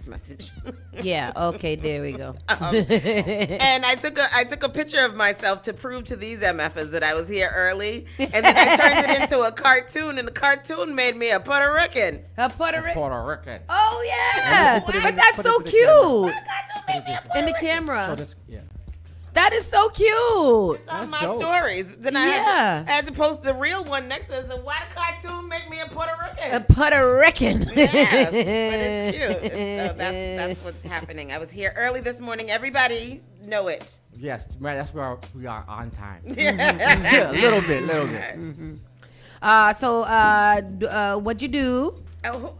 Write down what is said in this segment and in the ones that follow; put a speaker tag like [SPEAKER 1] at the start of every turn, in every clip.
[SPEAKER 1] text message.
[SPEAKER 2] Yeah. Okay. There we go.
[SPEAKER 1] And I took a picture of myself to prove to these MFers that I was here early, and then I turned it into a cartoon, and the cartoon made me a Puerto Rican.
[SPEAKER 2] A Puerto Rican.
[SPEAKER 3] Puerto Rican.
[SPEAKER 2] Oh yeah, but that's so cute.
[SPEAKER 1] The cartoon made me a Puerto
[SPEAKER 2] In the
[SPEAKER 1] Rican.
[SPEAKER 2] camera.
[SPEAKER 3] So this, yeah.
[SPEAKER 2] That is so cute.
[SPEAKER 1] On
[SPEAKER 3] That's
[SPEAKER 1] my
[SPEAKER 3] dope.
[SPEAKER 1] stories. Then I had to post the real one next to it. So why the cartoon make me a Puerto Rican?
[SPEAKER 2] A Puerto Rican.
[SPEAKER 1] Yes, but it's cute. So that's what's happening. I was here early this morning. Everybody know it.
[SPEAKER 3] Yes, right. That's where we are on time.
[SPEAKER 1] Yeah.
[SPEAKER 3] A little bit.
[SPEAKER 2] What'd you do?
[SPEAKER 1] So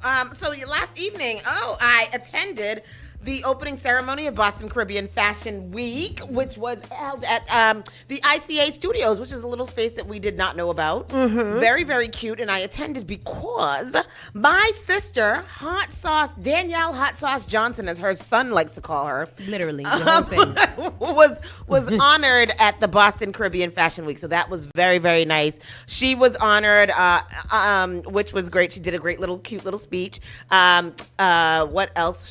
[SPEAKER 1] last evening, I attended the opening ceremony of Boston Caribbean Fashion Week, which was held at the ICA Studios, which is a little space that we did not know about. Very, very cute. And I attended because my sister, Danielle Hot Sauce Johnson, as her son likes to call her,
[SPEAKER 2] Literally, the whole thing.
[SPEAKER 1] was honored at the Boston Caribbean Fashion Week. So that was very, very nice. She was honored, which was great. She did a great cute little speech. What else?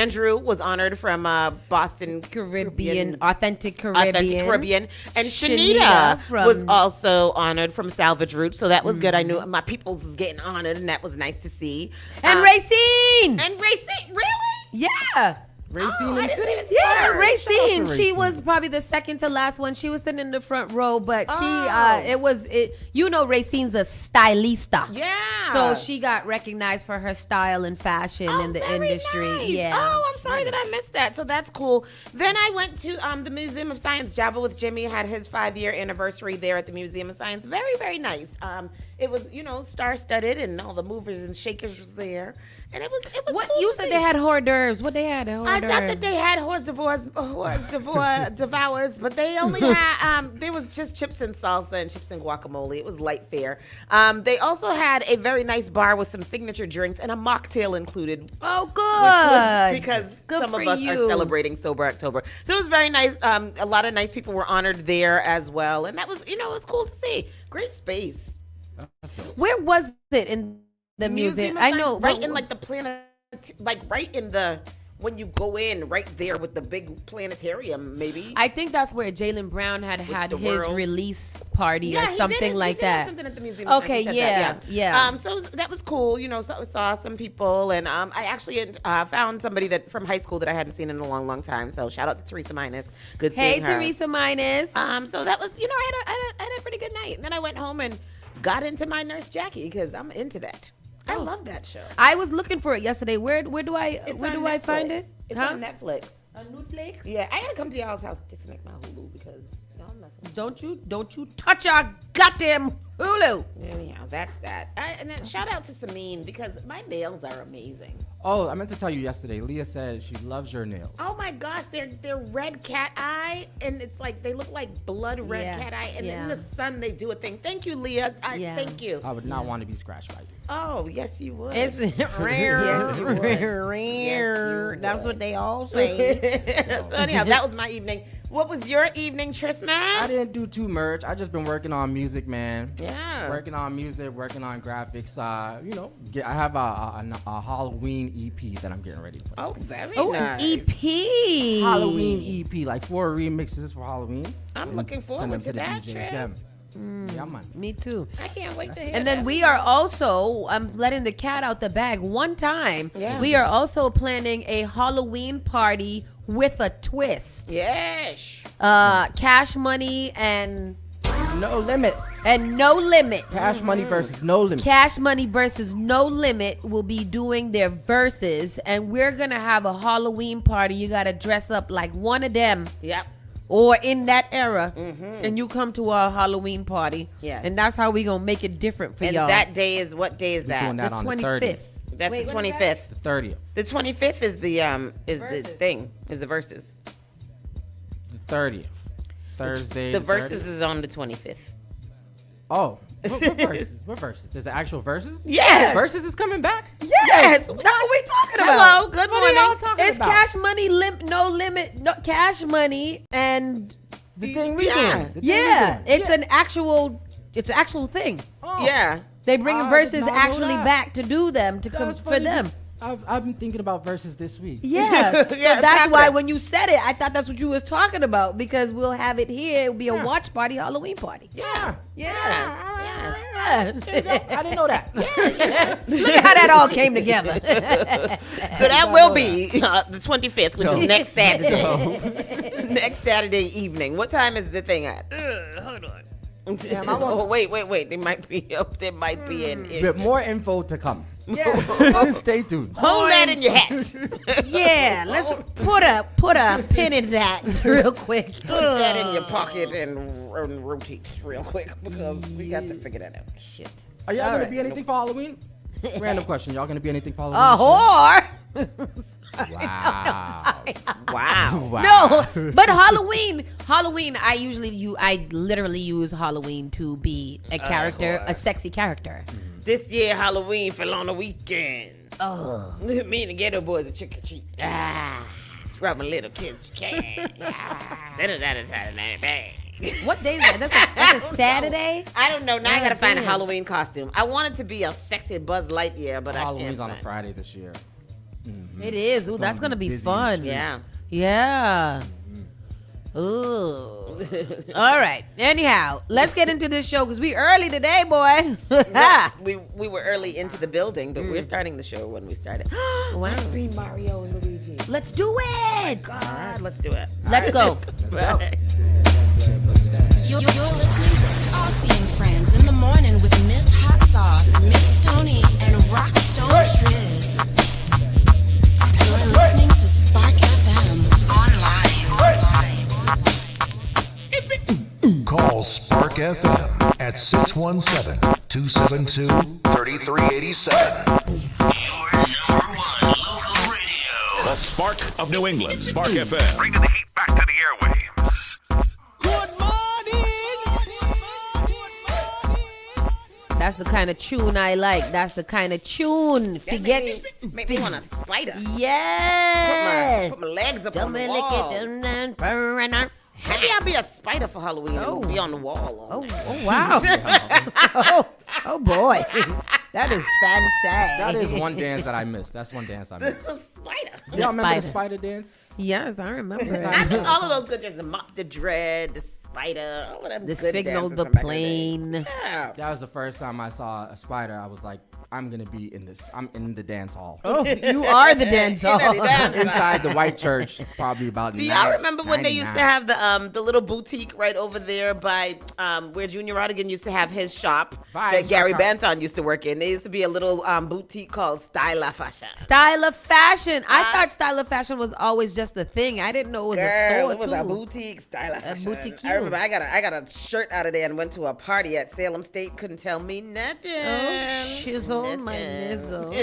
[SPEAKER 1] Andrew was honored from Boston
[SPEAKER 2] Caribbean, authentic Caribbean.
[SPEAKER 1] And
[SPEAKER 2] Shanita
[SPEAKER 1] Shanita was also honored from Salvage Roots. So that was good. I knew my peoples was getting honored, and that was nice to see.
[SPEAKER 2] And Racine.
[SPEAKER 1] Really?
[SPEAKER 2] Yeah.
[SPEAKER 3] Racine
[SPEAKER 1] I
[SPEAKER 3] and
[SPEAKER 1] didn't
[SPEAKER 3] City.
[SPEAKER 1] even see
[SPEAKER 2] Yeah,
[SPEAKER 1] her.
[SPEAKER 2] Racine. She
[SPEAKER 3] Racine.
[SPEAKER 2] was probably the second to last one. She was sitting in the front row, but Racine's a stylista.
[SPEAKER 1] Yeah.
[SPEAKER 2] So she got recognized for her style and fashion in the
[SPEAKER 1] very
[SPEAKER 2] industry.
[SPEAKER 1] nice.
[SPEAKER 2] Yeah.
[SPEAKER 1] Oh, I'm sorry that I missed that. So that's cool. Then I went to the Museum of Science. Jabba with Jimmy had his 5-year anniversary there at the Museum of Science. Very, very nice. It was, star-studded, and all the movers and shakers was there. And it was
[SPEAKER 2] What
[SPEAKER 1] cool
[SPEAKER 2] you
[SPEAKER 1] to
[SPEAKER 2] said
[SPEAKER 1] see.
[SPEAKER 2] they had hors d'oeuvres? What they had?
[SPEAKER 1] I thought that they had horse devours, but they only had there was just chips and salsa and chips and guacamole. It was light fare. They also had a very nice bar with some signature drinks and a mocktail included.
[SPEAKER 2] Oh,
[SPEAKER 1] Which was
[SPEAKER 2] good.
[SPEAKER 1] because
[SPEAKER 2] Good
[SPEAKER 1] some
[SPEAKER 2] for
[SPEAKER 1] of us are
[SPEAKER 2] you.
[SPEAKER 1] celebrating Sober October. So it was very nice. A lot of nice people were honored there as well. And that was, it was cool to see. Great space.
[SPEAKER 3] That's dope.
[SPEAKER 2] Where was it in the museum?
[SPEAKER 1] of
[SPEAKER 2] I
[SPEAKER 1] Science,
[SPEAKER 2] know.
[SPEAKER 1] right
[SPEAKER 2] but-
[SPEAKER 1] in like the planet, like right in the, when you go in, right there with the big planetarium, maybe.
[SPEAKER 2] I think that's where Jaylen Brown had
[SPEAKER 1] the
[SPEAKER 2] his
[SPEAKER 1] world.
[SPEAKER 2] release party or
[SPEAKER 1] he
[SPEAKER 2] something
[SPEAKER 1] did it.
[SPEAKER 2] like
[SPEAKER 1] He did have
[SPEAKER 2] that.
[SPEAKER 1] something at the museum. of
[SPEAKER 2] Okay,
[SPEAKER 1] Science. He said that,
[SPEAKER 2] yeah.
[SPEAKER 1] So that was cool. So saw some people, and I actually found somebody that from high school that I hadn't seen in a long, long time. So shout out to Teresa Minus. Good
[SPEAKER 2] Hey,
[SPEAKER 1] seeing her.
[SPEAKER 2] Teresa Minus.
[SPEAKER 1] So that was, I had a pretty good night. And then I went home and got into my Nurse Jackie because I'm into that. I love that show.
[SPEAKER 2] I was looking for it yesterday. Where do I
[SPEAKER 1] It's
[SPEAKER 2] where
[SPEAKER 1] on
[SPEAKER 2] do I find
[SPEAKER 1] Netflix.
[SPEAKER 2] it?
[SPEAKER 1] It's on Netflix.
[SPEAKER 2] On Netflix?
[SPEAKER 1] Yeah, I gotta come to y'all's house to disconnect my Hulu because I'm messing with
[SPEAKER 2] Don't you touch our goddamn Hulu.
[SPEAKER 1] Anyhow, that's that. And then shout out to Samine because my nails are amazing.
[SPEAKER 3] Oh, I meant to tell you yesterday. Leah said she loves your nails.
[SPEAKER 1] Oh my gosh, they're red cat eye, and it's like they look like blood red
[SPEAKER 2] Yeah,
[SPEAKER 1] cat eye, and in
[SPEAKER 2] yeah.
[SPEAKER 1] the sun they do a thing. Thank you, Leah.
[SPEAKER 2] Yeah.
[SPEAKER 1] Thank you.
[SPEAKER 3] I would not want to be scratched by you.
[SPEAKER 1] Oh yes, you would.
[SPEAKER 2] It's
[SPEAKER 1] Yes, you would.
[SPEAKER 2] rare.
[SPEAKER 1] you
[SPEAKER 2] That's
[SPEAKER 1] would.
[SPEAKER 2] what they all say.
[SPEAKER 1] So anyhow, that was my evening. What was your evening, Trismas?
[SPEAKER 3] I didn't do too much. I just been working on music, man.
[SPEAKER 1] Yeah.
[SPEAKER 3] Working on music, working on graphics. I have a Halloween EP that I'm getting ready to put.
[SPEAKER 1] Oh, very
[SPEAKER 2] Oh,
[SPEAKER 1] nice.
[SPEAKER 2] an EP.
[SPEAKER 3] Halloween EP, like 4 remixes for Halloween.
[SPEAKER 1] I'm
[SPEAKER 3] and
[SPEAKER 1] looking
[SPEAKER 3] send
[SPEAKER 1] forward
[SPEAKER 3] them
[SPEAKER 1] to
[SPEAKER 3] the
[SPEAKER 1] that,
[SPEAKER 3] DJs,
[SPEAKER 1] Tris.
[SPEAKER 3] them. Yeah, man.
[SPEAKER 2] Me too.
[SPEAKER 1] I can't wait to hear
[SPEAKER 2] And then
[SPEAKER 1] that.
[SPEAKER 2] we are also, I'm letting the cat out the bag one time.
[SPEAKER 1] Yeah.
[SPEAKER 2] We are also planning a Halloween party with a twist.
[SPEAKER 1] Yes.
[SPEAKER 2] Cash Money and
[SPEAKER 3] No limit.
[SPEAKER 2] No Limit.
[SPEAKER 3] Cash Money versus No Limit.
[SPEAKER 2] Cash Money versus No Limit will be doing their verses, and we're gonna have a Halloween party. You gotta dress up like one of them.
[SPEAKER 1] Yep.
[SPEAKER 2] Or in that era, and you come to our Halloween party.
[SPEAKER 1] Yes.
[SPEAKER 2] And that's how we gonna make it different for
[SPEAKER 1] And
[SPEAKER 2] y'all.
[SPEAKER 1] that day is what day is
[SPEAKER 3] We're doing
[SPEAKER 1] that?
[SPEAKER 3] that on the
[SPEAKER 2] 25th.
[SPEAKER 3] 30th.
[SPEAKER 1] That's
[SPEAKER 2] Wait,
[SPEAKER 1] the
[SPEAKER 2] what is
[SPEAKER 1] 25th.
[SPEAKER 3] The 30th.
[SPEAKER 1] The 25th is the
[SPEAKER 2] Verses.
[SPEAKER 1] thing, is the verses.
[SPEAKER 3] The 30th. Thursday.
[SPEAKER 1] The
[SPEAKER 3] 30th.
[SPEAKER 1] verses is on the 25th.
[SPEAKER 3] Oh. What verses? What verses? There's an actual verses?
[SPEAKER 1] Yes.
[SPEAKER 3] Verses is coming back?
[SPEAKER 1] Yes.
[SPEAKER 2] That's what we talking about.
[SPEAKER 1] Hello. Good
[SPEAKER 3] What are y'all
[SPEAKER 1] morning.
[SPEAKER 3] talking
[SPEAKER 2] It's
[SPEAKER 3] about?
[SPEAKER 2] Cash Money, No Limit, no Cash Money, and
[SPEAKER 3] The thing we
[SPEAKER 1] Yeah.
[SPEAKER 3] doing. The thing we
[SPEAKER 2] yeah,
[SPEAKER 3] doing.
[SPEAKER 2] it's an actual thing.
[SPEAKER 3] Oh.
[SPEAKER 1] Yeah.
[SPEAKER 2] They bring
[SPEAKER 3] I did
[SPEAKER 2] verses
[SPEAKER 3] not know
[SPEAKER 2] actually
[SPEAKER 3] that.
[SPEAKER 2] back to do them to come
[SPEAKER 3] That's
[SPEAKER 2] for
[SPEAKER 3] funny.
[SPEAKER 2] them.
[SPEAKER 3] I've been thinking about verses this week.
[SPEAKER 2] Yeah. So
[SPEAKER 1] Yeah,
[SPEAKER 2] that's why
[SPEAKER 1] happening.
[SPEAKER 2] when you said it, I thought that's what you was talking about because we'll have it here. It'll be a watch party, Halloween party.
[SPEAKER 1] Yeah.
[SPEAKER 2] Yeah.
[SPEAKER 3] There you go. I didn't know that.
[SPEAKER 2] Look at how that all came together.
[SPEAKER 1] So that will be the 25th, which is next Saturday. Next Saturday evening. What time is the thing at? Hold on.
[SPEAKER 3] Damn, I want-
[SPEAKER 1] Oh, wait. There might be an issue.
[SPEAKER 3] But more info to come.
[SPEAKER 2] Yeah.
[SPEAKER 3] Stay tuned.
[SPEAKER 1] Hold that in your hat.
[SPEAKER 2] Yeah, let's put a pin in that real quick.
[SPEAKER 1] Put that in your pocket and rotate real quick because we got to figure that out.
[SPEAKER 2] Shit.
[SPEAKER 3] Are y'all
[SPEAKER 2] All
[SPEAKER 3] gonna
[SPEAKER 2] right.
[SPEAKER 3] be anything for Halloween? Random question. Y'all gonna be anything for
[SPEAKER 2] A
[SPEAKER 3] Halloween?
[SPEAKER 2] whore?
[SPEAKER 3] Wow.
[SPEAKER 1] Wow.
[SPEAKER 3] Wow.
[SPEAKER 2] No, but Halloween, I literally use Halloween to be a character, a sexy character.
[SPEAKER 1] This year Halloween fell on the weekend.
[SPEAKER 2] Oh,
[SPEAKER 1] Me and the ghetto boys are trick or treat. Scrubbing little kids' can.
[SPEAKER 2] what day is that? That's a Saturday.
[SPEAKER 1] I don't know. Now I
[SPEAKER 2] God
[SPEAKER 1] gotta find a
[SPEAKER 2] damn.
[SPEAKER 1] Halloween costume. I wanted to be a sexy Buzz Lightyear, but
[SPEAKER 3] Halloween's
[SPEAKER 1] I
[SPEAKER 3] on a
[SPEAKER 1] can't.
[SPEAKER 3] Friday this year.
[SPEAKER 2] It is. Ooh, that's gonna be
[SPEAKER 3] busy in the
[SPEAKER 2] fun.
[SPEAKER 3] streets.
[SPEAKER 1] Yeah.
[SPEAKER 2] Yeah. Ooh. All right. Anyhow, let's get into this show because we early today, boy.
[SPEAKER 1] we were early into the building, but we're starting the show when we started. Let's be Mario and Luigi.
[SPEAKER 2] Let's do it.
[SPEAKER 1] God, let's do it.
[SPEAKER 2] Let's go.
[SPEAKER 1] Right.
[SPEAKER 4] You're listening to Saucy and Friends in the morning with Miss Hot Sauce, Miss Tony, and Rockstone Triz. You're listening to Spark FM online.
[SPEAKER 5] Call Spark FM at 617-272-3387.
[SPEAKER 6] Your number one local radio.
[SPEAKER 7] The Spark of New England, Spark FM.
[SPEAKER 6] Bringing the heat back to the airwaves.
[SPEAKER 4] Good morning.
[SPEAKER 2] That's the kind of tune I like. That's the kind of tune.
[SPEAKER 1] That make me want a spider.
[SPEAKER 2] Yeah.
[SPEAKER 1] Put my legs up
[SPEAKER 2] Don't
[SPEAKER 1] on the
[SPEAKER 2] be
[SPEAKER 1] wall. Maybe I'll be a spider for Halloween
[SPEAKER 2] Oh.
[SPEAKER 1] and be on the wall all
[SPEAKER 2] Oh,
[SPEAKER 1] night.
[SPEAKER 2] oh wow. oh boy. That is fancy.
[SPEAKER 3] That is one dance that I missed. That's one dance I missed.
[SPEAKER 1] A spider.
[SPEAKER 3] Y'all remember the
[SPEAKER 2] spider.
[SPEAKER 3] spider dance?
[SPEAKER 2] Yes, I remember.
[SPEAKER 1] I think all of those good dances, the mop the dread, the spider, all of them
[SPEAKER 2] The
[SPEAKER 1] good
[SPEAKER 2] signal,
[SPEAKER 1] dances
[SPEAKER 2] the
[SPEAKER 1] from back in the day.
[SPEAKER 2] plane.
[SPEAKER 1] Yeah.
[SPEAKER 3] That was the first time I saw a spider. I was like, I'm gonna be in this. I'm in the dance hall.
[SPEAKER 2] Oh, you are the dance hall.
[SPEAKER 3] Inside the white church, probably about.
[SPEAKER 1] Do y'all remember when they used to have the little boutique right over there by where Junior Rodigan used to have his shop
[SPEAKER 3] Vibes
[SPEAKER 1] that Gary
[SPEAKER 3] Shop.
[SPEAKER 1] Benton used to work in? There used to be a little boutique called Style Fashion.
[SPEAKER 2] Style of fashion. I thought style of fashion was always just a thing. I didn't know it was a
[SPEAKER 1] Girl,
[SPEAKER 2] store
[SPEAKER 1] it was
[SPEAKER 2] too.
[SPEAKER 1] a boutique Style Fashion.
[SPEAKER 2] boutique.
[SPEAKER 1] I remember I got a shirt out of there and went to a party at Salem State. Couldn't tell me nothing.
[SPEAKER 2] Oh, shizzle, my
[SPEAKER 1] Nothing.
[SPEAKER 2] nizzle.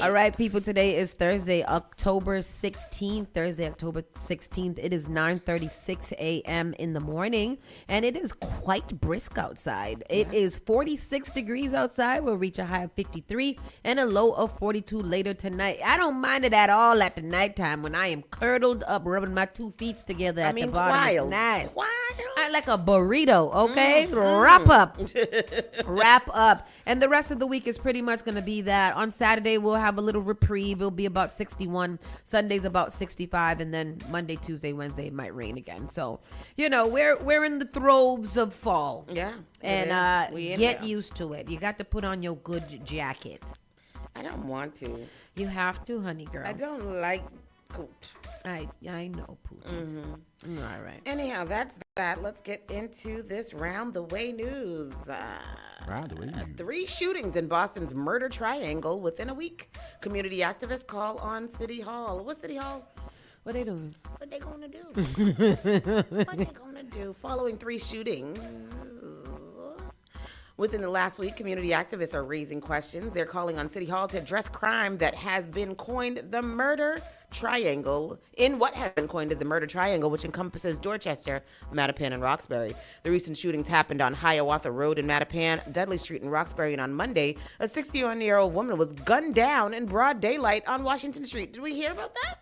[SPEAKER 2] All right, people. Today is Thursday, October 16th. Thursday, October 16th. It is 9:36 a.m. in the morning, and it is quite brisk outside. It is 46 degrees outside. We'll reach a high of 53 and a low of 42 later tonight. I don't mind it at all at the nighttime when I am curdled up, rubbing my 2 feet together at the bottom.
[SPEAKER 1] wild.
[SPEAKER 2] It's nice.
[SPEAKER 1] Wild.
[SPEAKER 2] I like a burrito, okay? Wrap up. Wrap up. And the rest of the week is pretty much going to be that. On Saturday, we'll have a little reprieve. It'll be about 61. Sunday's about 65. And then Monday, Tuesday, Wednesday, it might rain again. So, we're in the throes of fall.
[SPEAKER 1] Yeah.
[SPEAKER 2] And
[SPEAKER 1] We in
[SPEAKER 2] get
[SPEAKER 1] there.
[SPEAKER 2] used to it. You got to put on your good jacket.
[SPEAKER 1] I don't want to.
[SPEAKER 2] You have to, honey girl.
[SPEAKER 1] I don't like coat.
[SPEAKER 2] I know, Pooties. All right.
[SPEAKER 1] Anyhow, that's that. Let's get into this round the way news.
[SPEAKER 3] Round the way.
[SPEAKER 1] 3 shootings in Boston's murder triangle within a week. Community activists call on City Hall. What's City Hall?
[SPEAKER 2] What they doing?
[SPEAKER 1] What they gonna do? What they gonna do? Following 3 shootings within the last week, community activists are raising questions. They're calling on City Hall to address crime that has been coined the murder triangle, in what has been coined as the murder triangle, which encompasses Dorchester, Mattapan, and Roxbury. The recent shootings happened on Hiawatha Road in Mattapan, Dudley Street in Roxbury, and on Monday, a 61-year-old woman was gunned down in broad daylight on Washington Street. Did we hear about that?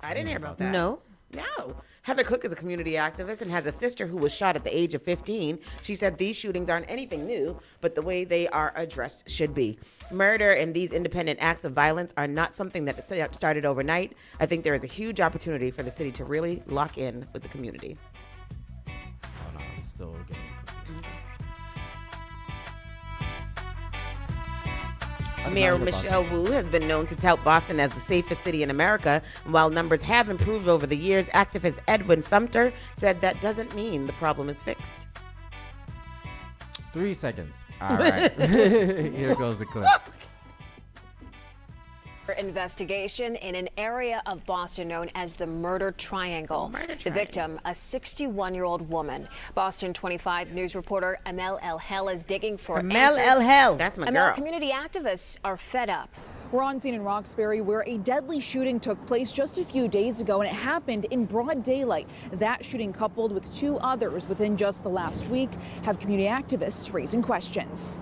[SPEAKER 1] I didn't hear about that.
[SPEAKER 2] No.
[SPEAKER 1] No. Heather Cook is a community activist and has a sister who was shot at the age of 15. She said these shootings aren't anything new, but the way they are addressed should be. Murder and these independent acts of violence are not something that started overnight. I think there is a huge opportunity for the city to really lock in with the community.
[SPEAKER 3] Oh, no, I'm still getting.
[SPEAKER 1] Mayor Michelle Wu has been known to tout Boston as the safest city in America. And while numbers have improved over the years, activist Edwin Sumter said that doesn't mean the problem is fixed.
[SPEAKER 3] 3 seconds. All right. Here goes the clip.
[SPEAKER 8] Investigation in an area of Boston known as the Murder Triangle. The victim, a 61-year-old woman. Boston 25 News reporter Amel El-Hel is digging for
[SPEAKER 2] Mel
[SPEAKER 8] answers.
[SPEAKER 2] El-Hel.
[SPEAKER 1] That's my
[SPEAKER 8] Amel,
[SPEAKER 1] girl.
[SPEAKER 8] community activists are fed up.
[SPEAKER 9] We're on scene in Roxbury where a deadly shooting took place just a few days ago, and it happened in broad daylight. That shooting, coupled with 2 others within just the last week, have community activists raising questions.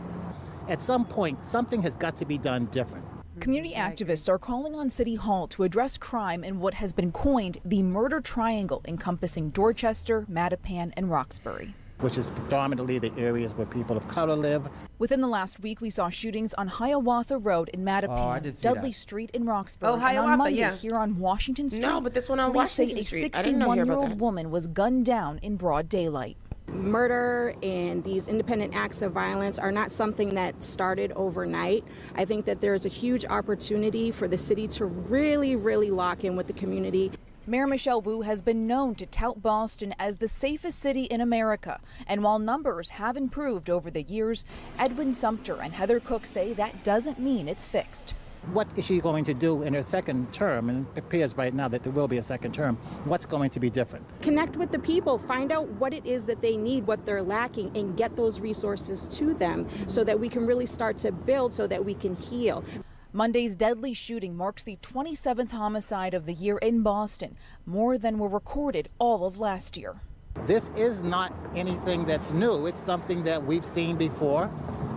[SPEAKER 10] At some point, something has got to be done different.
[SPEAKER 9] Community activists are calling on City Hall to address crime in what has been coined the Murder Triangle, encompassing Dorchester, Mattapan, and Roxbury,
[SPEAKER 10] which is predominantly the areas where people of color live.
[SPEAKER 9] Within the last week, we saw shootings on Hiawatha Road in Mattapan, Dudley Street in Roxbury, and on Monday here on Washington Street.
[SPEAKER 1] No, but this one on
[SPEAKER 9] police say
[SPEAKER 1] Washington
[SPEAKER 9] a
[SPEAKER 1] Street. I didn't know here about
[SPEAKER 9] 61-year-old
[SPEAKER 1] that.
[SPEAKER 9] woman was gunned down in broad daylight.
[SPEAKER 11] Murder and these independent acts of violence are not something that started overnight. I think that there's a huge opportunity for the city to really, really lock in with the community.
[SPEAKER 9] Mayor Michelle Wu has been known to tout Boston as the safest city in America. And while numbers have improved over the years, Edwin Sumter and Heather Cook say that doesn't mean it's fixed.
[SPEAKER 10] What is she going to do in her second term? And it appears right now that there will be a second term. What's going to be different?
[SPEAKER 11] Connect with the people, find out what it is that they need, what they're lacking, and get those resources to them so that we can really start to build so that we can heal.
[SPEAKER 9] Monday's deadly shooting marks the 27th homicide of the year in Boston, more than were recorded all of last year.
[SPEAKER 10] This is not anything that's new. It's something that we've seen before.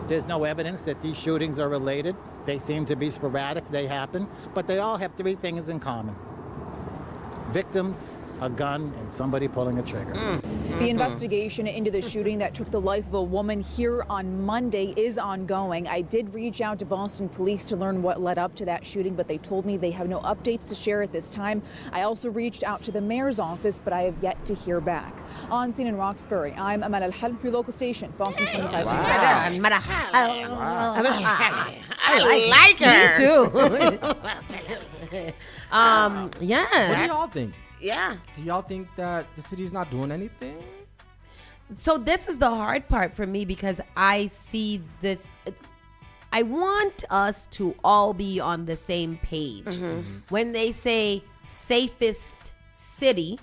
[SPEAKER 10] There's no evidence that these shootings are related. They seem to be sporadic, they happen, but they all have 3 things in common: victims, a gun, and somebody pulling a trigger.
[SPEAKER 9] The investigation into the shooting that took the life of a woman here on Monday is ongoing. I did reach out to Boston police to learn what led up to that shooting, but they told me they have no updates to share at this time. I also reached out to the mayor's office, but I have yet to hear back. On scene in Roxbury, I'm Amal El-Hel, your local station, Boston 25.
[SPEAKER 1] I like her.
[SPEAKER 2] Me too. Yeah.
[SPEAKER 3] What do y'all think?
[SPEAKER 1] Yeah.
[SPEAKER 3] Do y'all think that the city's not doing anything?
[SPEAKER 2] So this is the hard part for me because I see this. I want us to all be on the same page. When they say safest city,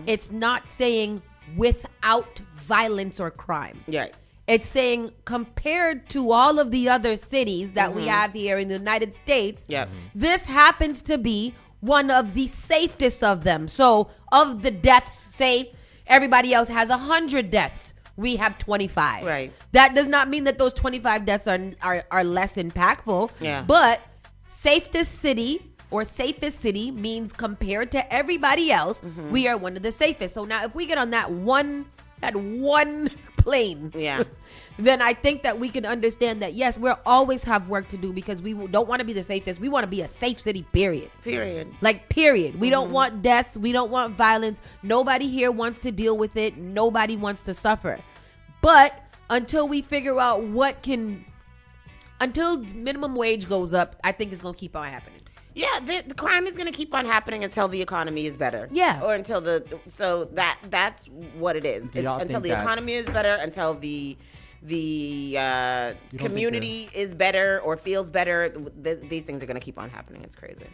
[SPEAKER 2] it's not saying without violence or crime.
[SPEAKER 1] Yeah.
[SPEAKER 2] It's saying compared to all of the other cities that we have here in the United States, this happens to be one of the safest of them. So of the deaths, say everybody else has 100 deaths, we have 25.
[SPEAKER 1] Right.
[SPEAKER 2] That does not mean that those 25 deaths are less impactful.
[SPEAKER 1] Yeah.
[SPEAKER 2] But safest city means compared to everybody else, we are one of the safest. So now if we get on that one plane, then I think that we can understand that, yes, we'll always have work to do because we don't want to be the safest. We want to be a safe city, period. Like, period. We don't want deaths. We don't want violence. Nobody here wants to deal with it. Nobody wants to suffer. But until we figure out until minimum wage goes up, I think it's going to keep on happening.
[SPEAKER 1] Yeah, the crime is going to keep on happening until the economy is better.
[SPEAKER 2] Yeah.
[SPEAKER 1] Or until that's what it is. It's until the economy is better, until the community is better or feels better. These things are going to keep on happening. It's crazy.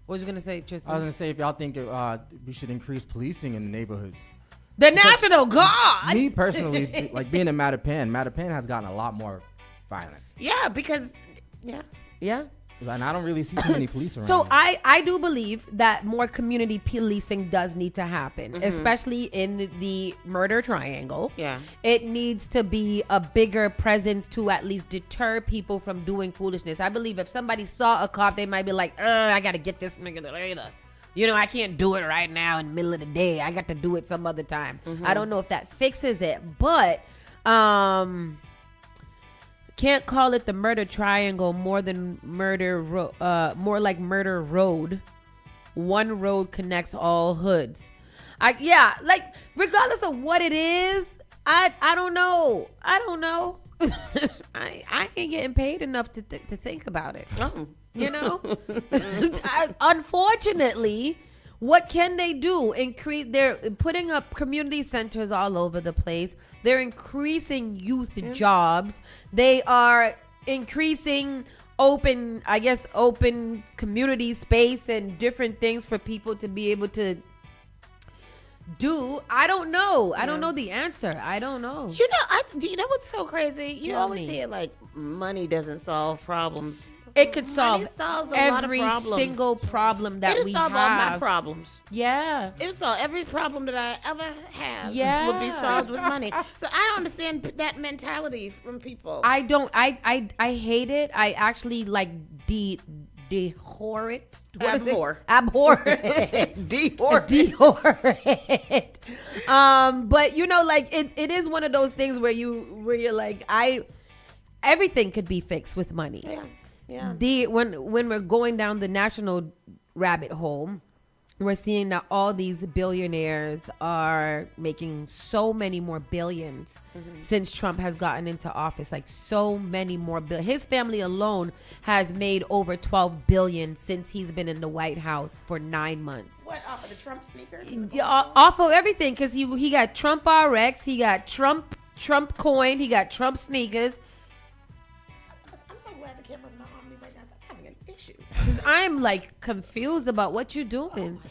[SPEAKER 2] What was you going to say, Tristan?
[SPEAKER 3] I was going to say, if y'all think we should increase policing in the neighborhoods.
[SPEAKER 2] The National Guard!
[SPEAKER 3] Me personally, like being in Mattapan has gotten a lot more violent.
[SPEAKER 1] Yeah, because,
[SPEAKER 2] Yeah.
[SPEAKER 3] And I don't really see too many police around.
[SPEAKER 2] So I do believe that more community policing does need to happen, especially in the murder triangle.
[SPEAKER 1] Yeah.
[SPEAKER 2] It needs to be a bigger presence to at least deter people from doing foolishness. I believe if somebody saw a cop, they might be like, I got to get this nigga later. I can't do it right now in the middle of the day. I got to do it some other time. I don't know if that fixes it, but can't call it the murder triangle more than more like murder road. One road connects all hoods. Like regardless of what it is, I don't know. I ain't getting paid enough to think about it. Unfortunately, what can they do? They're putting up community centers all over the place. They're increasing youth jobs. They are increasing open community space and different things for people to be able to do. I don't know. I don't know the answer. I don't know.
[SPEAKER 1] Do you know what's so crazy? You always say it like money doesn't solve problems.
[SPEAKER 2] It could solve
[SPEAKER 1] every
[SPEAKER 2] single problem that we have.
[SPEAKER 1] It'll solve all my problems.
[SPEAKER 2] Yeah.
[SPEAKER 1] It'll solve every problem that I ever have.
[SPEAKER 2] Yeah.
[SPEAKER 1] Would be solved with money. So I don't understand that mentality from people.
[SPEAKER 2] I don't. I hate it. I actually like abhor it. What is it? Abhor it. Dehor it. But like it is one of those things where you're like, everything could be fixed with money.
[SPEAKER 1] Yeah.
[SPEAKER 2] When we're going down the national rabbit hole, we're seeing that all these billionaires are making so many more billions since Trump has gotten into office. Like so many more billions. His family alone has made over $12 billion since he's been in the White House for 9 months.
[SPEAKER 1] What, off of the Trump sneakers?
[SPEAKER 2] Off of everything, because he got Trump RX, he got Trump coin, he got Trump sneakers. Because I'm like confused about what you're doing.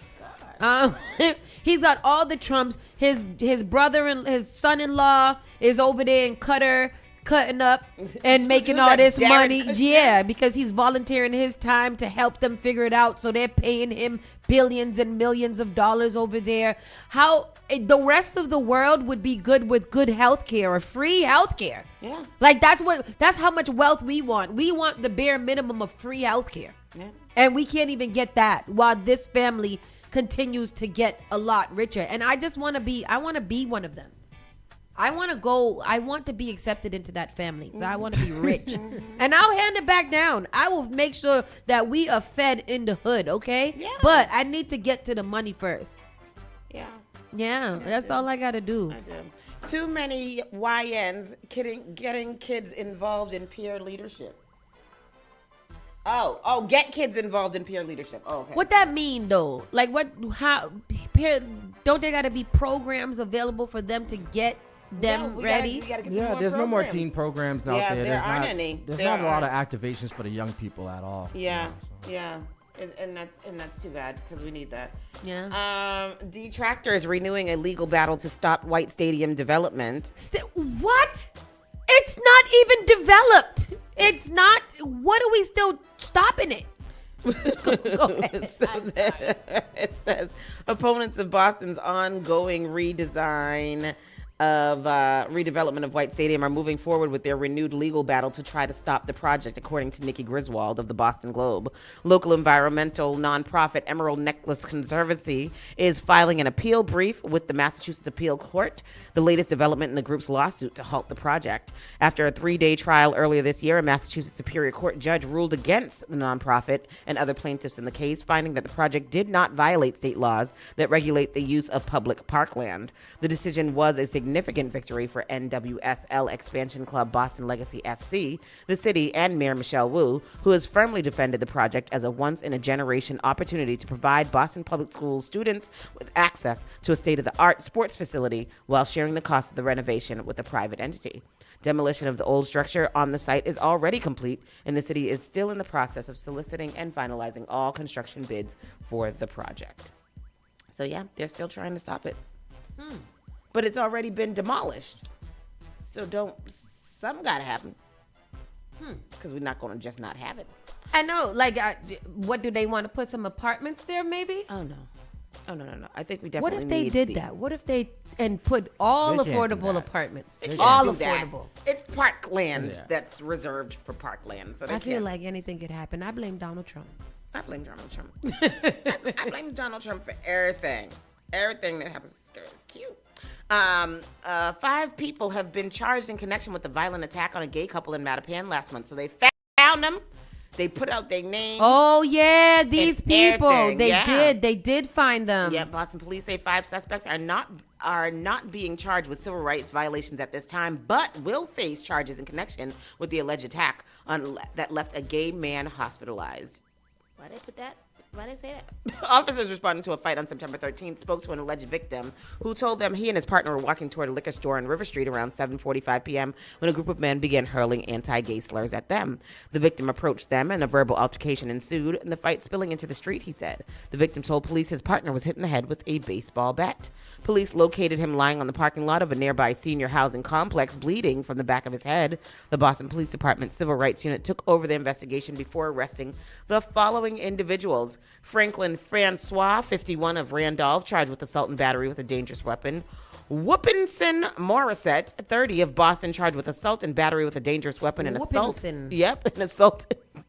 [SPEAKER 2] He's got all the Trumps. His brother and his son-in-law is over there in Qatar cutting up and making all this money. Yeah, because he's volunteering his time to help them figure it out. So they're paying him billions and millions of dollars over there. How the rest of the world would be good with good health care or free health care.
[SPEAKER 1] Yeah.
[SPEAKER 2] Like that's how much wealth we want. We want the bare minimum of free health care.
[SPEAKER 1] Yeah.
[SPEAKER 2] And we can't even get that while this family continues to get a lot richer. And I want to be one of them. I want to be accepted into that family. So I want to be rich. And I'll hand it back down. I will make sure that we are fed in the hood, okay?
[SPEAKER 1] Yeah.
[SPEAKER 2] But I need to get to the money first.
[SPEAKER 1] Yeah.
[SPEAKER 2] Yeah, that's all I got to do.
[SPEAKER 1] I do. Too many YNs getting kids involved in peer leadership. Oh, get kids involved in peer leadership. Oh, okay.
[SPEAKER 2] What that mean though? Like don't there got to be programs available for them to get them ready?
[SPEAKER 3] There's no more teen programs out there.
[SPEAKER 1] There aren't any.
[SPEAKER 3] There's not a lot of activations for the young people at all.
[SPEAKER 1] Yeah. And that's too bad because we need that.
[SPEAKER 2] Yeah.
[SPEAKER 1] Detractor is renewing a legal battle to stop White Stadium development.
[SPEAKER 2] What? It's not even developed. It's not. What are we still stopping it? Go ahead.
[SPEAKER 1] It says opponents of Boston's ongoing redevelopment of White Stadium are moving forward with their renewed legal battle to try to stop the project, according to Nikki Griswold of the Boston Globe. Local environmental nonprofit Emerald Necklace Conservancy is filing an appeal brief with the Massachusetts Appeal Court, the latest development in the group's lawsuit to halt the project. After a 3-day trial earlier this year, a Massachusetts Superior Court judge ruled against the nonprofit and other plaintiffs in the case, finding that the project did not violate state laws that regulate the use of public parkland. The decision was a significant victory for NWSL expansion club Boston Legacy FC, the city, and Mayor Michelle Wu, who has firmly defended the project as a once-in-a-generation opportunity to provide Boston Public Schools students with access to a state-of-the-art sports facility while sharing the cost of the renovation with a private entity. Demolition of the old structure on the site is already complete, and the city is still in the process of soliciting and finalizing all construction bids for the project. So yeah, they're still trying to stop it. But it's already been demolished. So something gotta happen. Because we're not gonna just not have it.
[SPEAKER 2] I know, what do they want to put some apartments there maybe?
[SPEAKER 1] Oh no. I think we definitely
[SPEAKER 2] What if they did that? What if they put all affordable apartments?
[SPEAKER 1] All
[SPEAKER 2] affordable.
[SPEAKER 1] It's parkland that's reserved for parkland. So
[SPEAKER 2] I feel like anything could happen. I blame Donald Trump.
[SPEAKER 1] I blame Donald Trump. I blame Donald Trump for everything. Everything that happens to Stir is cute. 5 people have been charged in connection with the violent attack on a gay couple in Mattapan last month. So they found them. They put out their names.
[SPEAKER 2] Oh, yeah, these people.
[SPEAKER 1] everything.
[SPEAKER 2] They did find them.
[SPEAKER 1] Yeah, Boston police say 5 suspects are not being charged with civil rights violations at this time, but will face charges in connection with the alleged attack that left a gay man hospitalized. Why did I put that? Why did I say that? Officers responding to a fight on September 13th spoke to an alleged victim who told them he and his partner were walking toward a liquor store on River Street around 7:45 p.m. when a group of men began hurling anti-gay slurs at them. The victim approached them and a verbal altercation ensued, and the fight spilling into the street, he said. The victim told police his partner was hit in the head with a baseball bat. Police located him lying on the parking lot of a nearby senior housing complex, bleeding from the back of his head. The Boston Police Department Civil Rights Unit took over the investigation before arresting the following individuals. Franklin Francois, 51 of Randolph, charged with assault and battery with a dangerous weapon. Whoopinson Morissette, 30 of Boston, charged with assault and battery with a dangerous weapon and assault. Yep, an assault.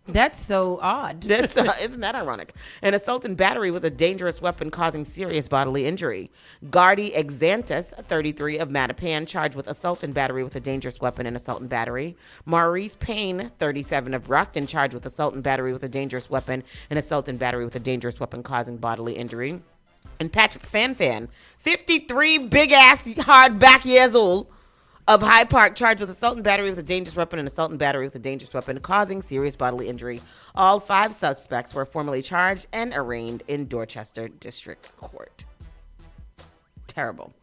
[SPEAKER 2] That's so odd.
[SPEAKER 1] Isn't that ironic? An assault and battery with a dangerous weapon causing serious bodily injury. Gardy Exantis, 33 of Mattapan, charged with assault and battery with a dangerous weapon and assault and battery. Maurice Payne, 37 of Brockton, charged with assault and battery with a dangerous weapon and assault and battery with a dangerous weapon causing bodily injury. And Patrick Fanfan, 53 big-ass hard-back years old, of Hyde Park, charged with assault and battery with a dangerous weapon and assault and battery with a dangerous weapon causing serious bodily injury. All 5 suspects were formally charged and arraigned in Dorchester District Court. Terrible.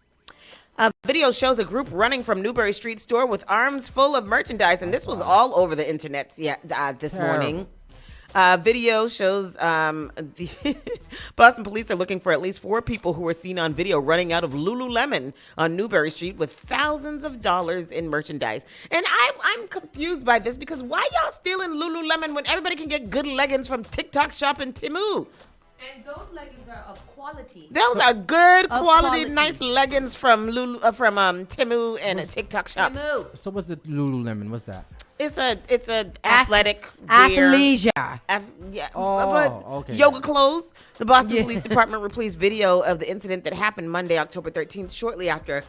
[SPEAKER 1] Video shows a group running from Newbury Street store with arms full of merchandise, and this was all over the internet this morning. Video shows the Boston police are looking for at least 4 people who were seen on video running out of Lululemon on Newbury Street with thousands of dollars in merchandise. And I'm confused by this because why y'all stealing Lululemon when everybody can get good leggings from TikTok Shop and Temu?
[SPEAKER 2] And those leggings are of quality.
[SPEAKER 1] Those are good quality, nice leggings from Temu and a TikTok Shop.
[SPEAKER 2] Temu.
[SPEAKER 3] So what's the Lululemon? What's that?
[SPEAKER 1] It's a athletic
[SPEAKER 2] athleisure.
[SPEAKER 1] Okay. Yoga clothes. The Boston Police Department released video of the incident that happened Monday, October 13th, shortly after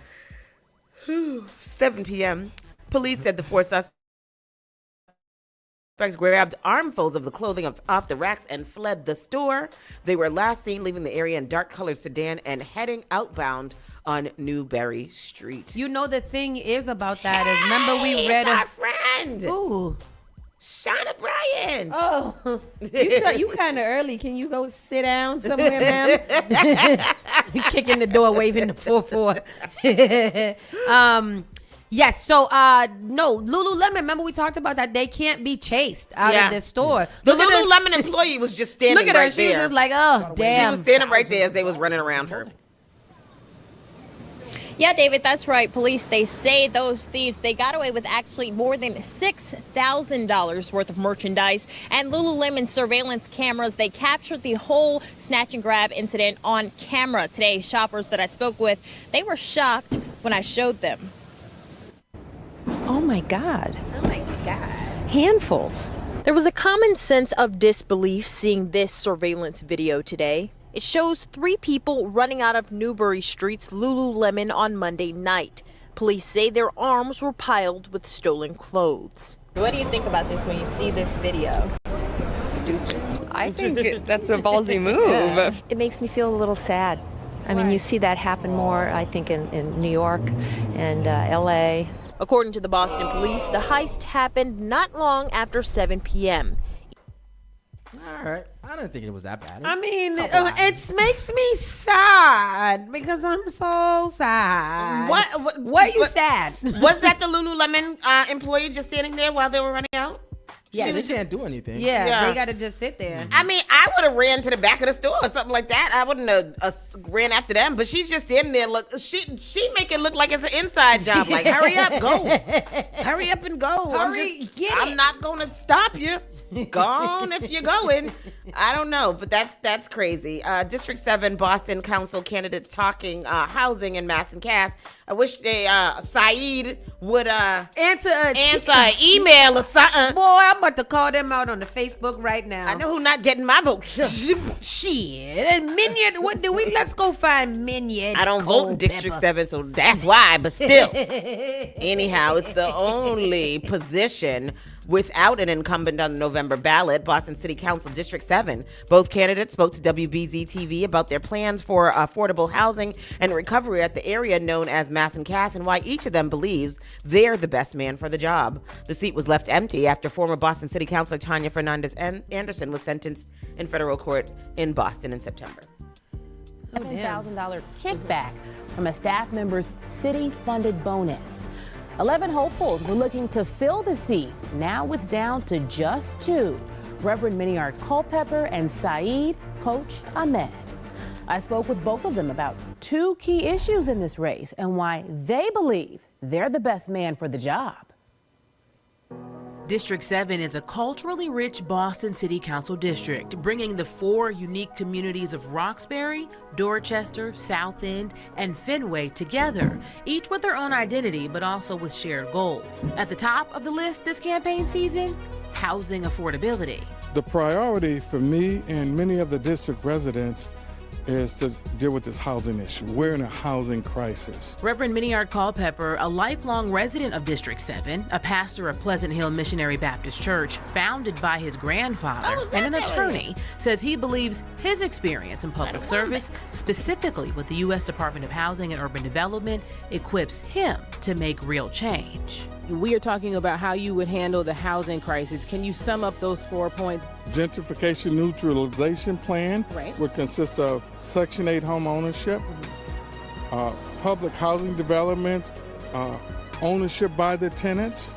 [SPEAKER 1] 7 p.m. Police said the 4 suspects grabbed armfuls of the clothing off the racks and fled the store. They were last seen leaving the area in dark-colored sedan and heading outbound on Newbury Street.
[SPEAKER 2] You know, the thing is about that is, remember we read
[SPEAKER 1] our friend.
[SPEAKER 2] Ooh.
[SPEAKER 1] Shauna Bryan.
[SPEAKER 2] Oh, you kind of early. Can you go sit down somewhere, ma'am? Kicking the door, waving the 4-4. Yes, so no, Lululemon, remember we talked about that, they can't be chased out of this store.
[SPEAKER 1] The Lululemon employee was just standing
[SPEAKER 2] right there. Look at her, she was
[SPEAKER 1] just
[SPEAKER 2] like, oh, damn.
[SPEAKER 1] She was standing right there as they was running around her.
[SPEAKER 12] Yeah, David, that's right. Police, they say those thieves, they got away with actually more than $6,000 worth of merchandise. And Lululemon surveillance cameras, they captured the whole snatch and grab incident on camera. Today, shoppers that I spoke with, they were shocked when I showed them.
[SPEAKER 13] Oh my God.
[SPEAKER 2] Oh my God.
[SPEAKER 13] Handfuls.
[SPEAKER 12] There was a common sense of disbelief seeing this surveillance video today. It shows 3 people running out of Newbury Street's Lululemon on Monday night. Police say their arms were piled with stolen clothes.
[SPEAKER 14] What do you think about this when you see this video?
[SPEAKER 13] Stupid. I think that's a ballsy move. Yeah. It makes me feel a little sad. I mean, you see that happen more, I think, in New York and L.A.
[SPEAKER 12] According to the Boston police, the heist happened not long after 7 p.m.
[SPEAKER 3] All right. I didn't think it was that bad.
[SPEAKER 2] I mean, it makes me sad because I'm so sad. Why are you sad?
[SPEAKER 1] Was that the Lululemon employee just standing there while they were running out?
[SPEAKER 3] Yeah, they can't do anything.
[SPEAKER 2] Yeah, they got to just sit there.
[SPEAKER 1] I mean, I would have ran to the back of the store or something like that. I wouldn't have ran after them, but she's just standing there. Look, she make it look like it's an inside job. Like, hurry up, go. Hurry up and go. I'm not going to stop you. Go on if you're going. I don't know, but that's crazy. District 7 Boston Council candidates talking housing in Mass and Cass. I wish they Saeed would
[SPEAKER 2] answer
[SPEAKER 1] an email or something.
[SPEAKER 2] Boy, I'm about to call them out on the Facebook right now.
[SPEAKER 1] I know who not getting my vote.
[SPEAKER 2] Shit. And Minion, what do we? Let's go find Minion.
[SPEAKER 1] I don't vote in District 7, so that's why. But still, anyhow, it's the only position without an incumbent on the November ballot. Boston City Council District 7. Both candidates spoke to WBZ-TV about their plans for affordable housing and recovery at the area known as Mass and Cass, and why each of them believes they're the best man for the job. The seat was left empty after former Boston City Councilor Tanya Fernandez Anderson was sentenced in federal court in Boston in September.
[SPEAKER 15] $7,000 kickback from a staff member's city-funded bonus. 11 hopefuls were looking to fill the seat. Now it's down to just 2, Reverend Miniard Culpepper and Saeed Coach Ahmed. I spoke with both of them about 2 key issues in this race and why they believe they're the best man for the job.
[SPEAKER 16] District 7 is a culturally rich Boston City Council district, bringing the 4 unique communities of Roxbury, Dorchester, South End, and Fenway together, each with their own identity but also with shared goals. At the top of the list this campaign season, housing affordability.
[SPEAKER 17] The priority for me and many of the district residents is to deal with this housing issue. We're in a housing crisis.
[SPEAKER 16] Reverend Miniard Culpepper, a lifelong resident of District 7, a pastor of Pleasant Hill Missionary Baptist Church, founded by his grandfather, and an attorney, says he believes his experience in public service, specifically with the U.S. Department of Housing and Urban Development, equips him to make real change.
[SPEAKER 15] We are talking about how you would handle the housing crisis. Can you sum up those 4 points?
[SPEAKER 17] Gentrification neutralization plan would consist of Section 8 home ownership, public housing development, ownership by the tenants,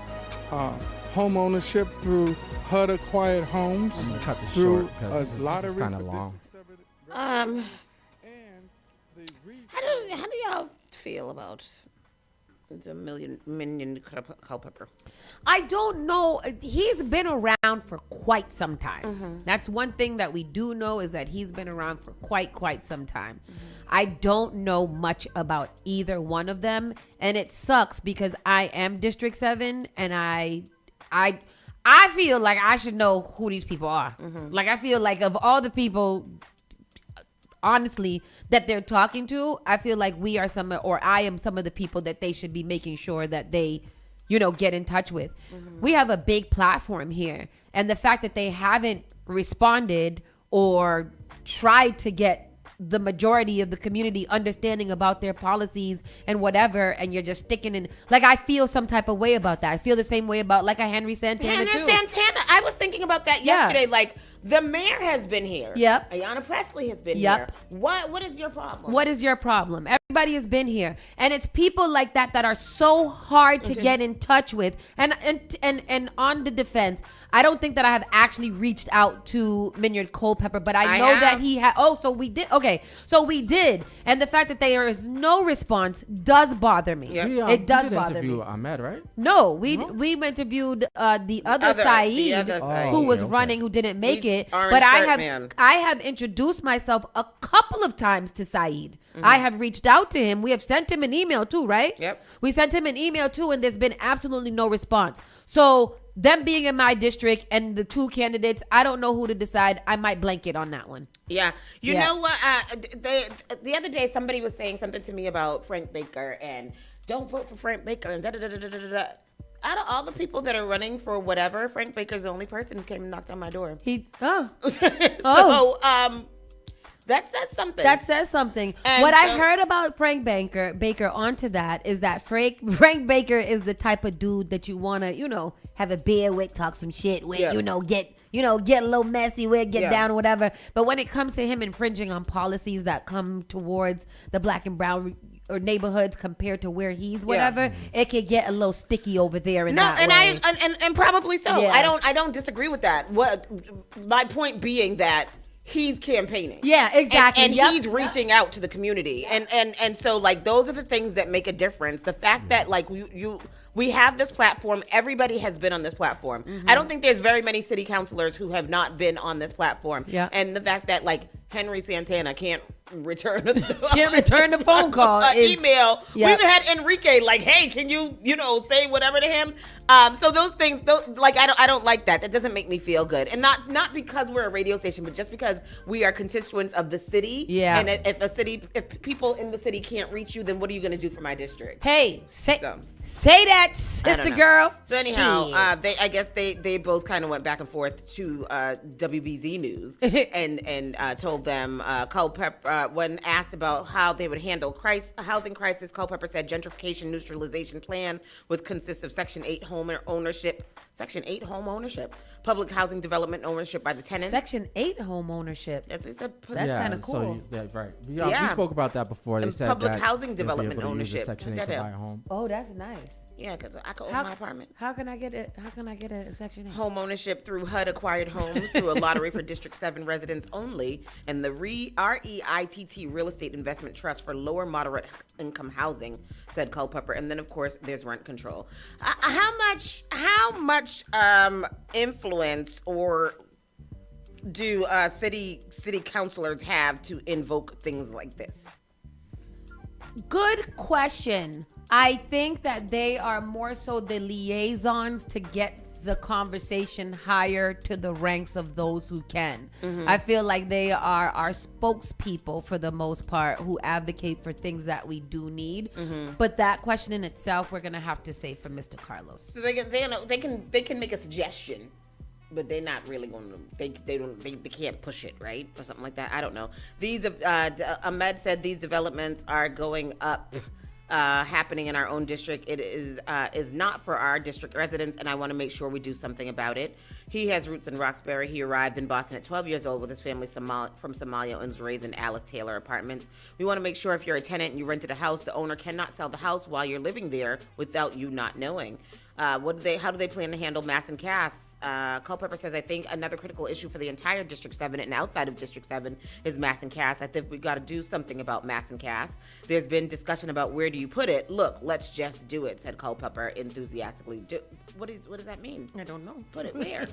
[SPEAKER 17] home ownership through HUD acquired homes,
[SPEAKER 3] I'm gonna cut this
[SPEAKER 17] through
[SPEAKER 3] short because
[SPEAKER 17] a
[SPEAKER 3] this
[SPEAKER 17] lottery.
[SPEAKER 3] is kind of long.
[SPEAKER 1] How do y'all feel about the Minion Culpepper?
[SPEAKER 2] I don't know. He's been around for quite some time. That's one thing that we do know is that he's been around for quite some time. I don't know much about either one of them, and it sucks because I am District 7 and I feel like I should know who these people are. Like I feel like of all the people honestly that they're talking to, I feel like I am some of the people that they should be making sure that they, get in touch with. We have a big platform here, and the fact that they haven't responded or tried to get the majority of the community understanding about their policies and whatever, and you're just sticking in, like, I feel some type of way about that. I feel the same way about like a Henry Santana too.
[SPEAKER 1] Santana, I was thinking about that yesterday. Like, the mayor has been here.
[SPEAKER 2] Yep.
[SPEAKER 1] Ayanna Presley has been here. What is your problem?
[SPEAKER 2] What is your problem? Everybody has been here, and it's people like that that are so hard to get in touch with. And on the defense, I don't think that I have actually reached out to Miniard Culpepper, but I know that he had. Oh, so we did. Okay, so we did, and the fact that there is no response does bother me.
[SPEAKER 1] Yep.
[SPEAKER 2] It does
[SPEAKER 3] you did
[SPEAKER 2] bother
[SPEAKER 3] interview
[SPEAKER 2] me.
[SPEAKER 3] Ahmed, right?
[SPEAKER 2] No, we interviewed the other Saeed, who was running, who didn't make it. But I have introduced myself a couple of times to Saeed. I have reached out to him. We have sent him an email too, right?
[SPEAKER 1] Yep.
[SPEAKER 2] We sent him an email too, and there's been absolutely no response. So them being in my district and the 2 candidates, I don't know who to decide. I might blanket on that one.
[SPEAKER 1] Yeah. You know what? The other day, somebody was saying something to me about Frank Baker and don't vote for Frank Baker and da-da-da-da-da-da-da. Out of all the people that are running for whatever, Frank Baker's the only person who came and knocked on my door. That says something.
[SPEAKER 2] That says something. And I heard about Frank Baker onto that is that Frank Baker is the type of dude that you want to, have a beer with, talk some shit with, get a little messy with, get down or whatever. But when it comes to him infringing on policies that come towards the black and brown or neighborhoods compared to where he's whatever, it could get a little sticky over there in that way.
[SPEAKER 1] And probably so. Yeah. I don't disagree with that. What my point being that he's campaigning.
[SPEAKER 2] Yeah, exactly.
[SPEAKER 1] And he's reaching out to the community. And so, like, those are the things that make a difference. The fact that, like, we have this platform. Everybody has been on this platform. I don't think there's very many city councilors who have not been on this platform.
[SPEAKER 2] Yeah.
[SPEAKER 1] And the fact that, like, Henry Santana can't return
[SPEAKER 2] can't return the phone call.
[SPEAKER 1] Email.
[SPEAKER 2] Yep.
[SPEAKER 1] We even had Enrique like, hey, can you say whatever to him? So those things, like I don't like that. That doesn't make me feel good, and not because we're a radio station, but just because we are constituents of the city.
[SPEAKER 2] Yeah.
[SPEAKER 1] And if people in the city can't reach you, then what are you going to do for my district?
[SPEAKER 2] Say that, sister girl.
[SPEAKER 1] So anyhow, I guess they both kind of went back and forth to WBZ News and told them Culpepper when asked about how they would handle housing crisis. Culpepper said gentrification neutralization plan, which consists of Section 8 home ownership, public housing development ownership by the tenants.
[SPEAKER 2] Section 8 home ownership.
[SPEAKER 1] That's what he said.
[SPEAKER 2] That's kind of cool.
[SPEAKER 3] Right. We spoke about that before. They said
[SPEAKER 1] public
[SPEAKER 3] that
[SPEAKER 1] housing development ownership.
[SPEAKER 3] Section 8 to buy a home.
[SPEAKER 2] Oh, that's nice.
[SPEAKER 1] Yeah, because I could own my apartment.
[SPEAKER 2] How can I get a Section 8?
[SPEAKER 1] Home ownership through HUD acquired homes through a lottery for District 7 residents only, and the REITT Real Estate Investment Trust for lower moderate income housing, said Culpepper. And then of course there's rent control. How much influence or do city councilors have to invoke things like this?
[SPEAKER 2] Good question. I think that they are more so the liaisons to get the conversation higher to the ranks of those who can. Mm-hmm. I feel like they are our spokespeople for the most part who advocate for things that we do need. Mm-hmm. But that question in itself, we're gonna have to say for Mr. Carlos.
[SPEAKER 1] So they can make a suggestion, but they're not really going to. They can't push it, right, or something like that. I don't know. These Ahmed said these developments are going up. Happening in our own district. It is not for our district residents, and I want to make sure we do something about it. He has roots in Roxbury. He arrived in Boston at 12 years old with his family from Somalia and was raised in Alice Taylor Apartments. We want to make sure if you're a tenant and you rented a house, the owner cannot sell the house while you're living there without you not knowing. How do they plan to handle mass and cast? Culpepper says, I think another critical issue for the entire District 7 and outside of District 7 is mass and cast. I think we've got to do something about mass and cast. There's been discussion about where do you put it. Look, let's just do it, said Culpepper enthusiastically. What does that mean?
[SPEAKER 2] I don't know.
[SPEAKER 1] Put it where?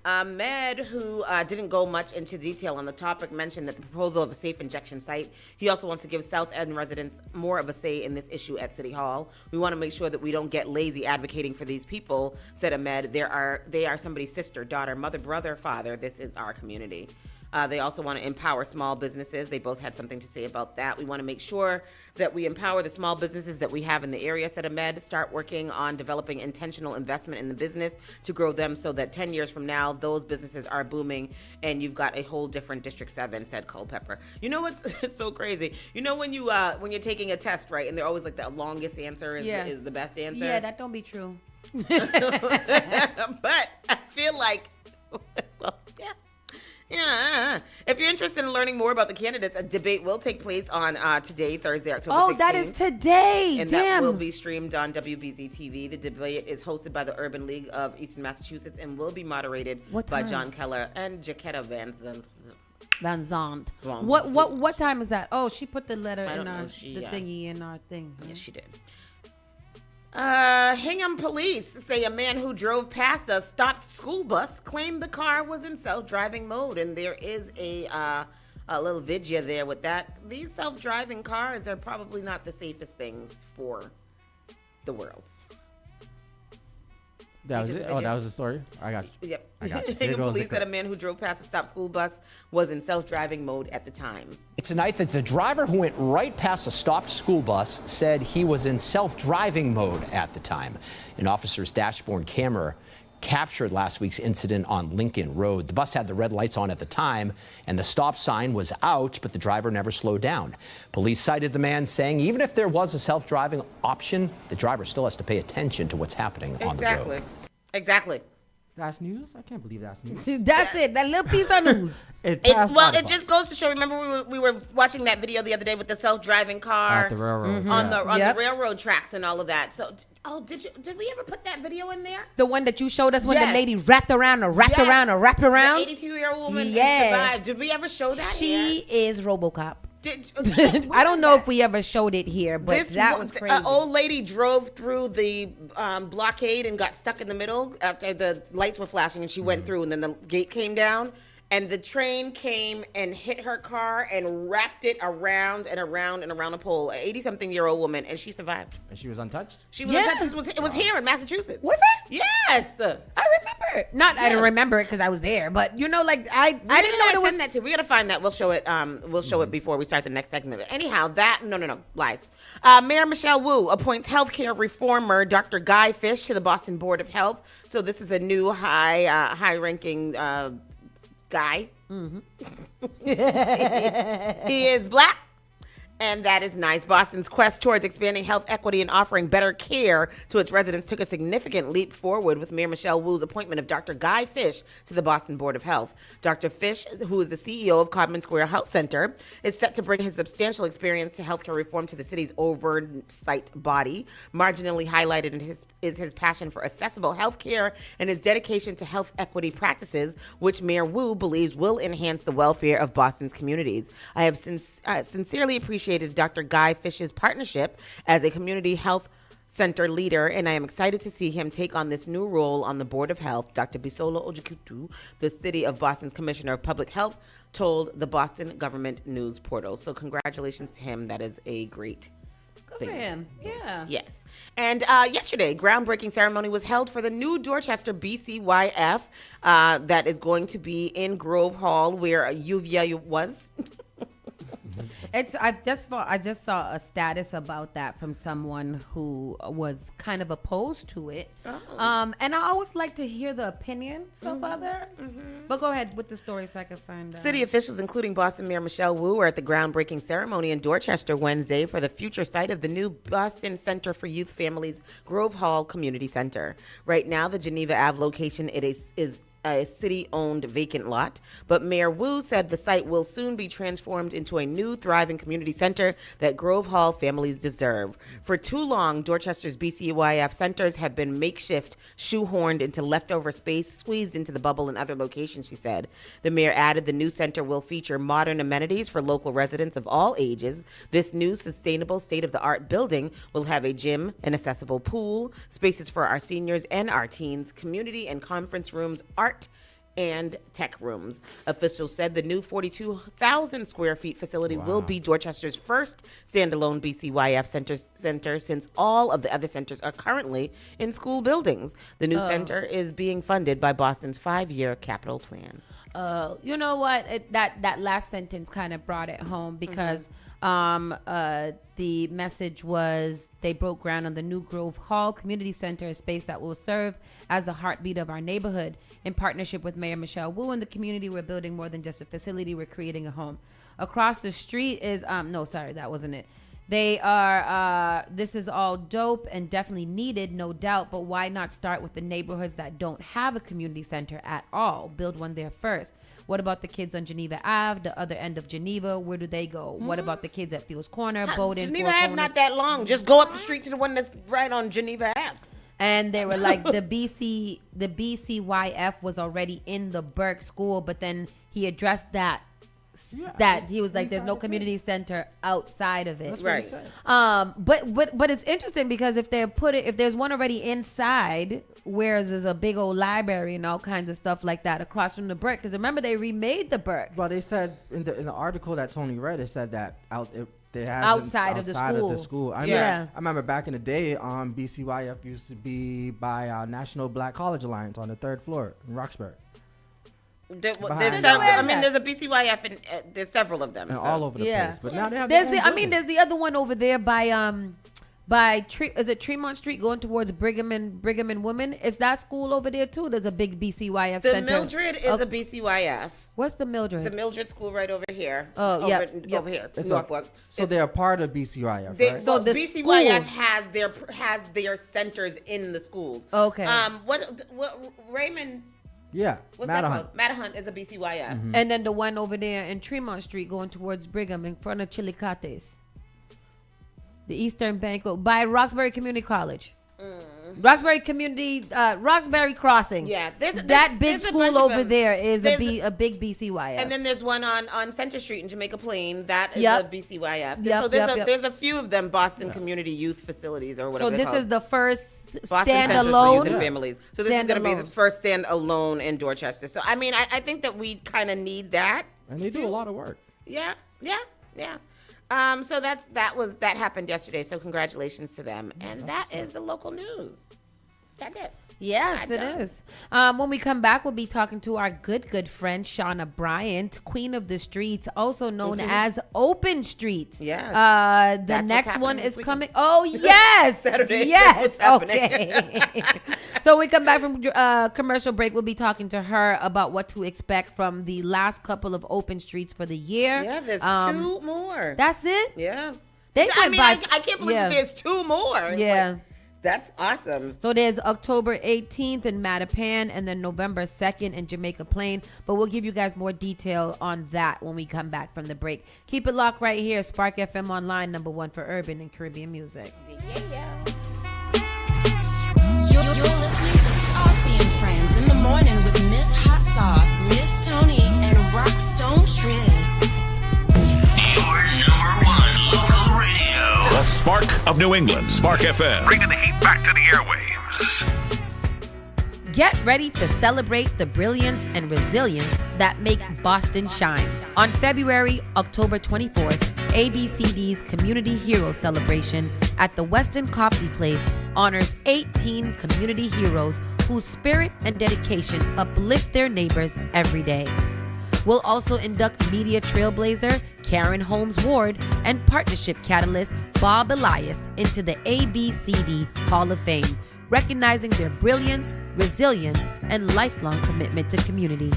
[SPEAKER 2] Ahmed,
[SPEAKER 1] who didn't go much into detail on the topic, mentioned that the proposal of a safe injection site. He also wants to give South End residents more of a say in this issue at City Hall. We want to make sure that we don't get lazy advocating for these people, said Ahmed. They are somebody's sister, daughter, mother, brother, father. This is our community. They also want to empower small businesses. They both had something to say about that. We want to make sure that we empower the small businesses that we have in the area, said Ahmed. Start working on developing intentional investment in the business to grow them so that 10 years from now, those businesses are booming and you've got a whole different District 7, said Culpepper. You know what's it's so crazy? You know when when you're taking a test, right, and they're always like the longest answer is the best answer?
[SPEAKER 2] Yeah, that don't be true.
[SPEAKER 1] But I feel like, well, yeah. Yeah. If you're interested in learning more about the candidates, a debate will take place on today, Thursday, October 16th.
[SPEAKER 2] Oh, that is today.
[SPEAKER 1] And
[SPEAKER 2] damn.
[SPEAKER 1] That will be streamed on WBZ TV. The debate is hosted by the Urban League of Eastern Massachusetts and will be moderated by John Keller and Jaquetta Van
[SPEAKER 2] Zandt. What time is that? Oh, she put the letter in our thingy in our thing.
[SPEAKER 1] Yes, she did. Hingham police say a man who drove past a stopped school bus claimed the car was in self-driving mode, and there is a little video there with that. These self-driving cars are probably not the safest things for the world.
[SPEAKER 3] That was it? Oh, that was the story? I got you.
[SPEAKER 1] Yep.
[SPEAKER 3] I got you.
[SPEAKER 1] Hingham police said a man who drove past a stopped school bus was in self-driving mode at the time.
[SPEAKER 18] Tonight that the driver who went right past a stopped school bus said he was in self-driving mode at the time. An officer's dashboard camera captured last week's incident on Lincoln Road. The bus had the red lights on at the time, and the stop sign was out, but the driver never slowed down. Police cited the man, saying even if there was a self-driving option, the driver still has to pay attention to what's happening on the road.
[SPEAKER 1] Exactly.
[SPEAKER 3] That's news? I can't believe that's news.
[SPEAKER 2] That's it. That little piece of news.
[SPEAKER 1] It just goes to show. Remember, we were watching that video the other day with the self-driving car
[SPEAKER 3] at the railroad,
[SPEAKER 1] on the railroad tracks and all of that. So, did we ever put that video in there?
[SPEAKER 2] The one that you showed us when the lady wrapped around or wrapped around or wrapped around.
[SPEAKER 1] The 82-year-old woman survived. Did we ever show that?
[SPEAKER 2] She is RoboCop. I don't know if we ever showed it here, but that was crazy.
[SPEAKER 1] An old lady drove through the blockade and got stuck in the middle after the lights were flashing, and she went through, and then the gate came down, and the train came and hit her car and wrapped it around and around and around a pole. An 80-something-year-old woman, and she survived.
[SPEAKER 3] And she was untouched?
[SPEAKER 1] She was untouched. It was here in Massachusetts.
[SPEAKER 2] Was it?
[SPEAKER 1] Yes.
[SPEAKER 2] I remember. I don't remember it because I was there, but you know, like I didn't know it was.
[SPEAKER 1] That too. We gotta find that. We'll show it. We'll show it before we start the next segment. Anyhow, no, lies. Mayor Michelle Wu appoints healthcare reformer Dr. Guy Fish to the Boston Board of Health. So this is a new high-ranking guy.
[SPEAKER 2] Mm-hmm.
[SPEAKER 1] He is black. And that is nice. Boston's quest towards expanding health equity and offering better care to its residents took a significant leap forward with Mayor Michelle Wu's appointment of Dr. Guy Fish to the Boston Board of Health. Dr. Fish, who is the CEO of Codman Square Health Center, is set to bring his substantial experience to healthcare reform to the city's oversight body. Marginally highlighted is his passion for accessible healthcare and his dedication to health equity practices, which Mayor Wu believes will enhance the welfare of Boston's communities. I have sincerely appreciated Dr. Guy Fish's partnership as a community health center leader, and I am excited to see him take on this new role on the Board of Health. Dr. Bisola Ojikutu, the City of Boston's Commissioner of Public Health, told the Boston Government News Portal. So congratulations to him. That is a great thing.
[SPEAKER 2] Good for him. Yeah.
[SPEAKER 1] Yes. And yesterday, groundbreaking ceremony was held for the new Dorchester BCYF that is going to be in Grove Hall, where Uvia was.
[SPEAKER 2] I just saw a status about that from someone who was kind of opposed to it. And I always like to hear the opinions of others. But go ahead with the story so I can find out.
[SPEAKER 1] City officials, including Boston Mayor Michelle Wu, are at the groundbreaking ceremony in Dorchester Wednesday for the future site of the new Boston Center for Youth Families Grove Hall Community Center. Right now, the Geneva Ave location is a city-owned vacant lot, but Mayor Wu said the site will soon be transformed into a new, thriving community center that Grove Hall families deserve. For too long, Dorchester's BCYF centers have been makeshift, shoehorned into leftover space, squeezed into the bubble in other locations, she said. The mayor added the new center will feature modern amenities for local residents of all ages. This new, sustainable, state-of-the-art building will have a gym, an accessible pool, spaces for our seniors and our teens, community and conference rooms, art and tech rooms. Officials said the new 42,000 square feet facility will be Dorchester's first standalone BCYF center since all of the other centers are currently in school buildings. The new center is being funded by Boston's 5-year capital plan.
[SPEAKER 2] You know what? That last sentence kind of brought it home because the message was they broke ground on the new Grove Hall Community Center, a space that will serve as the heartbeat of our neighborhood. In partnership with Mayor Michelle Wu and the community, we're building more than just a facility. We're creating a home. Across the street is, that wasn't it. They are, this is all dope and definitely needed, no doubt, but why not start with the neighborhoods that don't have a community center at all? Build one there first. What about the kids on Geneva Ave, the other end of Geneva? Where do they go? What about the kids at Fields Corner, Bowdoin?
[SPEAKER 1] Geneva Ave not that long. Just go up the street to the one that's right on Geneva Ave.
[SPEAKER 2] And they were like, the BCYF was already in the Burke School, but then he addressed that he was like, there's no community center outside of it.
[SPEAKER 3] That's right.
[SPEAKER 2] But it's interesting because if there's one already inside, whereas there's a big old library and all kinds of stuff like that across from the Burke, because remember they remade the Burke.
[SPEAKER 3] Well, they said in the article that Tony read, it said that
[SPEAKER 2] outside of the school.
[SPEAKER 3] I remember back in the day, BCYF used to be by National Black College Alliance on the 3rd floor in Roxbury.
[SPEAKER 1] There's a BCYF and there's several of them.
[SPEAKER 3] And all over the place. But now they have
[SPEAKER 2] there's the other one over there by Tremont Street going towards Brigham and Women. It's that school over there too. There's a big BCYF center.
[SPEAKER 1] The Mildred is a BCYF.
[SPEAKER 2] What's the Mildred?
[SPEAKER 1] The Mildred school right over here.
[SPEAKER 2] Oh, yeah.
[SPEAKER 1] Over here, Norfolk.
[SPEAKER 3] So they're part of BCYF, right?
[SPEAKER 1] So the BCYF has their centers in the schools.
[SPEAKER 2] Okay.
[SPEAKER 1] What Raymond?
[SPEAKER 3] Yeah,
[SPEAKER 1] what's that called? Mattahunt is a BCYF.
[SPEAKER 2] Mm-hmm. And then the one over there in Tremont Street going towards Brigham in front of Chilicates. The Eastern Bank by Roxbury Community College. Roxbury Community, Roxbury Crossing.
[SPEAKER 1] Yeah,
[SPEAKER 2] that big
[SPEAKER 1] there's a
[SPEAKER 2] school
[SPEAKER 1] bunch of
[SPEAKER 2] over
[SPEAKER 1] them.
[SPEAKER 2] there is
[SPEAKER 1] There's
[SPEAKER 2] a big BCYF.
[SPEAKER 1] And then there's one on Center Street in Jamaica Plain. That is
[SPEAKER 2] Yep.
[SPEAKER 1] a BCYF.
[SPEAKER 2] Yep,
[SPEAKER 1] So
[SPEAKER 2] yep.
[SPEAKER 1] there's a few of them Boston Community Youth Facilities or whatever.
[SPEAKER 2] So
[SPEAKER 1] they're
[SPEAKER 2] this is
[SPEAKER 1] called.
[SPEAKER 2] the first
[SPEAKER 1] Boston Centers for
[SPEAKER 2] standalone
[SPEAKER 1] Youth and Families. So this is going to be the
[SPEAKER 2] Standalone.
[SPEAKER 1] first standalone in Dorchester. So I mean, I think that we kind of need that.
[SPEAKER 3] And they do a lot of work.
[SPEAKER 1] Yeah. So that happened yesterday. So congratulations to them. And that is the local news. That's it.
[SPEAKER 2] Yes, it is. When we come back, we'll be talking to our good friend, Shauna Bryant, Queen of the Streets, also known as Open Streets.
[SPEAKER 1] Yes.
[SPEAKER 2] The
[SPEAKER 1] That's
[SPEAKER 2] next
[SPEAKER 1] what's
[SPEAKER 2] one
[SPEAKER 1] happening
[SPEAKER 2] is
[SPEAKER 1] this
[SPEAKER 2] coming. Oh, yes.
[SPEAKER 1] Saturday.
[SPEAKER 2] Yes.
[SPEAKER 1] That's what's happening.
[SPEAKER 2] Okay. So when we come back from commercial break, we'll be talking to her about what to expect from the last couple of Open Streets for the year.
[SPEAKER 1] Yeah, there's 2 more.
[SPEAKER 2] That's it?
[SPEAKER 1] Yeah.
[SPEAKER 2] They
[SPEAKER 1] I
[SPEAKER 2] went
[SPEAKER 1] mean,
[SPEAKER 2] by.
[SPEAKER 1] I can't believe that there's 2 more.
[SPEAKER 2] Yeah.
[SPEAKER 1] Like, that's awesome.
[SPEAKER 2] So there's October 18th in Mattapan and then November 2nd in Jamaica Plain. But we'll give you guys more detail on that when we come back from the break. Keep it locked right here. Spark FM Online, #1 for urban and Caribbean music.
[SPEAKER 4] You're listening to Saucy and Friends in the morning with Miss Hot Sauce, Miss Tony, and Rockstone Triz.
[SPEAKER 6] Your #1 local radio.
[SPEAKER 7] The Spark of New England, Spark FM.
[SPEAKER 6] Bringing the heat back to the airwaves.
[SPEAKER 2] Get ready to celebrate the brilliance and resilience that make Boston shine. On October 24th, ABCD's Community Hero Celebration at the Westin Coffee Place honors 18 community heroes whose spirit and dedication uplift their neighbors every day. We'll also induct media trailblazer Karen Holmes Ward and partnership catalyst Bob Elias into the ABCD Hall of Fame, recognizing their brilliance, resilience, and lifelong commitment to community.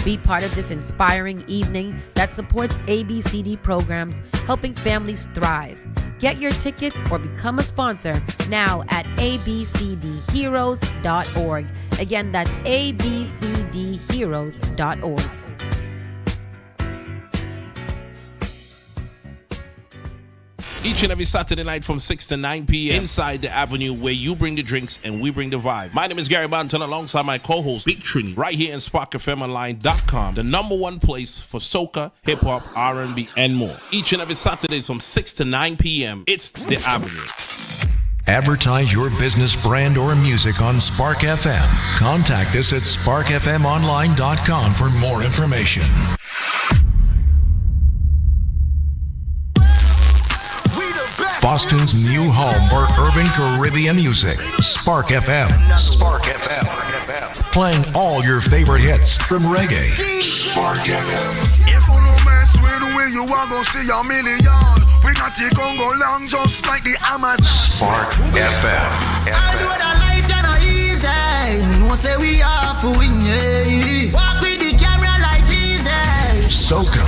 [SPEAKER 2] Be part of this inspiring evening that supports ABCD programs, helping families thrive. Get your tickets or become a sponsor now at abcdheroes.org. Again, that's abcdheroes.org.
[SPEAKER 19] Each and every Saturday night from 6 to 9 p.m. inside the Avenue, where you bring the drinks and we bring the vibe. My name is Gary Banton alongside my co-host Big Trini, right here in SparkFMOnline.com, the #1 place for soca, hip-hop, R&B, and more. Each and every Saturdays from 6 to 9 p.m. It's the Avenue.
[SPEAKER 5] Advertise your business, brand, or music on Spark FM. Contact us at SparkFMOnline.com for more information. Boston's new home for urban Caribbean music. Spark FM. Spark FM. Playing all your favorite hits from reggae. Spark FM.
[SPEAKER 20] If you no mess with the way you are gonna see a million. We got it gon' go long just like the Amazon.
[SPEAKER 5] Spark FM.
[SPEAKER 20] I do the life you know easy. No say we are for win, yeah. Walk with the camera like Jesus.
[SPEAKER 5] Soca.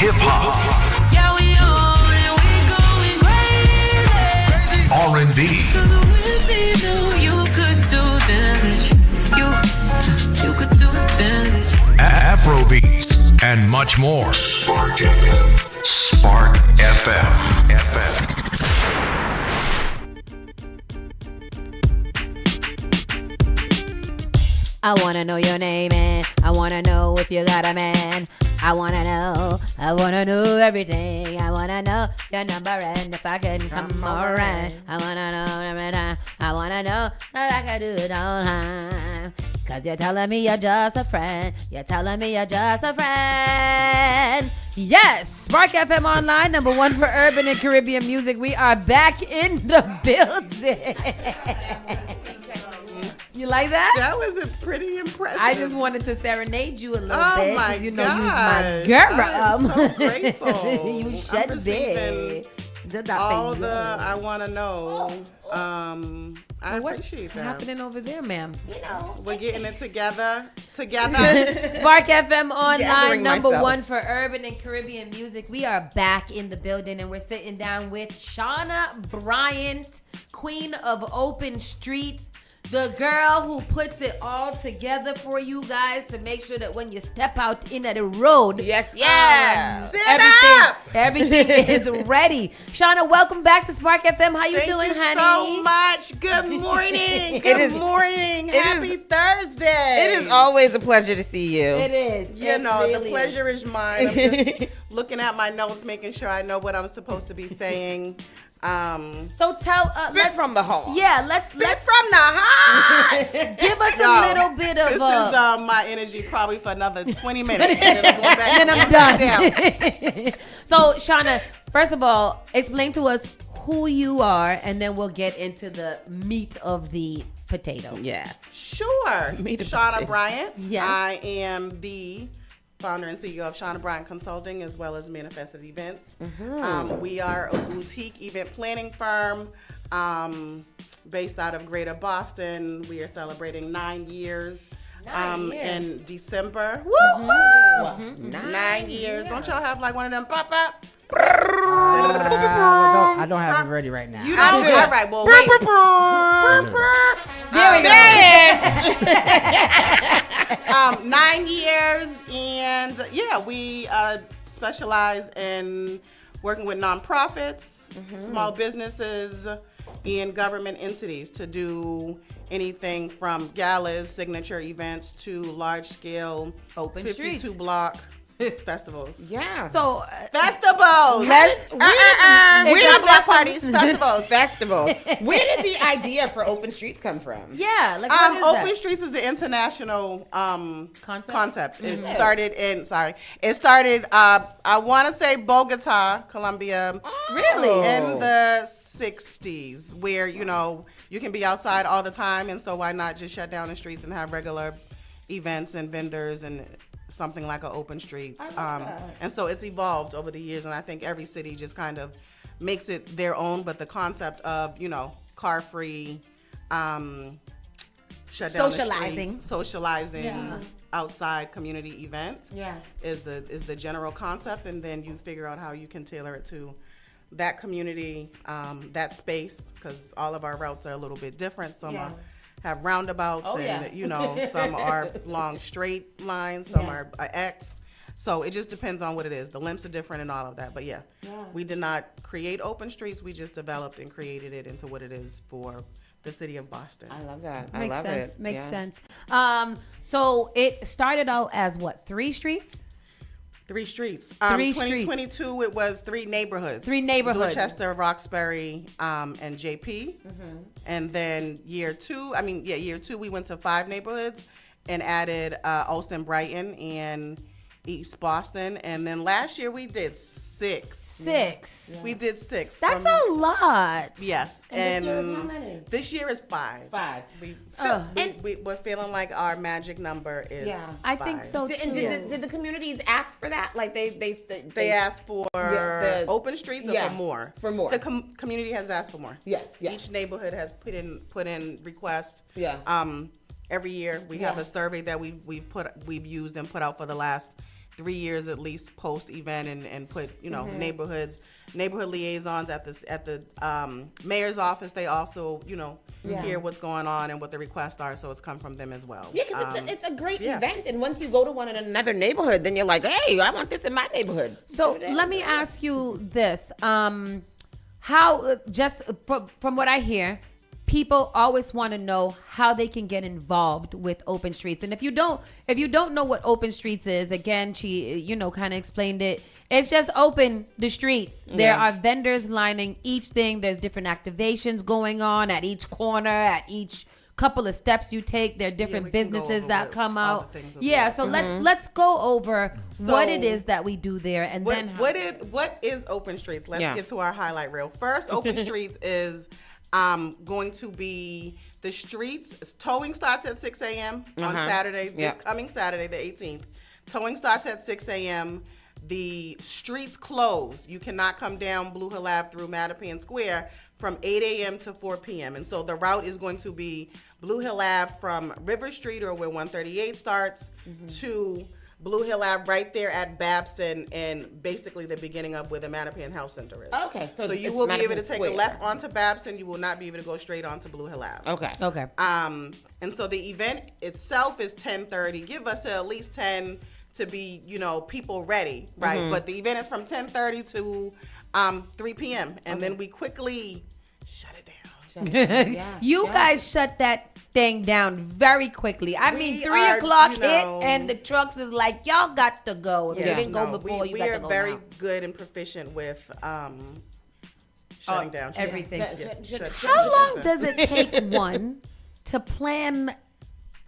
[SPEAKER 5] Hip hop.
[SPEAKER 20] Yeah, we on and we going crazy.
[SPEAKER 5] R&B.
[SPEAKER 20] You could do damage. You could do damage.
[SPEAKER 5] Afrobeats and much more. Spark FM. Spark FM.
[SPEAKER 2] I wanna know your name and I wanna know if you got a man. I wanna know everything. I wanna know your number and if I can come around. I wanna know every time. I wanna know if I can do it on time. Cause you're telling me you're just a friend. You're telling me you're just a friend. Yes, Spark FM Online, #1 for urban and Caribbean music. We are back in the building. You like that?
[SPEAKER 1] That was a pretty impressive.
[SPEAKER 2] I just wanted to serenade you a little
[SPEAKER 1] Oh
[SPEAKER 2] bit.
[SPEAKER 1] my
[SPEAKER 2] You know,
[SPEAKER 1] God.
[SPEAKER 2] you's my girl.
[SPEAKER 1] I'm so grateful.
[SPEAKER 2] You should
[SPEAKER 1] I'm
[SPEAKER 2] be.
[SPEAKER 1] receiving
[SPEAKER 2] Did that
[SPEAKER 1] all
[SPEAKER 2] thing
[SPEAKER 1] the
[SPEAKER 2] good.
[SPEAKER 1] I want to know. I
[SPEAKER 2] So what's
[SPEAKER 1] appreciate that.
[SPEAKER 2] happening over there, ma'am?
[SPEAKER 1] You know, we're getting it together.
[SPEAKER 2] Spark FM Online,
[SPEAKER 1] Gathering
[SPEAKER 2] #1
[SPEAKER 1] myself.
[SPEAKER 2] for urban and Caribbean music. We are back in the building and we're sitting down with Shauna Bryant, Queen of Open Streets. the girl who puts it all together for you guys to make sure that when you step out into the road, everything is ready. Shauna, welcome back to Spark FM. How you doing, honey?
[SPEAKER 21] Thank you so much. Good morning. Good morning. Happy Thursday.
[SPEAKER 1] It is always a pleasure to see you.
[SPEAKER 2] It is.
[SPEAKER 21] The pleasure is mine. I'm just looking at my notes, making sure I know what I'm supposed to be saying.
[SPEAKER 2] So tell
[SPEAKER 1] spit from the heart.
[SPEAKER 2] Yeah, let's
[SPEAKER 21] from the heart.
[SPEAKER 2] Give us a little bit of.
[SPEAKER 21] This is my energy probably for another 20 minutes, and
[SPEAKER 2] then I'm done. So, Shauna, first of all, explain to us who you are, and then we'll get into the meat of the potato.
[SPEAKER 1] Yeah,
[SPEAKER 21] sure. Shauna Bryant.
[SPEAKER 2] Yes.
[SPEAKER 21] I am the founder and CEO of Shauna Bryant Consulting, as well as Manifested Events. We are a boutique event planning firm based out of Greater Boston. We are celebrating 9 years. In December. Woo-hoo! 9 years. Don't y'all have like one of them pop-up?
[SPEAKER 3] I don't have it ready right now.
[SPEAKER 21] You don't? All right, well, wait. There we go. 9 years, and we specialize in working with nonprofits, small businesses, and government entities to do anything from galas, signature events, to large-scale
[SPEAKER 2] open
[SPEAKER 21] 52 block festivals.
[SPEAKER 1] Yeah.
[SPEAKER 2] So
[SPEAKER 21] festivals.
[SPEAKER 1] We don't
[SPEAKER 21] block parties. Festivals.
[SPEAKER 1] Where did the idea for Open Streets come from?
[SPEAKER 2] Yeah. Like what is
[SPEAKER 21] Open
[SPEAKER 2] that?
[SPEAKER 21] Streets is an international concept. It started I want to say Bogota, Colombia.
[SPEAKER 2] Really?
[SPEAKER 21] In the 60s, where you can be outside all the time, and so why not just shut down the streets and have regular events and vendors and something like an open streets. And so it's evolved over the years, and I think every city just kind of makes it their own, but the concept of car-free shut down
[SPEAKER 2] socializing
[SPEAKER 21] the streets, socializing outside community events is the general concept, and then you figure out how you can tailor it to that community, that space, because all of our routes are a little bit different. Some have roundabouts, some are long straight lines, some are X. So it just depends on what it is. The lengths are different and all of that. But we did not create open streets. We just developed and created it into what it is for the city of Boston.
[SPEAKER 1] I love that.
[SPEAKER 2] Makes
[SPEAKER 1] I love
[SPEAKER 2] sense.
[SPEAKER 1] it.
[SPEAKER 2] Makes sense. So it started out as what? 3 streets?
[SPEAKER 21] 3 streets.
[SPEAKER 2] 2022,
[SPEAKER 21] it was 3 neighborhoods.
[SPEAKER 2] 3 neighborhoods.
[SPEAKER 21] Dorchester, Roxbury, and JP. And then year 2, we went to 5 neighborhoods and added Austin, Brighton, and East Boston. And then last year we did 6.
[SPEAKER 2] 6.
[SPEAKER 21] We did 6.
[SPEAKER 2] That's a lot.
[SPEAKER 21] Yes.
[SPEAKER 1] And this year is how many?
[SPEAKER 21] This year is 5.
[SPEAKER 1] 5.
[SPEAKER 21] We're feeling like our magic number is 5.
[SPEAKER 2] I think so too.
[SPEAKER 1] Did the communities ask for that? Like
[SPEAKER 21] they asked for open streets or for more?
[SPEAKER 1] For more.
[SPEAKER 21] The community has asked for more.
[SPEAKER 1] Yes.
[SPEAKER 21] Each neighborhood has put in requests.
[SPEAKER 1] Yeah.
[SPEAKER 21] Every year we have a survey that we've used and put out for the last 3 years at least post event, and put neighborhood liaisons at the mayor's office. They also hear what's going on and what the requests are, so it's come from them as well.
[SPEAKER 1] Yeah, because it's a great event, and once you go to one in another neighborhood, then you're like, hey, I want this in my neighborhood.
[SPEAKER 2] So let me ask you this: how, just from what I hear, people always want to know how they can get involved with Open Streets. And if you don't know what Open Streets is, again, she kind of explained it. It's just open the streets. There are vendors lining each thing. There's different activations going on at each corner, at each couple of steps you take. There are different businesses that come out. So let's go over what it is that we do there, and
[SPEAKER 21] what is Open Streets? Let's get to our highlight reel. First, Open Streets is going to be the streets. Towing starts at 6 a.m. on Saturday, this coming Saturday, the 18th. Towing starts at 6 a.m. The streets close. You cannot come down Blue Hill Ave through Mattapan Square from 8 a.m. to 4 p.m. And so the route is going to be Blue Hill Ave from River Street, or where 138 starts, to Blue Hill Ave, right there at Babson, and basically the beginning of where the Mattapan Health Center is.
[SPEAKER 1] Okay, so
[SPEAKER 21] you
[SPEAKER 1] it's
[SPEAKER 21] will be able to
[SPEAKER 1] Mattapan
[SPEAKER 21] take a
[SPEAKER 1] Square.
[SPEAKER 21] left onto Babson. You will not be able to go straight onto Blue Hill Ave.
[SPEAKER 1] Okay.
[SPEAKER 21] And so the event itself is 10:30. Give us to at least 10 to be, people ready, right?
[SPEAKER 1] Mhm.
[SPEAKER 21] But the event is from 10:30 to 3 p.m. And then we quickly shut it down.
[SPEAKER 2] You guys shut that thing down very quickly. I mean, 3
[SPEAKER 21] are,
[SPEAKER 2] o'clock hit and the trucks is like, y'all got to go. If you
[SPEAKER 21] Yes,
[SPEAKER 2] didn't go
[SPEAKER 21] no,
[SPEAKER 2] before, you
[SPEAKER 21] we
[SPEAKER 2] got
[SPEAKER 21] are
[SPEAKER 2] to go
[SPEAKER 21] very
[SPEAKER 2] now.
[SPEAKER 21] good and proficient with shutting down
[SPEAKER 2] everything.
[SPEAKER 21] Shut
[SPEAKER 2] How long
[SPEAKER 21] down.
[SPEAKER 2] does it take one to plan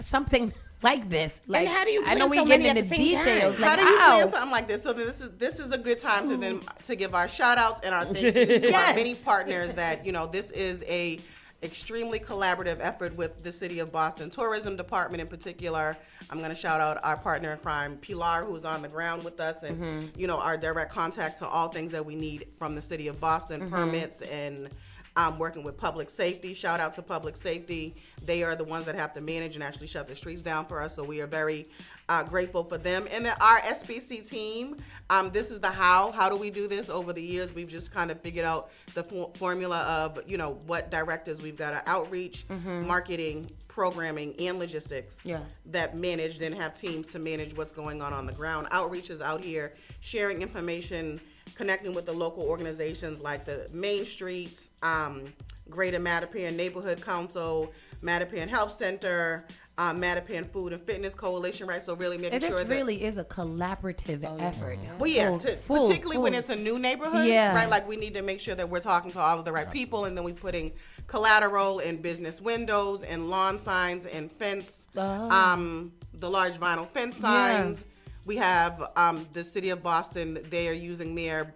[SPEAKER 2] something like this? Like,
[SPEAKER 1] how do you
[SPEAKER 2] I know
[SPEAKER 1] plan
[SPEAKER 2] we
[SPEAKER 1] so
[SPEAKER 2] getting
[SPEAKER 1] many
[SPEAKER 2] into
[SPEAKER 1] at the same
[SPEAKER 2] details.
[SPEAKER 1] time?
[SPEAKER 2] Like,
[SPEAKER 21] How do you plan
[SPEAKER 2] ow.
[SPEAKER 21] something like this? So this is a good time to then to give our shout outs and our thank yous to our
[SPEAKER 2] Yes.
[SPEAKER 21] many partners that this is a extremely collaborative effort with the City of Boston Tourism Department in particular. I'm going to shout out our partner in crime, Pilar, who's on the ground with us, and our direct contact to all things that we need from the City of Boston, permits and working with public safety. Shout out to public safety. They are the ones that have to manage and actually shut the streets down for us. So we are very grateful for them. And then our SBC team, this is the how. How do we do this? Over the years, we've just kind of figured out the formula of, what directors we've got to outreach, marketing, programming, and logistics that manage, then have teams to manage what's going on the ground. Outreach is out here sharing information, connecting with the local organizations like the Main Streets, Greater Mattapan Neighborhood Council, Mattapan Health Center, Mattapan Food and Fitness Coalition, right? So really making sure that
[SPEAKER 2] really is a collaborative effort.
[SPEAKER 21] well, yeah, particularly when it's a new neighborhood, right? Like we need to make sure that we're talking to all of the right people, and then we're putting collateral and business windows and lawn signs and fence, the large vinyl fence signs. We have the City of Boston. They are using the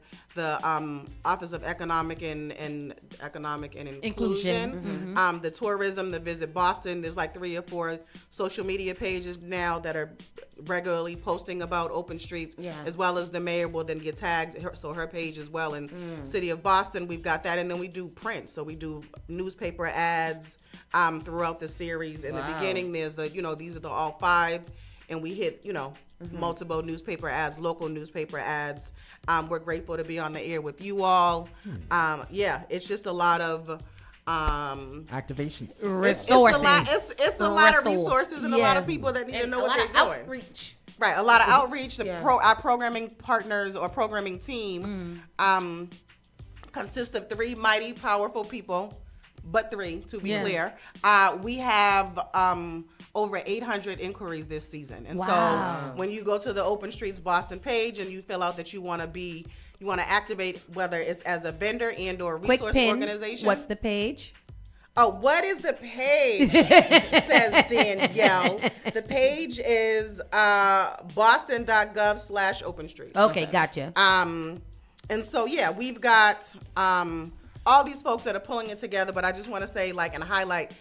[SPEAKER 21] Office of Economic and Inclusion. The tourism, the Visit Boston. There's like 3 or 4 social media pages now that are regularly posting about open streets, as well as the mayor will then get tagged, so her page as well. And City of Boston, we've got that, and then we do print. So we do newspaper ads throughout the series. In the beginning, there's these are the all 5. And we hit, multiple newspaper ads, local newspaper ads. We're grateful to be on the air with you all. It's just a lot of
[SPEAKER 3] activations,
[SPEAKER 2] resources.
[SPEAKER 21] It's a lot of resources and a lot of people that need to know what they're doing.
[SPEAKER 1] Outreach.
[SPEAKER 21] Right, a lot of outreach. Our programming partners or programming team consists of 3 mighty, powerful people, but 3 to be clear. We have over 800 inquiries this season. And so when you go to the Open Streets Boston page and you fill out that you want to activate, whether it's as a vendor and or resource organization.
[SPEAKER 2] What's the page?
[SPEAKER 21] Oh, what is the page? Says Danielle. The page is boston.gov/Open Streets.
[SPEAKER 2] Okay, gotcha.
[SPEAKER 21] And so, we've got all these folks that are pulling it together, but I just want to say, and highlight,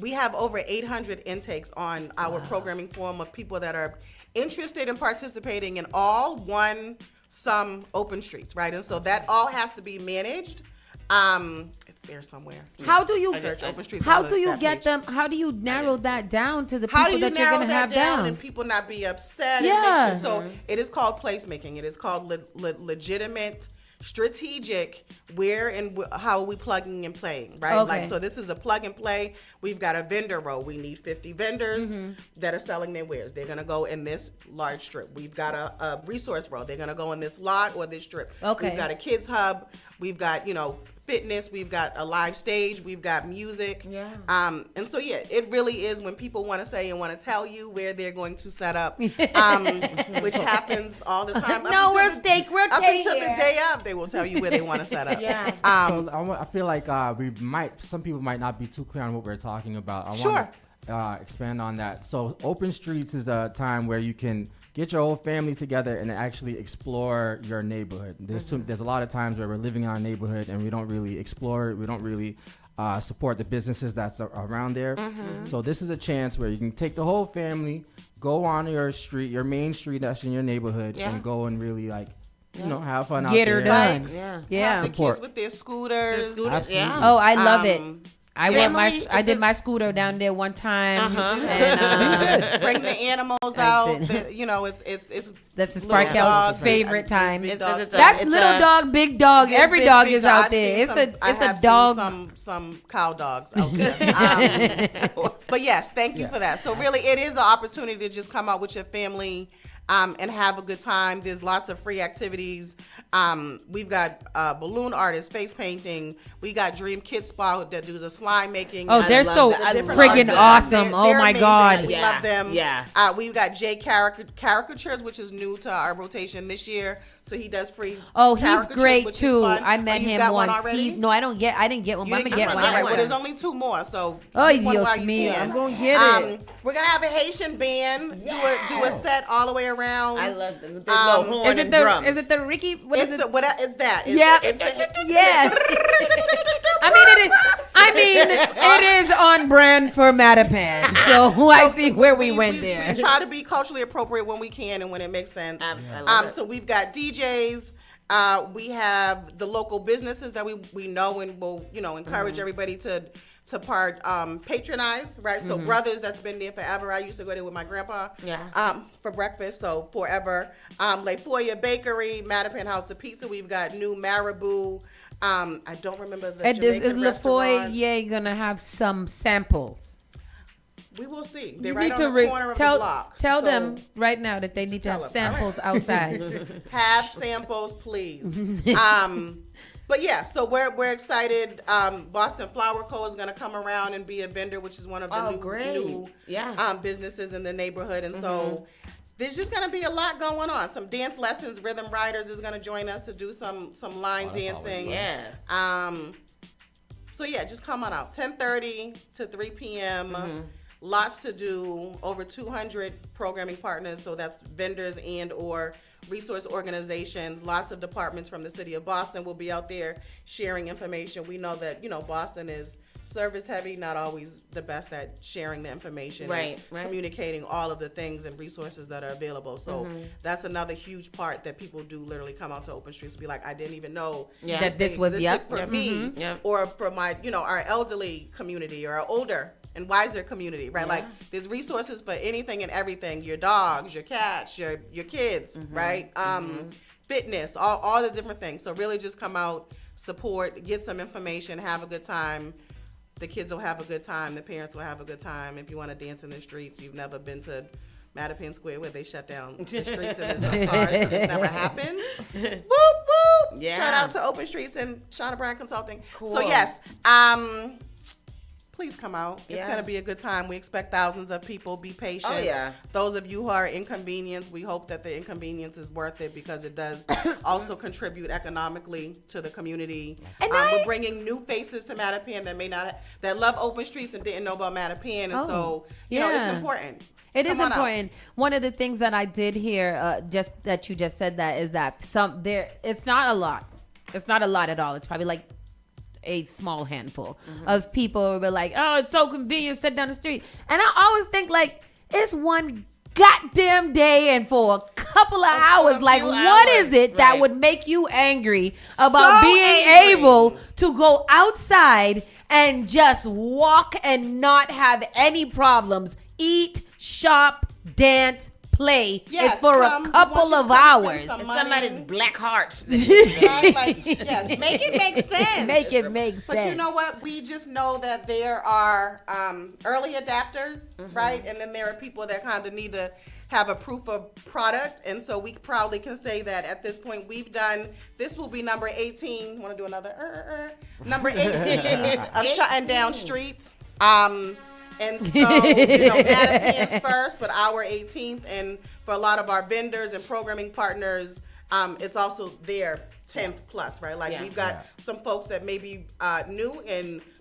[SPEAKER 21] we have over 800 intakes on our programming forum of people that are interested in participating in all some open streets, right? And so that all has to be managed. It's there somewhere.
[SPEAKER 2] How do you
[SPEAKER 21] search open streets?
[SPEAKER 2] How do you get them? How do you narrow that down to the
[SPEAKER 21] How do
[SPEAKER 2] people
[SPEAKER 21] you
[SPEAKER 2] that you're
[SPEAKER 21] narrow
[SPEAKER 2] going to
[SPEAKER 21] that
[SPEAKER 2] have
[SPEAKER 21] down
[SPEAKER 2] down?
[SPEAKER 21] and people not be upset?
[SPEAKER 2] Yeah.
[SPEAKER 21] And make sure, so it is called placemaking. It is called legitimate, strategic. Where and how are we plugging and playing, right?
[SPEAKER 2] Okay.
[SPEAKER 21] So this is a plug and play. We've got a vendor row. We need 50 vendors that are selling their wares. They're gonna go in this large strip. We've got a resource row. They're gonna go in this lot or this strip.
[SPEAKER 2] Okay.
[SPEAKER 21] We've got a kids hub. We've got fitness, we've got a live stage, we've got music. And so it really is when people want to say and want to tell you where they're going to set up, which happens all the time.
[SPEAKER 2] No, we're
[SPEAKER 21] up until the day of, they will tell you where they want to set up.
[SPEAKER 3] So I feel like some people might not be too clear on what we're talking about. I want to expand on that. So Open Streets is a time where you can get your whole family together and actually explore your neighborhood. There's a lot of times where we're living in our neighborhood and we don't really explore it. We don't really support the businesses that's around there. So this is a chance where you can take the whole family, go on your street, your main street that's in your neighborhood, and go and really have fun out there.
[SPEAKER 2] Get her done.
[SPEAKER 21] Have the kids with their scooters.
[SPEAKER 3] Absolutely.
[SPEAKER 2] Oh, I love it. I did my scooter down there one time.
[SPEAKER 21] And, bring the animals out.
[SPEAKER 2] That's the Sparkell's favorite time.
[SPEAKER 21] That's
[SPEAKER 2] little dog, big dog. Every dog is out there. It's a dog.
[SPEAKER 21] Some cow dogs out there. But yes, thank you for that. So really, it is an opportunity to just come out with your family and have a good time. There's lots of free activities. We've got balloon artists, face painting. We got Dream Kids Spa that does a slime making.
[SPEAKER 2] Oh, they're so friggin' awesome.
[SPEAKER 21] They're
[SPEAKER 2] my
[SPEAKER 21] amazing.
[SPEAKER 2] God.
[SPEAKER 21] We love them.
[SPEAKER 14] Yeah.
[SPEAKER 21] We've got Jay Caricatures, which is new to our rotation this year. So he does free.
[SPEAKER 2] Oh, he's
[SPEAKER 21] caricatures,
[SPEAKER 2] great
[SPEAKER 21] which is
[SPEAKER 2] too.
[SPEAKER 21] fun.
[SPEAKER 2] I met him once. I didn't get one.
[SPEAKER 21] You
[SPEAKER 2] I'm
[SPEAKER 21] didn't
[SPEAKER 2] gonna get one.
[SPEAKER 21] All right, well, there's only 2 more, so
[SPEAKER 2] Oh,
[SPEAKER 21] pick one
[SPEAKER 2] Dios
[SPEAKER 21] while you
[SPEAKER 2] mío.
[SPEAKER 21] can.
[SPEAKER 2] I'm gonna get it.
[SPEAKER 21] We're gonna have a Haitian band do a set all the way around.
[SPEAKER 14] I love them. With little horn and drums.
[SPEAKER 2] Is it the Ricky? What is it?
[SPEAKER 21] It's that.
[SPEAKER 2] It's it is on brand for Mattapan. So I see where we went there.
[SPEAKER 21] We try to be culturally appropriate when we can and when it makes sense. So we've got DJs. We have the local businesses that we know and will encourage everybody to patronize, right? So Brothers, that's been there forever. I used to go there with my grandpa for breakfast, so forever. Le Foyer Bakery, Mattapan House of Pizza. We've got new Marabou. I don't remember the Jamaican
[SPEAKER 2] Is Le Foyer
[SPEAKER 21] restaurants.
[SPEAKER 2] gonna have some samples?
[SPEAKER 21] We will see.
[SPEAKER 2] You
[SPEAKER 21] They're right
[SPEAKER 2] need
[SPEAKER 21] on
[SPEAKER 2] to
[SPEAKER 21] the corner of the block.
[SPEAKER 2] Tell
[SPEAKER 21] So
[SPEAKER 2] them right now that they need to have samples outside.
[SPEAKER 21] Have samples, please. But yeah, so we're excited. Boston Flower Co. is going to come around and be a vendor, which is one of the new businesses in the neighborhood. And so there's just going to be a lot going on. Some dance lessons. Rhythm Riders is going to join us to do some line dancing.
[SPEAKER 14] Yes.
[SPEAKER 21] So yeah, just come on out. 10:30 to 3 p.m. Lots to do. Over 200 programming partners. So that's vendors and or resource organizations. Lots of departments from the city of Boston will be out there sharing information. We know that Boston is service heavy, not always the best at sharing the information,
[SPEAKER 14] right.
[SPEAKER 21] Communicating all of the things and resources that are available. So that's another huge part that people do literally come out to open streets and be like, I didn't even know
[SPEAKER 2] that this was
[SPEAKER 21] for me or for my our elderly community or our older and wiser community, right? Like there's resources for anything and everything, your dogs, your cats, your kids, right? Fitness, all the different things. So really just come out, support, get some information, have a good time. The kids will have a good time. The parents will have a good time. If you want to dance in the streets, you've never been to Mattapan Square where they shut down the streets and there's no cars because it's never happened. Whoop, whoop.
[SPEAKER 14] Yeah.
[SPEAKER 21] Shout out to Open Streets and Shauna Brand Consulting.
[SPEAKER 14] Cool.
[SPEAKER 21] So yes, please come out. It's going to be a good time. We expect thousands of people. Be patient.
[SPEAKER 14] Oh, yeah.
[SPEAKER 21] Those of you who are inconvenienced, we hope that the inconvenience is worth it because it does also contribute economically to the community. And we're bringing new faces to Mattapan that may not that love Open Streets and didn't know about Mattapan, and so it's important.
[SPEAKER 2] It is important. One of the things that I did hear, just that you just said that, is that it's not a lot. It's not a lot at all. It's probably like a small handful of people will be like, oh, it's so convenient, sit down the street. And I always think like, it's one goddamn day and for a couple of hours, like what is it that would make you angry about being able to go outside and just walk and not have any problems, eat, shop, dance, play it's for a couple of hours.
[SPEAKER 14] Somebody's black heart.
[SPEAKER 21] Make it make sense.
[SPEAKER 2] Make it make sense.
[SPEAKER 21] But you know what? We just know that there are early adapters, right? And then there are people that kind of need to have a proof of product. And so we proudly can say that at this point we've done, this will be number 18. Want to do another? Number 18 of shutting down streets. And so, Mattapan's first, but our 18th. And for a lot of our vendors and programming partners, it's also their 10th plus, right? Like we've got some folks that may be new,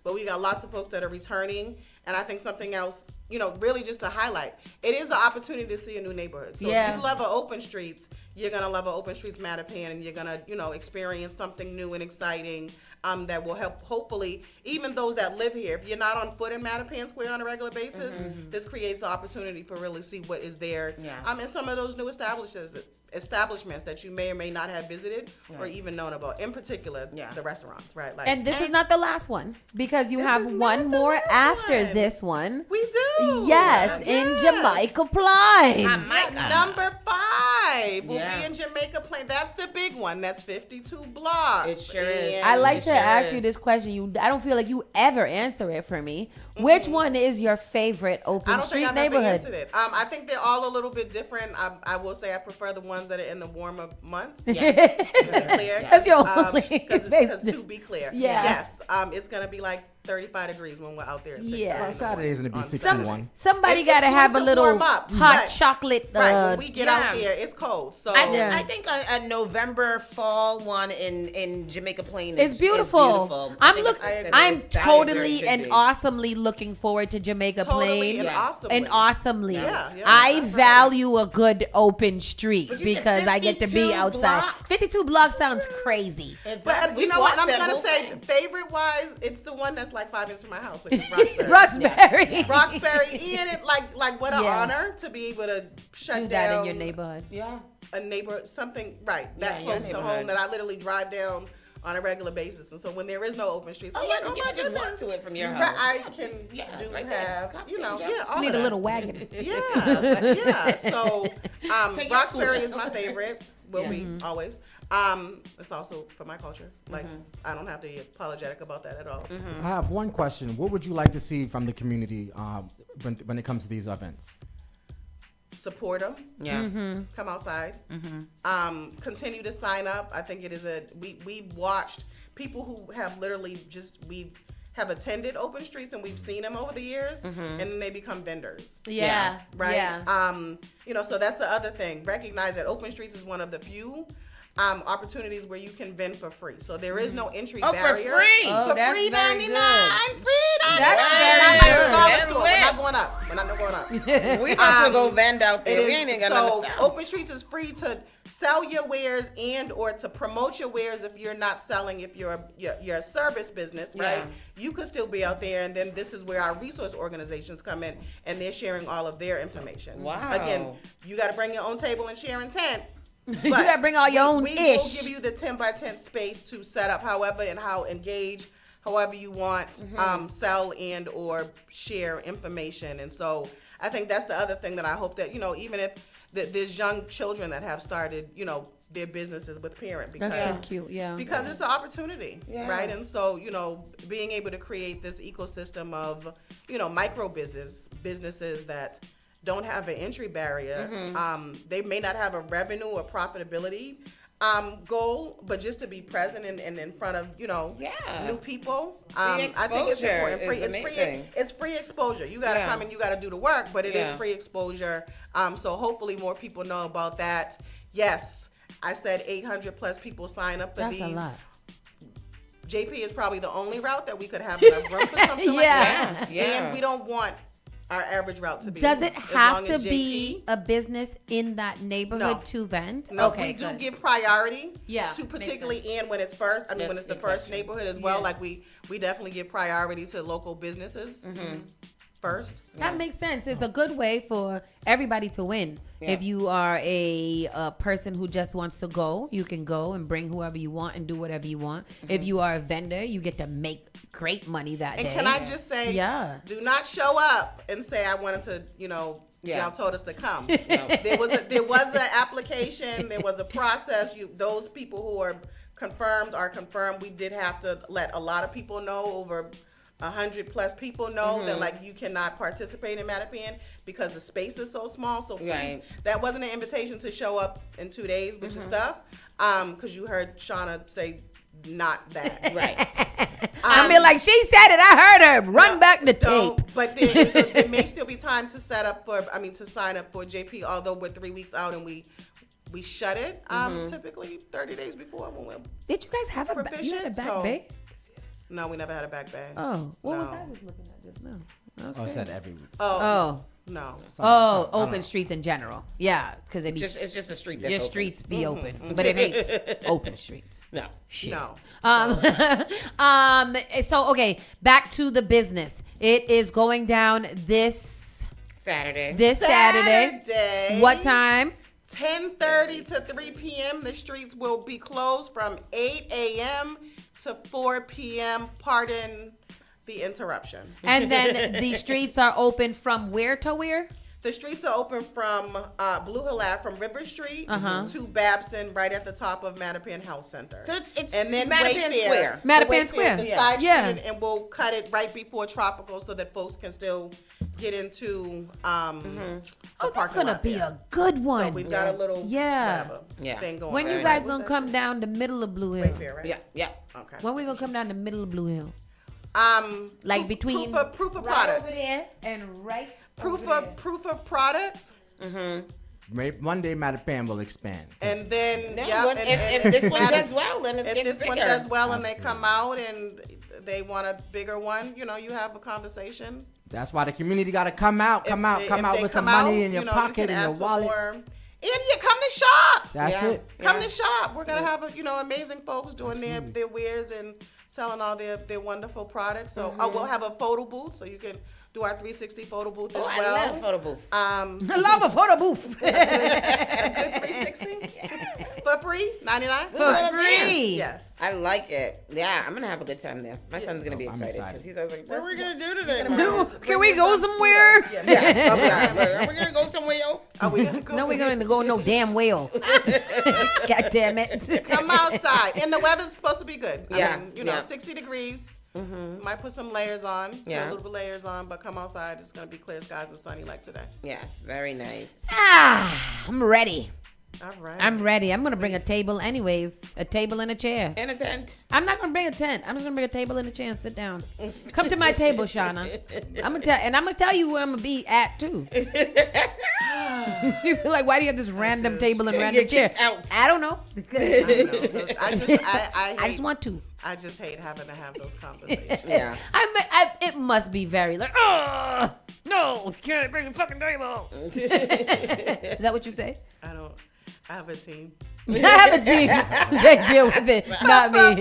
[SPEAKER 21] but we got lots of folks that are returning. And I think something else, really just to highlight, it is an opportunity to see a new neighborhood. So if you love an Open Streets, you're going to love an Open Streets Mattapan, and you're going to, experience something new and exciting that will help, hopefully, even those that live here. If you're not on foot in Mattapan Square on a regular basis, this creates an opportunity for really see what is there. And some of those new establishments that you may or may not have visited or even known about, in particular, the restaurants, right? Like,
[SPEAKER 2] and this is not the last one, because you have one more after this one.
[SPEAKER 21] We do.
[SPEAKER 2] Yes, in Jamaica Plain.
[SPEAKER 21] Number 5 will be in Jamaica Plain. That's the big one. That's 52 blocks.
[SPEAKER 1] It sure is.
[SPEAKER 2] I like to ask you this question. I don't feel like you ever answer it for me. Which one is your favorite open street neighborhood?
[SPEAKER 21] Ever answered it. I think they're all a little bit different. I will say I prefer the ones that are in the warmer months. Yeah. To be clear.
[SPEAKER 2] Because you're only.
[SPEAKER 21] Because to be clear.
[SPEAKER 2] Yeah.
[SPEAKER 21] Yes. It's going to be like 35 degrees when we're out there at 6:30.
[SPEAKER 3] Well, Saturday's going to be 61.
[SPEAKER 2] Somebody got to have a little hot chocolate.
[SPEAKER 21] Right. When we get out there, it's cold. So
[SPEAKER 1] I think a November fall one in Jamaica Plain
[SPEAKER 2] is beautiful. I'm totally and awesomely looking forward to Jamaica Plain. And awesomely. I value a good open street because I get to be outside. 52 blocks sounds crazy.
[SPEAKER 21] But you know what? I'm going to say, favorite-wise, it's the one that's like 5 minutes from my house, which is Roxbury. Roxbury. And it like what an honor to be able to shut down
[SPEAKER 2] that in your neighborhood.
[SPEAKER 21] Yeah. A neighbor, something that close to home that I literally drive down on a regular basis. And so when there is no open streets, I'm like, oh my
[SPEAKER 1] just walk to it from your house.
[SPEAKER 21] I can all
[SPEAKER 2] need a little wagon.
[SPEAKER 21] Yeah. So Roxbury is my favorite. Will be always. It's also for my culture. Like I don't have to be apologetic about that at all.
[SPEAKER 3] I have one question. What would you like to see from the community when it comes to these events?
[SPEAKER 21] Support them.
[SPEAKER 1] Yeah.
[SPEAKER 21] Come outside. Continue to sign up. I think it is we watched people who have literally we have attended open streets and we've seen them over the years and then they become vendors.
[SPEAKER 2] Yeah.
[SPEAKER 21] Right.
[SPEAKER 2] Yeah.
[SPEAKER 21] So that's the other thing. Recognize that open streets is one of the few opportunities where you can vend for free. So there is no entry barrier.
[SPEAKER 1] For free.
[SPEAKER 2] Oh,
[SPEAKER 21] for
[SPEAKER 2] that's
[SPEAKER 21] free
[SPEAKER 2] very
[SPEAKER 21] $99.
[SPEAKER 2] good.
[SPEAKER 21] Free $99.
[SPEAKER 2] That's very
[SPEAKER 21] good.
[SPEAKER 2] good.
[SPEAKER 21] We're not going up. We're not going up.
[SPEAKER 1] We about to go vend out there. We ain't gonna
[SPEAKER 21] so open streets is free to sell your wares and or to promote your wares if you're not selling, if you're a service business, right? You could still be out there, and then this is where our resource organizations come in and they're sharing all of their information.
[SPEAKER 1] Wow.
[SPEAKER 21] Again, you got to bring your own table and share intent.
[SPEAKER 2] You gotta bring all your own
[SPEAKER 21] we
[SPEAKER 2] ish.
[SPEAKER 21] will give you the 10 by 10 space to set up however and how engage however you want, sell and or share information. And so I think that's the other thing that I hope that, even if there's young children that have started, their businesses with parent because
[SPEAKER 2] that's so cute,
[SPEAKER 21] because it's an opportunity, right? And so being able to create this ecosystem of micro businesses that don't have an entry barrier. They may not have a revenue or profitability goal, but just to be present and in front of new people. I think it's important. It's free exposure. You got to come and you got to do the work, but it is free exposure. So hopefully more people know about that. Yes, I said 800 plus people sign up for these.
[SPEAKER 2] That's a lot.
[SPEAKER 21] JP is probably the only route that we could have enough room for something like that. And we don't want our average route to be.
[SPEAKER 2] Does it have to be a business in that neighborhood to vend?
[SPEAKER 21] No,
[SPEAKER 2] okay,
[SPEAKER 21] we do give priority to particularly and when it's first. I mean, when it's the first neighborhood as well. Like we definitely give priority to local businesses first.
[SPEAKER 2] That makes sense. It's a good way for everybody to win. If you are a person who just wants to go, you can go and bring whoever you want and do whatever you want. If you are a vendor, you get to make great money that day.
[SPEAKER 21] And can I just say, do not show up and say I wanted to, y'all told us to come. There was an application, there was a process. Those people who are confirmed. We did have to let a lot of people know, over 100 plus people know that you cannot participate in Mattapan because the space is so small. So please, that wasn't an invitation to show up in 2 days, which is stuff. Because you heard Shauna say not that.
[SPEAKER 2] I mean, like she said it. I heard her. Run back the tape.
[SPEAKER 21] But there may still be time to sign up for JP. Although we're 3 weeks out and we shut it typically 30 days before when we're
[SPEAKER 2] Did you guys have a back bay?
[SPEAKER 21] No, we never had a back bay.
[SPEAKER 2] Oh, what was I just looking at just now?
[SPEAKER 3] I said every week.
[SPEAKER 21] Oh. No.
[SPEAKER 2] Open streets in general. Yeah, because it's
[SPEAKER 1] just a street.
[SPEAKER 2] Your streets be open, but it ain't open streets.
[SPEAKER 1] No.
[SPEAKER 2] Shit.
[SPEAKER 21] No.
[SPEAKER 2] So okay, back to the business. It is going down this
[SPEAKER 1] Saturday.
[SPEAKER 2] Saturday. What time?
[SPEAKER 21] 10:30 to 3 p.m. The streets will be closed from 8 a.m. to 4 p.m. Pardon the interruption.
[SPEAKER 2] And then the streets are open from where to where?
[SPEAKER 21] The streets are open from Blue Hill Ave, from River Street to Babson, right at the top of Mattapan Health Center.
[SPEAKER 1] So it's
[SPEAKER 21] and then
[SPEAKER 1] Mattapan Square.
[SPEAKER 2] Mattapan Square.
[SPEAKER 21] The side street, and we'll cut it right before Tropical so that folks can still get into the
[SPEAKER 2] that's gonna be a good one.
[SPEAKER 21] So we've got a little whatever thing going.
[SPEAKER 2] When you guys gonna come down the middle of Blue Hill?
[SPEAKER 21] Wayfair, right?
[SPEAKER 1] Yeah.
[SPEAKER 21] Okay.
[SPEAKER 2] When we gonna come down the middle of Blue Hill? Like between
[SPEAKER 21] proof of
[SPEAKER 2] right
[SPEAKER 21] product.
[SPEAKER 2] over there and right
[SPEAKER 21] Proof of product.
[SPEAKER 3] One day Mattapan will expand.
[SPEAKER 21] And then
[SPEAKER 1] if this one does well, then it's
[SPEAKER 21] if
[SPEAKER 1] getting
[SPEAKER 21] this one
[SPEAKER 1] bigger.
[SPEAKER 21] does well and they come out and they want a bigger one, you have a conversation.
[SPEAKER 3] That's why the community got to come out
[SPEAKER 21] If
[SPEAKER 3] with
[SPEAKER 21] they
[SPEAKER 3] some
[SPEAKER 21] come
[SPEAKER 3] money
[SPEAKER 21] out,
[SPEAKER 3] in your
[SPEAKER 21] you
[SPEAKER 3] pocket,
[SPEAKER 21] can
[SPEAKER 3] in your
[SPEAKER 21] ask for
[SPEAKER 3] wallet.
[SPEAKER 21] more. And yeah, come to shop.
[SPEAKER 3] That's it.
[SPEAKER 21] Come to shop. We're gonna have amazing folks doing their wares and selling all their wonderful products. So we'll have a photo booth, so you can do our 360 photo booth as well.
[SPEAKER 1] I love photo booth.
[SPEAKER 2] I love a photo booth.
[SPEAKER 21] A good 360 for free, $99
[SPEAKER 2] for free.
[SPEAKER 21] Yes,
[SPEAKER 1] I like it. Yeah, I'm gonna have a good time there. My son's gonna be excited because he's always like, "What are we gonna do today?
[SPEAKER 2] Can we go somewhere?
[SPEAKER 1] Are we gonna go somewhere?
[SPEAKER 21] Are we gonna go?
[SPEAKER 2] No, we're gonna go no damn well. God damn it!
[SPEAKER 21] Come outside, and the weather's supposed to be good.
[SPEAKER 1] Yeah,
[SPEAKER 21] I mean, 60 degrees. Might put some layers on. Put a little bit layers on, but come outside. It's gonna be clear skies and sunny like today.
[SPEAKER 1] Yes, very nice.
[SPEAKER 2] I'm ready.
[SPEAKER 21] All right.
[SPEAKER 2] I'm ready. I'm gonna bring a table anyways. A table and a chair.
[SPEAKER 1] And a tent.
[SPEAKER 2] I'm not gonna bring a tent. I'm just gonna bring a table and a chair and sit down. Come to my table, Shauna. I'm gonna tell you where I'm gonna be at too. You're like, why do you have this random table and random chair? I don't know. I just want to.
[SPEAKER 21] I just hate having to have those conversations.
[SPEAKER 1] Yeah.
[SPEAKER 2] It must be very like, oh no, can't bring a fucking table. Is that what you say?
[SPEAKER 21] I have a team.
[SPEAKER 2] I have a team. They deal with it, not me.
[SPEAKER 1] Go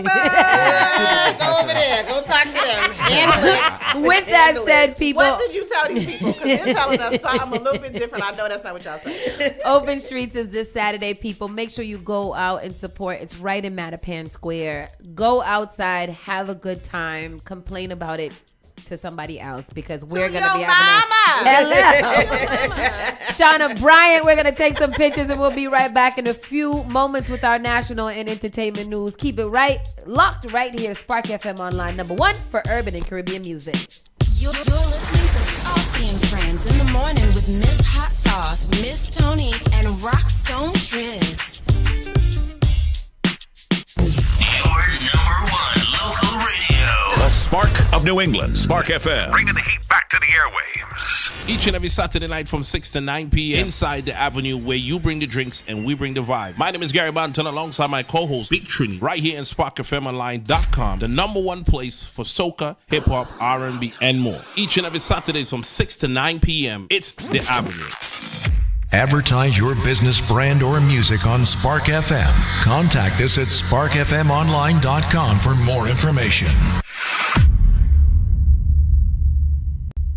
[SPEAKER 1] over there. Go talk to them. Handle it.
[SPEAKER 2] With that said, people.
[SPEAKER 21] What did you tell these people? Because they're telling us something a little bit different. I know that's not what y'all saying.
[SPEAKER 2] Open Streets is this Saturday, people. Make sure you go out and support. It's right in Mattapan Square. Go outside, have a good time, complain about it to somebody else because we're going to be having Shauna Bryant, we're going to take some pictures and we'll be right back in a few moments with our national and entertainment news. Keep it locked right here. Spark FM Online, #1 for urban and Caribbean music.
[SPEAKER 4] You're listening to Saucy and Friends in the morning with Miss Hot Sauce, Miss Tony, and Rockstone Triz.
[SPEAKER 6] Your #1 local radio.
[SPEAKER 7] The Spark of New England, Spark FM.
[SPEAKER 6] Bringing the heat back to the airwaves.
[SPEAKER 19] Each and every Saturday night from 6 to 9 p.m. inside the Avenue where you bring the drinks and we bring the vibe. My name is Gary Banton alongside my co-host Big Trini right here in SparkFMOnline.com, the #1 place for soca, hip-hop, R&B, and more. Each and every Saturdays from 6 to 9 p.m. It's the Avenue.
[SPEAKER 5] Advertise your business, brand, or music on Spark FM. Contact us at SparkFMOnline.com for more information.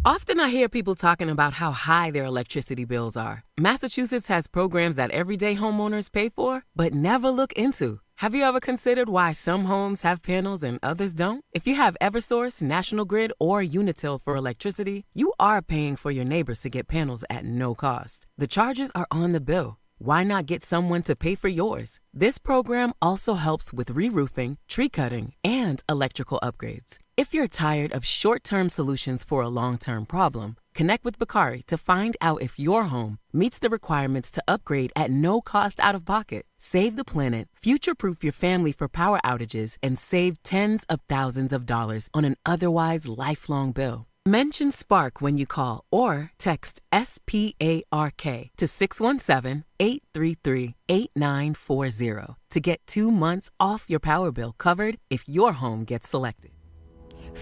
[SPEAKER 8] Often I hear people talking about how high their electricity bills are. Massachusetts has programs that everyday homeowners pay for, but never look into. Have you ever considered why some homes have panels and others don't? If you have Eversource, National Grid, or Unitil for electricity, you are paying for your neighbors to get panels at no cost. The charges are on the bill. Why not get someone to pay for yours? This program also helps with re-roofing, tree cutting, and electrical upgrades. If you're tired of short-term solutions for a long-term problem, connect with Bakari to find out if your home meets the requirements to upgrade at no cost out of pocket. Save the planet, future-proof your family for power outages, and save tens of thousands of dollars on an otherwise lifelong bill. Mention Spark when you call or text SPARK to 617-833-8940 to get 2 months off your power bill covered if your home gets selected.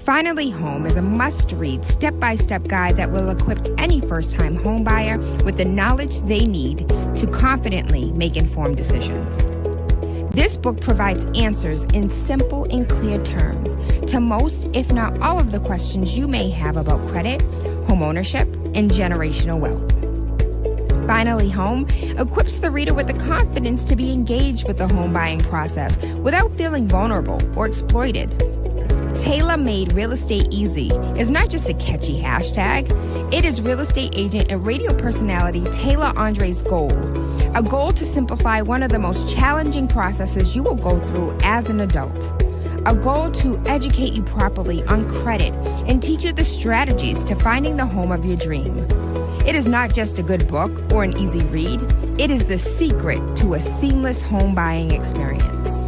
[SPEAKER 22] Finally Home is a must-read step-by-step guide that will equip any first-time homebuyer with the knowledge they need to confidently make informed decisions. This book provides answers in simple and clear terms to most, if not all, of the questions you may have about credit, homeownership, and generational wealth. Finally Home equips the reader with the confidence to be engaged with the home buying process without feeling vulnerable or exploited. Tailor-made real estate easy is not just a catchy hashtag. It is real estate agent and radio personality Taylor Andre's goal. A goal to simplify one of the most challenging processes you will go through as an adult. A goal to educate you properly on credit and teach you the strategies to finding the home of your dream. It is not just a good book or an easy read. It is the secret to a seamless home buying experience.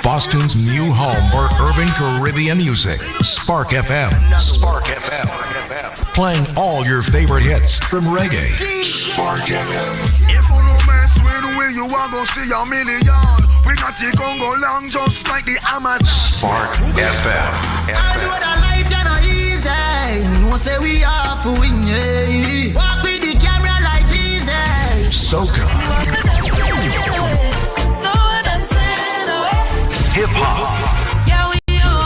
[SPEAKER 5] Boston's new home for urban Caribbean music. Spark FM. Spark FM. Playing all your favorite hits from reggae. Spark FM.
[SPEAKER 20] If you no mess with the way you are gonna see a million. We got the Congo long just like the Amazon.
[SPEAKER 5] Spark FM.
[SPEAKER 20] I know that life is not easy. No say we are for win, yeah. Walk with the camera like Jesus.
[SPEAKER 5] Soca. Hip hop.
[SPEAKER 20] Yeah, we going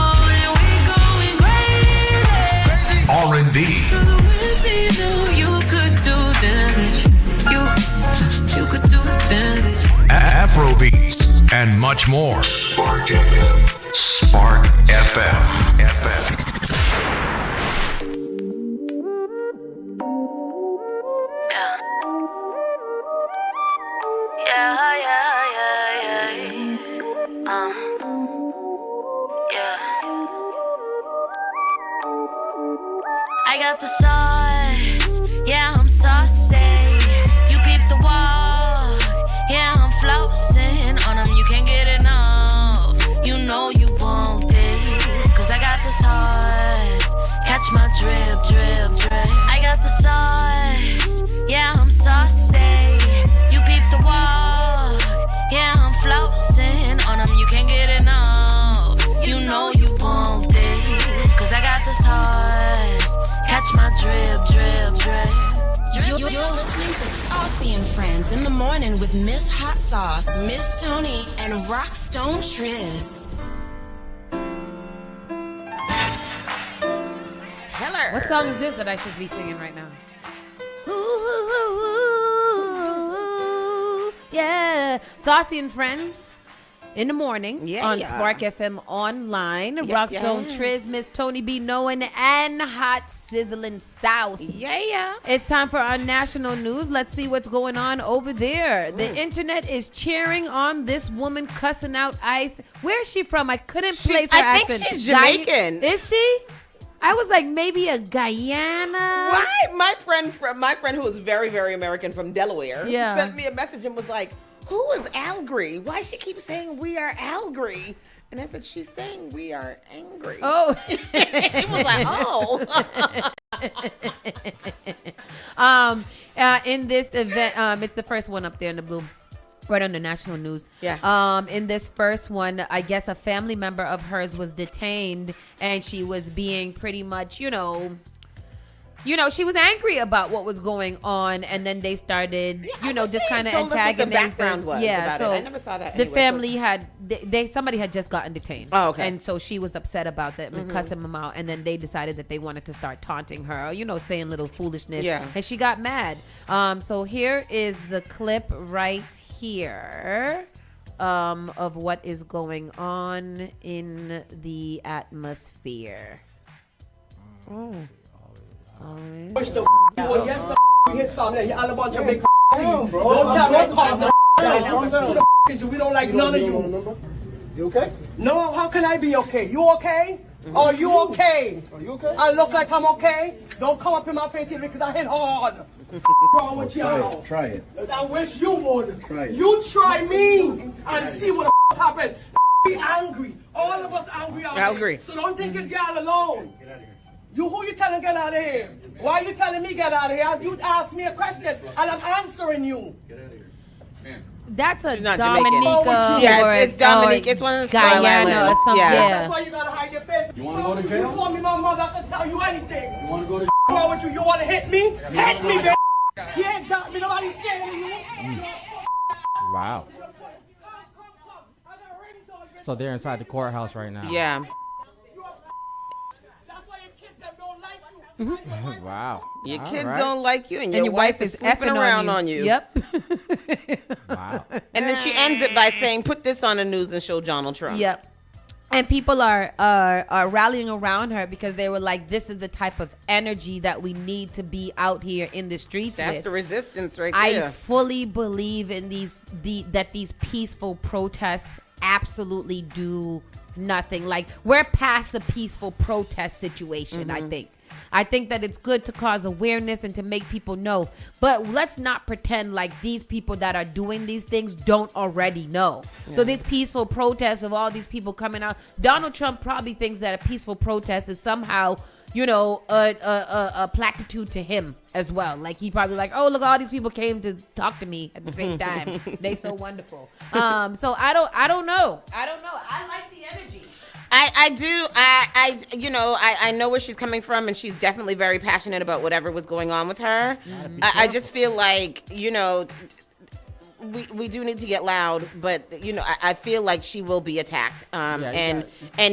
[SPEAKER 20] crazy.
[SPEAKER 5] R&B.
[SPEAKER 20] You could do damage. You could do damage.
[SPEAKER 5] Afrobeats and much more. Spark FM. Spark FM.
[SPEAKER 10] I got the sauce, yeah, I'm saucy. You peep the walk, yeah, I'm flossing on them. You can't get enough, you know you want this. Cause I got the sauce, catch my drip, drip, drip. I got the sauce, yeah, I'm saucy. You peep the walk, yeah, I'm flossing on them. You can't get enough, you know you want this. Cause I got the sauce, catch my drip, drip, drip.
[SPEAKER 4] You're listening to Saucy and Friends in the morning with Miss Hot Sauce, Miss Tony, and Rockstone Triz.
[SPEAKER 1] Hello.
[SPEAKER 2] What song is this that I should be singing right now? Yeah. Saucy and Friends in the morning on Spark FM Online. Rockstone Triz, Miss Tony B. Knowing, and Hot Sizzling Sauce.
[SPEAKER 1] Yeah.
[SPEAKER 2] It's time for our national news. Let's see what's going on over there. The internet is cheering on this woman cussing out ICE. Where is she from? I couldn't place her
[SPEAKER 1] I
[SPEAKER 2] accent.
[SPEAKER 1] think she's Jamaican.
[SPEAKER 2] Is she? I was like, maybe a Guyana.
[SPEAKER 1] Why? My friend who is very, very American from Delaware sent me a message and was like, who is Algri? Why she keep saying we are Algri? And I said, she's saying we are angry.
[SPEAKER 2] Oh.
[SPEAKER 1] It was like,
[SPEAKER 2] in this event, it's the first one up there in the blue, right on the national news. Yeah. In this first one, I guess a family member of hers was detained, and she was being pretty much, she was angry about what was going on, and then they started, just kind of antagonizing.
[SPEAKER 1] The background was about it. I never saw that.
[SPEAKER 2] The family had somebody had just gotten detained.
[SPEAKER 1] Oh, okay.
[SPEAKER 2] And so she was upset about that and cussing them out, and then they decided that they wanted to start taunting her, saying little foolishness. Yeah. And she got mad. So here is the clip right here of what is going on in the atmosphere. Oh.
[SPEAKER 11] Push the you yes the his family. You all a bunch of big don't tell me calm the down. Who the is you? We don't like none of you.
[SPEAKER 23] You okay?
[SPEAKER 11] No, how can I be okay? You okay? Are you okay?
[SPEAKER 23] Are you okay?
[SPEAKER 11] I look like I'm okay? Don't come up in my face here because I hit hard. Wrong with y'all?
[SPEAKER 23] Try it.
[SPEAKER 11] I wish you would.
[SPEAKER 23] Try it.
[SPEAKER 11] You try me and see what the happened. Be angry. All of us angry out
[SPEAKER 1] Angry.
[SPEAKER 11] here. So don't think it's y'all alone. Get out of here. You who you telling get out of here? Why you telling me get out of here? You asked me a question and I'm answering you.
[SPEAKER 23] Get out of here. Man.
[SPEAKER 2] That's a
[SPEAKER 1] not
[SPEAKER 2] Dominica.
[SPEAKER 1] Yes, it's Dominique. It's one of the small
[SPEAKER 2] Guyana
[SPEAKER 1] islands.
[SPEAKER 2] or something. Yeah.
[SPEAKER 11] That's why you gotta hide your face.
[SPEAKER 23] You wanna go to jail?
[SPEAKER 11] You call me my mother, I can tell you anything.
[SPEAKER 23] You wanna go to
[SPEAKER 11] What's wrong with you? You wanna hit me? Hit me, bitch. You ain't got me. Nobody's scared of you.
[SPEAKER 3] Wow. So they're inside the courthouse right now.
[SPEAKER 1] Yeah.
[SPEAKER 3] Wow.
[SPEAKER 1] Your
[SPEAKER 3] All
[SPEAKER 1] kids
[SPEAKER 3] right.
[SPEAKER 1] don't like you, and your wife is sleeping
[SPEAKER 2] effing
[SPEAKER 1] around on you.
[SPEAKER 2] Yep.
[SPEAKER 3] Wow.
[SPEAKER 1] And then she ends it by saying, "Put this on the news and show Donald Trump."
[SPEAKER 2] Yep. And people are rallying around her because they were like, "This is the type of energy that we need to be out here in the streets
[SPEAKER 1] That's
[SPEAKER 2] with."
[SPEAKER 1] the resistance right
[SPEAKER 2] I
[SPEAKER 1] there.
[SPEAKER 2] fully believe in that these peaceful protests absolutely do nothing. Like, we're past the peaceful protest situation. I think that it's good to cause awareness and to make people know. But let's not pretend like these people that are doing these things don't already know. So this peaceful protest of all these people coming out, Donald Trump probably thinks that a peaceful protest is somehow, a platitude to him as well. Like, he probably like, oh, look, all these people came to talk to me at the same time. They so wonderful. So I don't know. I like the energy.
[SPEAKER 1] I do. I know where she's coming from, and she's definitely very passionate about whatever was going on with her. I just feel like, we do need to get loud, but I feel like she will be attacked and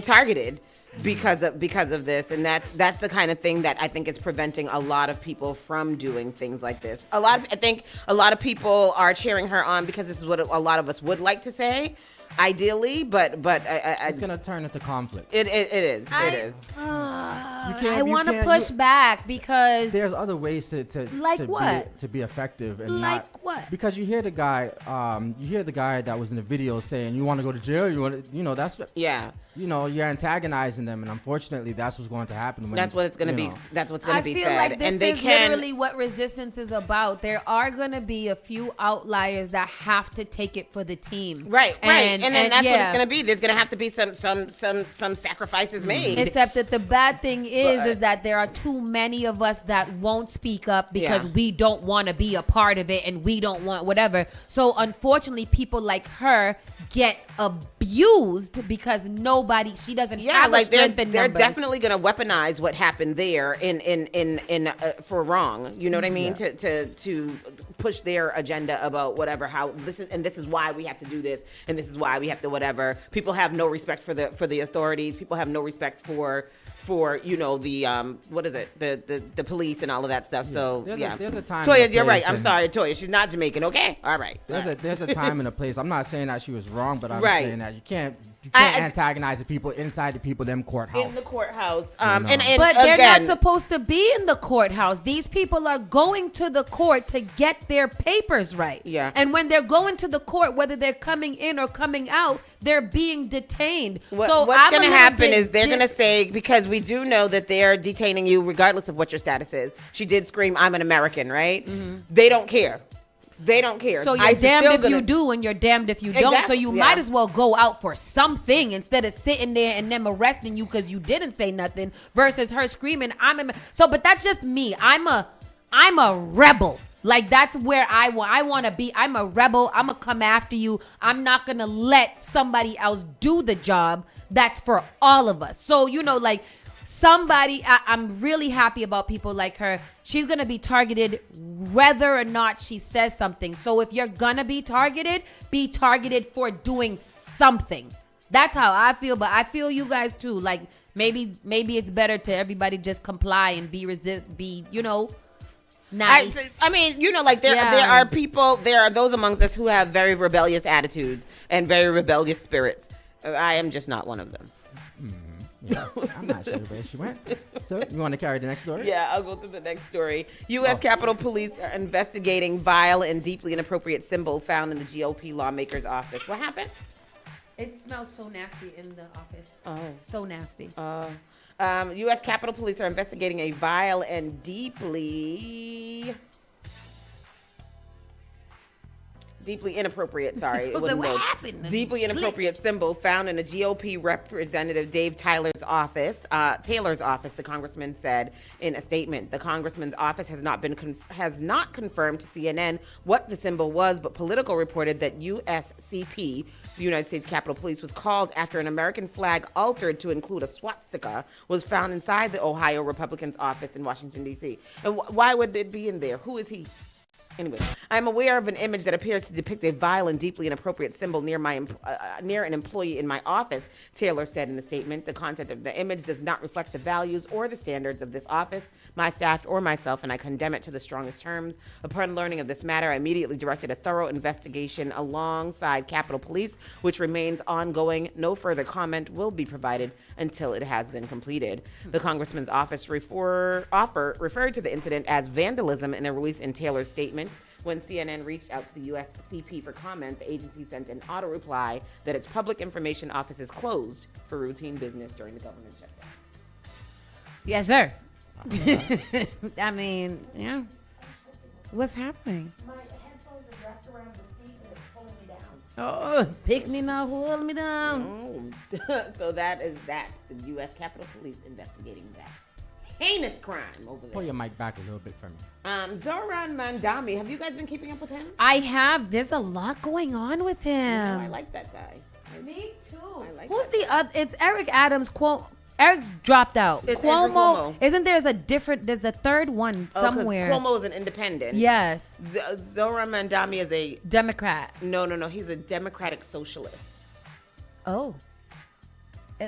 [SPEAKER 1] targeted because of this, and that's the kind of thing that I think is preventing a lot of people from doing things like this. I think a lot of people are cheering her on because this is what a lot of us would like to say. Ideally, but
[SPEAKER 3] it's gonna turn into conflict.
[SPEAKER 1] It is.
[SPEAKER 2] I want to push back because
[SPEAKER 3] there's other ways to be effective and
[SPEAKER 2] like
[SPEAKER 3] not
[SPEAKER 2] what?
[SPEAKER 3] Because you hear the guy that was in the video saying, you want to go to jail, that's what, you're antagonizing them, and unfortunately that's what's going to happen.
[SPEAKER 1] That's what it's going to be. That's what's going to be said.
[SPEAKER 2] I feel like this
[SPEAKER 1] and
[SPEAKER 2] is literally what resistance is about. There are going to be a few outliers that have to take it for the team.
[SPEAKER 1] Right. And then that's what it's going to be. There's going to have to be some sacrifices made.
[SPEAKER 2] Except that the bad thing is that there are too many of us that won't speak up because we don't want to be a part of it and we don't want whatever. So unfortunately, people like her get abused because she doesn't have the strength in
[SPEAKER 1] they're
[SPEAKER 2] numbers.
[SPEAKER 1] definitely going to weaponize what happened there in for wrong. You know what I mean? To push their agenda about whatever. This is why we have to do this, and this is why we have to whatever. People have no respect for the authorities. People have no respect for the police and all of that stuff. So
[SPEAKER 3] there's a time.
[SPEAKER 1] Toya, you're right. I'm sorry, Toya. She's not Jamaican. Okay, all right.
[SPEAKER 3] There's a time and a place. I'm not saying that she was wrong, but I'm saying that you can't antagonize the people inside the them courthouse.
[SPEAKER 1] In the courthouse.
[SPEAKER 2] But they're not supposed to be in the courthouse. These people are going to the court to get their papers right.
[SPEAKER 1] Yeah.
[SPEAKER 2] And when they're going to the court, whether they're coming in or coming out, they're being detained.
[SPEAKER 1] What's going to happen is they're going to say, because we do know that they're detaining you regardless of what your status is. She did scream, "I'm an American," right? Mm-hmm. They don't care. They don't care.
[SPEAKER 2] So you're damned if you do and you're damned if you don't. So you might as well go out for something instead of sitting there and them arresting you because you didn't say nothing versus her screaming, but that's just me. I'm a rebel. Like, that's where I want to be. I'm a rebel. I'm going to come after you. I'm not going to let somebody else do the job that's for all of us. So, I'm really happy about people like her. She's going to be targeted whether or not she says something. So if you're going to be targeted for doing something. That's how I feel. But I feel you guys too. Like, maybe it's better to everybody just comply and be nice.
[SPEAKER 1] There are those amongst us who have very rebellious attitudes and very rebellious spirits. I am just not one of them.
[SPEAKER 3] Yes, I'm not sure where she went. So, you want to carry the next story?
[SPEAKER 1] Yeah, I'll go to the next story. U.S. Capitol Police are investigating vile and deeply inappropriate symbol found in the GOP lawmaker's office. What happened?
[SPEAKER 2] It smells so nasty in the office.
[SPEAKER 1] Oh.
[SPEAKER 2] So nasty.
[SPEAKER 1] U.S. Capitol Police are investigating a vile and deeply inappropriate, sorry.
[SPEAKER 2] What happened?
[SPEAKER 1] Deeply inappropriate symbol found in a GOP Representative Dave Taylor's office, the congressman said in a statement. The congressman's office has not confirmed to CNN what the symbol was, but Politico reported that USCP, the United States Capitol Police, was called after an American flag altered to include a swastika was found inside the Ohio Republican's office in Washington, D.C. And why would it be in there? Who is he? Anyway, I'm aware of an image that appears to depict a vile and deeply inappropriate symbol near an employee in my office, Taylor said in the statement. The content of the image does not reflect the values or the standards of this office, my staff, or myself, and I condemn it to the strongest terms. Upon learning of this matter, I immediately directed a thorough investigation alongside Capitol Police, which remains ongoing. No further comment will be provided until it has been completed. The Congressman's office referred to the incident as vandalism in a release in Taylor's statement. When CNN reached out to the USCP for comment, the agency sent an auto reply that its public information office is closed for routine business during the government shutdown.
[SPEAKER 2] Yes, sir. I mean, yeah. What's happening?
[SPEAKER 1] My headphones are wrapped around the seat and it's pulling me down.
[SPEAKER 2] Oh, pick me now, hold me down.
[SPEAKER 1] Oh. So that is the U.S. Capitol Police investigating that heinous crime over there.
[SPEAKER 3] Pull your mic back a little bit for me.
[SPEAKER 1] Zoran Mandami, have you guys been keeping up with him?
[SPEAKER 2] I have. There's a lot going on with him.
[SPEAKER 1] I like that guy.
[SPEAKER 2] Me too.
[SPEAKER 1] I like
[SPEAKER 2] Who's
[SPEAKER 1] that
[SPEAKER 2] the
[SPEAKER 1] guy.
[SPEAKER 2] other? It's Eric Adams. Eric's dropped out.
[SPEAKER 1] It's Andrew Cuomo.
[SPEAKER 2] Isn't there's a third one somewhere?
[SPEAKER 1] Cuomo is an independent.
[SPEAKER 2] Yes.
[SPEAKER 1] Zoran Mandami is a
[SPEAKER 2] Democrat.
[SPEAKER 1] No. He's a Democratic socialist.
[SPEAKER 2] Oh.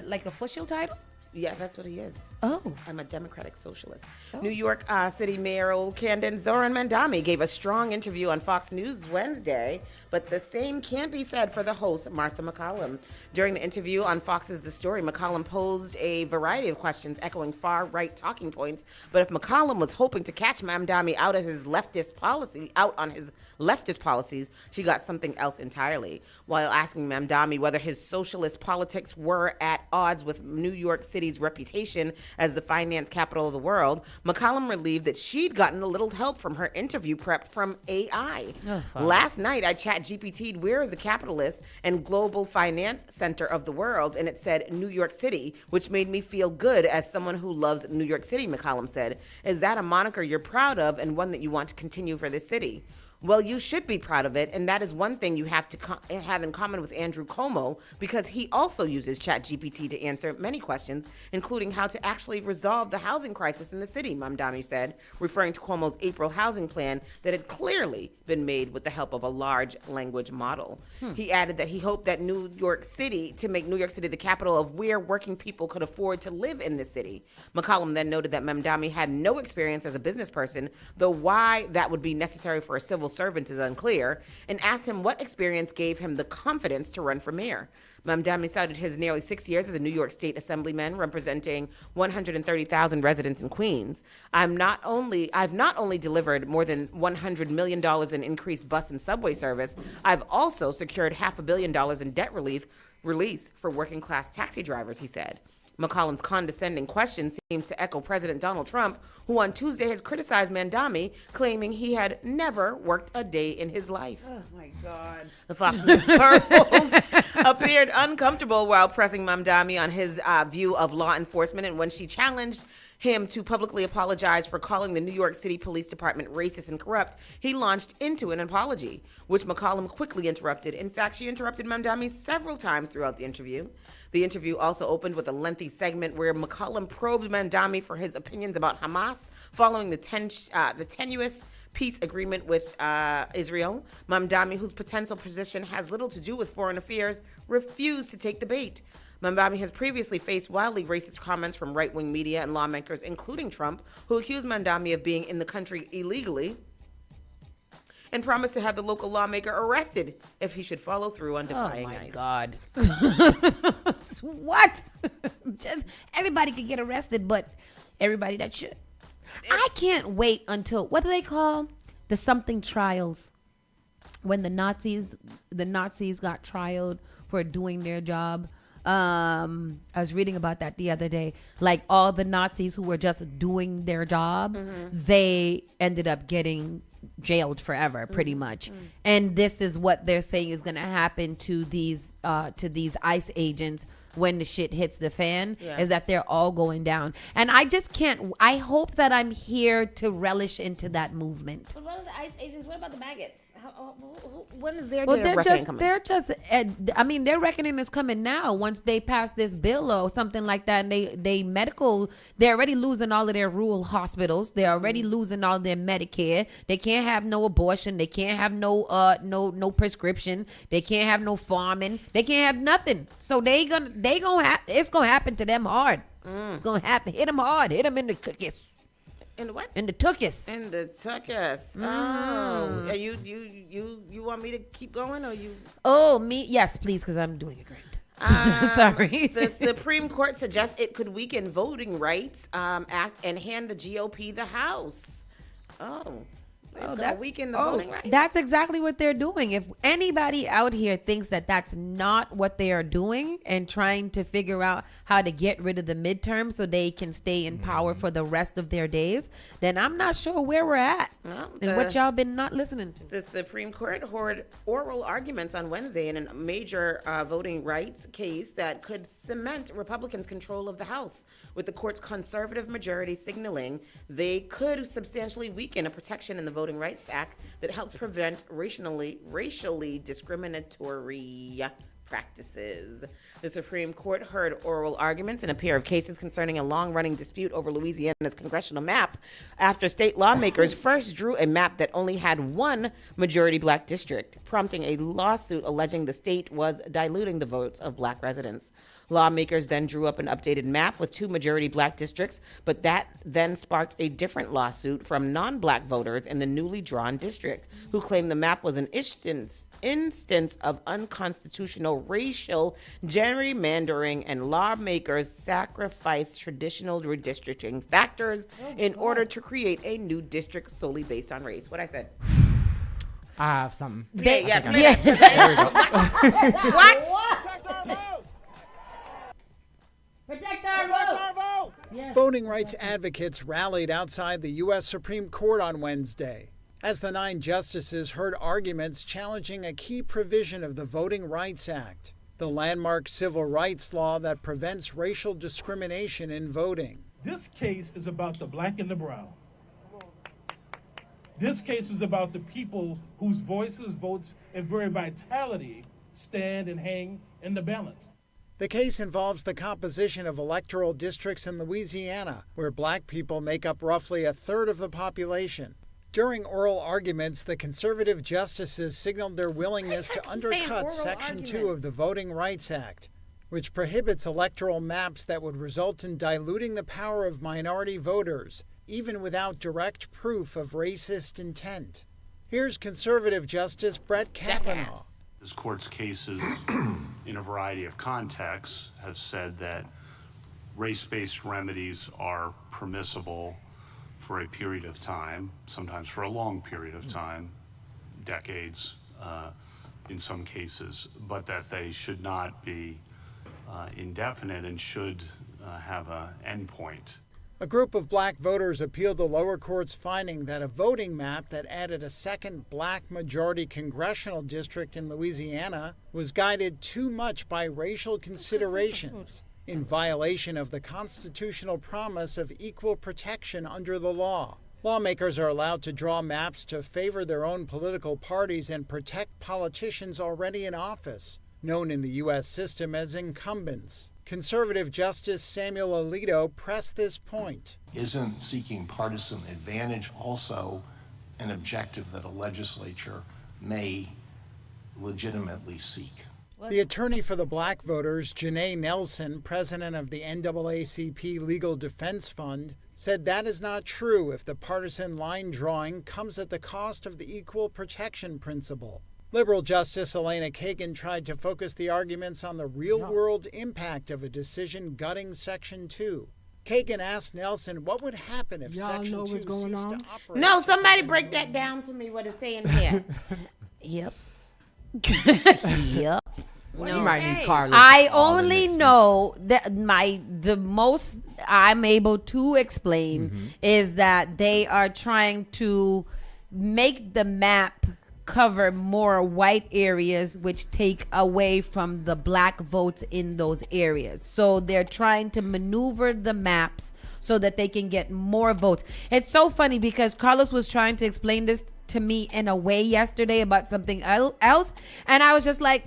[SPEAKER 2] Like official title?
[SPEAKER 1] Yeah, that's what he is.
[SPEAKER 2] Oh.
[SPEAKER 1] I'm a Democratic socialist. New York City mayoral candidate Zoran Mandami gave a strong interview on Fox News Wednesday, but the same can't be said for the host, Martha McCallum. During the interview on Fox's The Story, McCallum posed a variety of questions echoing far-right talking points, but if McCallum was hoping to catch Mandami out on his leftist policies, she got something else entirely. While asking Mandami whether his socialist politics were at odds with New York City's reputation as the finance capital of the world, McCallum relieved that she'd gotten a little help from her interview prep from AI. Last night, I ChatGPT'd where is the capitalist and global finance center of the world, and it said New York City, which made me feel good as someone who loves New York City, McCallum said. Is that a moniker you're proud of and one that you want to continue for this city? Well, you should be proud of it, and that is one thing you have to have in common with Andrew Cuomo, because he also uses ChatGPT to answer many questions, including how to actually resolve the housing crisis in the city, Mamdani said, referring to Cuomo's April housing plan that had clearly been made with the help of a large language model. He added that he hoped that New York City, to make New York City the capital of where working people could afford to live in the city. McCollum then noted that Mamdani had no experience as a business person, though why that would be necessary for a civil servant is unclear, and asked him what experience gave him the confidence to run for mayor. Mamdani cited his nearly 6 years as a New York State Assemblyman, representing 130,000 residents in Queens. I've not only delivered more than $100 million in increased bus and subway service, I've also secured $500 million in debt release for working class taxi drivers, he said. McCollum's condescending question seems to echo President Donald Trump, who on Tuesday has criticized Mandami, claiming he had never worked a day in his life.
[SPEAKER 2] Oh, my God.
[SPEAKER 1] The Fox News host appeared uncomfortable while pressing Mamdani on his view of law enforcement, and when she challenged him to publicly apologize for calling the New York City Police Department racist and corrupt, he launched into an apology, which McCollum quickly interrupted. In fact, she interrupted Mamdani several times throughout the interview. The interview also opened with a lengthy segment where McCollum probed Mamdani for his opinions about Hamas following the tenuous peace agreement with Israel. Mamdani, whose potential position has little to do with foreign affairs, refused to take the bait. Mamdani has previously faced wildly racist comments from right-wing media and lawmakers, including Trump, who accused Mamdani of being in the country illegally and promised to have the local lawmaker arrested if he should follow through on defying ICE.
[SPEAKER 2] Oh, my God. What? Just everybody could get arrested, but everybody that should. I can't wait until, what do they call? The something trials. When the Nazis got trialed for doing their job. I was reading about that the other day. Like all the Nazis who were just doing their job, they ended up getting jailed forever, pretty much. And this is what they're saying is going to happen to these ICE agents when the shit hits the fan, is that they're all going down. And I just can't. I hope that I'm here to relish into that movement.
[SPEAKER 1] But what are the ICE agents? What about the maggots? When is their
[SPEAKER 2] Well,
[SPEAKER 1] day of reckoning coming?
[SPEAKER 2] I mean, their reckoning is coming now once they pass this bill or something like that. And they're already losing all of their rural hospitals. They're already losing all their Medicare. They can't can't have no abortion. They can't have no prescription. They can't have no farming. They can't have nothing. So it's gonna happen to them hard. It's gonna happen. Hit them hard. Hit them in the cookies.
[SPEAKER 1] In the what?
[SPEAKER 2] In the tuchus.
[SPEAKER 1] In the tuchus. Oh, are you want me to keep going or you?
[SPEAKER 2] Oh, me? Yes, please, because I'm doing it great. Sorry.
[SPEAKER 1] The Supreme Court suggests it could weaken Voting Rights Act and hand the GOP the House. That's weaken the voting rights.
[SPEAKER 2] That's exactly what they're doing. If anybody out here thinks that that's not what they are doing and trying to figure out how to get rid of the midterm so they can stay in power for the rest of their days, then I'm not sure where we're at and what y'all been not listening to.
[SPEAKER 1] The Supreme Court heard oral arguments on Wednesday in a major voting rights case that could cement Republicans' control of the House, with the court's conservative majority signaling they could substantially weaken a protection in the Voting Rights Act that helps prevent racially discriminatory practices. The Supreme Court heard oral arguments in a pair of cases concerning a long-running dispute over Louisiana's congressional map after state lawmakers first drew a map that only had one majority black district, prompting a lawsuit alleging the state was diluting the votes of black residents. Lawmakers then drew up an updated map with two majority black districts, but that then sparked a different lawsuit from non-black voters in the newly drawn district, who claimed the map was an instance of unconstitutional racial gerrymandering, and lawmakers sacrificed traditional redistricting factors in order to create a new district solely based on race. What I said.
[SPEAKER 3] I have something.
[SPEAKER 1] There we go. What?
[SPEAKER 2] Protect our vote.
[SPEAKER 9] Yes. Voting rights advocates rallied outside the U.S. Supreme Court on Wednesday as the 9 justices heard arguments challenging a key provision of the Voting Rights Act, the landmark civil rights law that prevents racial discrimination in voting.
[SPEAKER 12] This case is about the black and the brown. This case is about the people whose voices, votes, and very vitality stand and hang in the balance.
[SPEAKER 9] The case involves the composition of electoral districts in Louisiana, where black people make up roughly a third of the population. During oral arguments, the conservative justices signaled their willingness to undercut Section 2 of the Voting Rights Act, which prohibits electoral maps that would result in diluting the power of minority voters, even without direct proof of racist intent. Here's conservative Justice Brett Kavanaugh.
[SPEAKER 13] This court's cases in a variety of contexts have said that race-based remedies are permissible for a period of time, sometimes for a long period of time, decades in some cases, but that they should not be indefinite and should have an endpoint.
[SPEAKER 9] A group of black voters appealed the lower court's finding that a voting map that added a second black majority congressional district in Louisiana was guided too much by racial considerations, in violation of the constitutional promise of equal protection under the law. Lawmakers are allowed to draw maps to favor their own political parties and protect politicians already in office, known in the U.S. system as incumbents. Conservative Justice Samuel Alito pressed this point.
[SPEAKER 24] Isn't seeking partisan advantage also an objective that a legislature may legitimately seek?
[SPEAKER 9] The attorney for the black voters, Janae Nelson, president of the NAACP Legal Defense Fund, said that is not true if the partisan line drawing comes at the cost of the equal protection principle. Liberal Justice Elena Kagan tried to focus the arguments on the real-world impact of a decision gutting Section 2. Kagan asked Nelson what would happen if Section 2 ceased to operate.
[SPEAKER 1] No, somebody break that down for me, what it's saying here.
[SPEAKER 2] Yep. Yep.
[SPEAKER 3] No. You might need Carlos.
[SPEAKER 2] I only know that the most I'm able to explain is that they are trying to make the map cover more white areas, which take away from the black votes in those areas. So they're trying to maneuver the maps so that they can get more votes. It's so funny because Carlos was trying to explain this to me in a way yesterday about something else, and I was just like,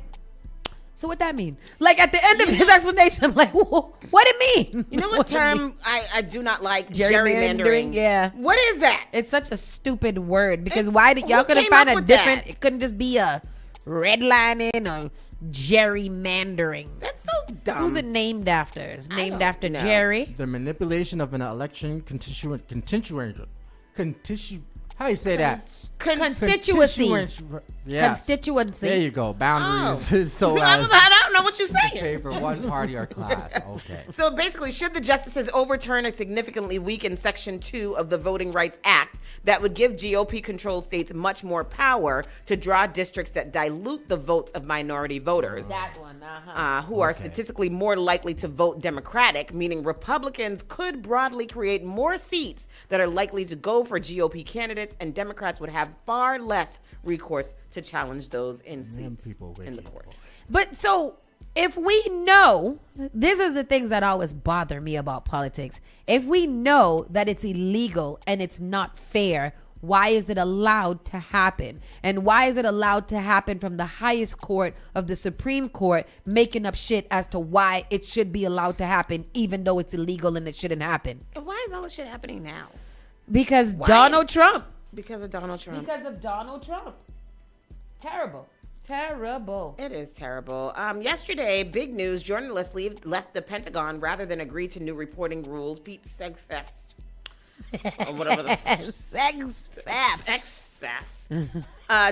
[SPEAKER 2] So what that mean? Like at the end of his explanation, I'm like, what it mean?
[SPEAKER 1] You know what term I do not like?
[SPEAKER 2] Gerrymandering. Yeah.
[SPEAKER 1] What is that?
[SPEAKER 2] It's such a stupid word because why did y'all
[SPEAKER 1] who
[SPEAKER 2] couldn't
[SPEAKER 1] came
[SPEAKER 2] find
[SPEAKER 1] up
[SPEAKER 2] a
[SPEAKER 1] with
[SPEAKER 2] different?
[SPEAKER 1] that?
[SPEAKER 2] It couldn't just be a redlining or gerrymandering.
[SPEAKER 1] That's so dumb.
[SPEAKER 2] Who's it named after? It's named after
[SPEAKER 1] know.
[SPEAKER 2] Jerry.
[SPEAKER 3] The manipulation of an election how you say that?
[SPEAKER 2] Constituency.
[SPEAKER 3] Yes.
[SPEAKER 2] Constituency.
[SPEAKER 3] There you go. Boundaries. So
[SPEAKER 1] I
[SPEAKER 3] as
[SPEAKER 1] don't know what you're saying.
[SPEAKER 3] favor one party or class. Okay.
[SPEAKER 1] So basically, should the justices overturn a significantly weakened Section 2 of the Voting Rights Act that would give GOP-controlled states much more power to draw districts that dilute the votes of minority voters?
[SPEAKER 2] That one,
[SPEAKER 1] who are statistically more likely to vote Democratic, meaning Republicans could broadly create more seats that are likely to go for GOP candidates, and Democrats would have far less recourse to challenge those in seats in the court.
[SPEAKER 2] But so if we know, this is the things that always bother me about politics. If we know that it's illegal and it's not fair, why is it allowed to happen? And why is it allowed to happen from the highest court of the Supreme Court, making up shit as to why it should be allowed to happen, even though it's illegal and it shouldn't happen?
[SPEAKER 1] And why is all this shit happening now?
[SPEAKER 2] Because
[SPEAKER 1] Why?
[SPEAKER 2] Donald Trump.
[SPEAKER 1] Because of Donald Trump.
[SPEAKER 2] Because of Donald Trump. Terrible. Terrible.
[SPEAKER 1] It is terrible. Yesterday, big news, journalists left the Pentagon rather than agree to new reporting rules. Pete Segfest. Or whatever the Segfest.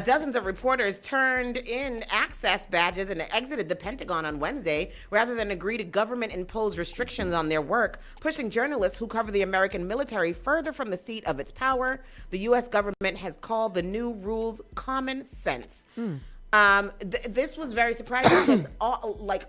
[SPEAKER 1] Dozens of reporters turned in access badges and exited the Pentagon on Wednesday rather than agree to government-imposed restrictions on their work, pushing journalists who cover the American military further from the seat of its power. The U.S. government has called the new rules common sense. This was very surprising because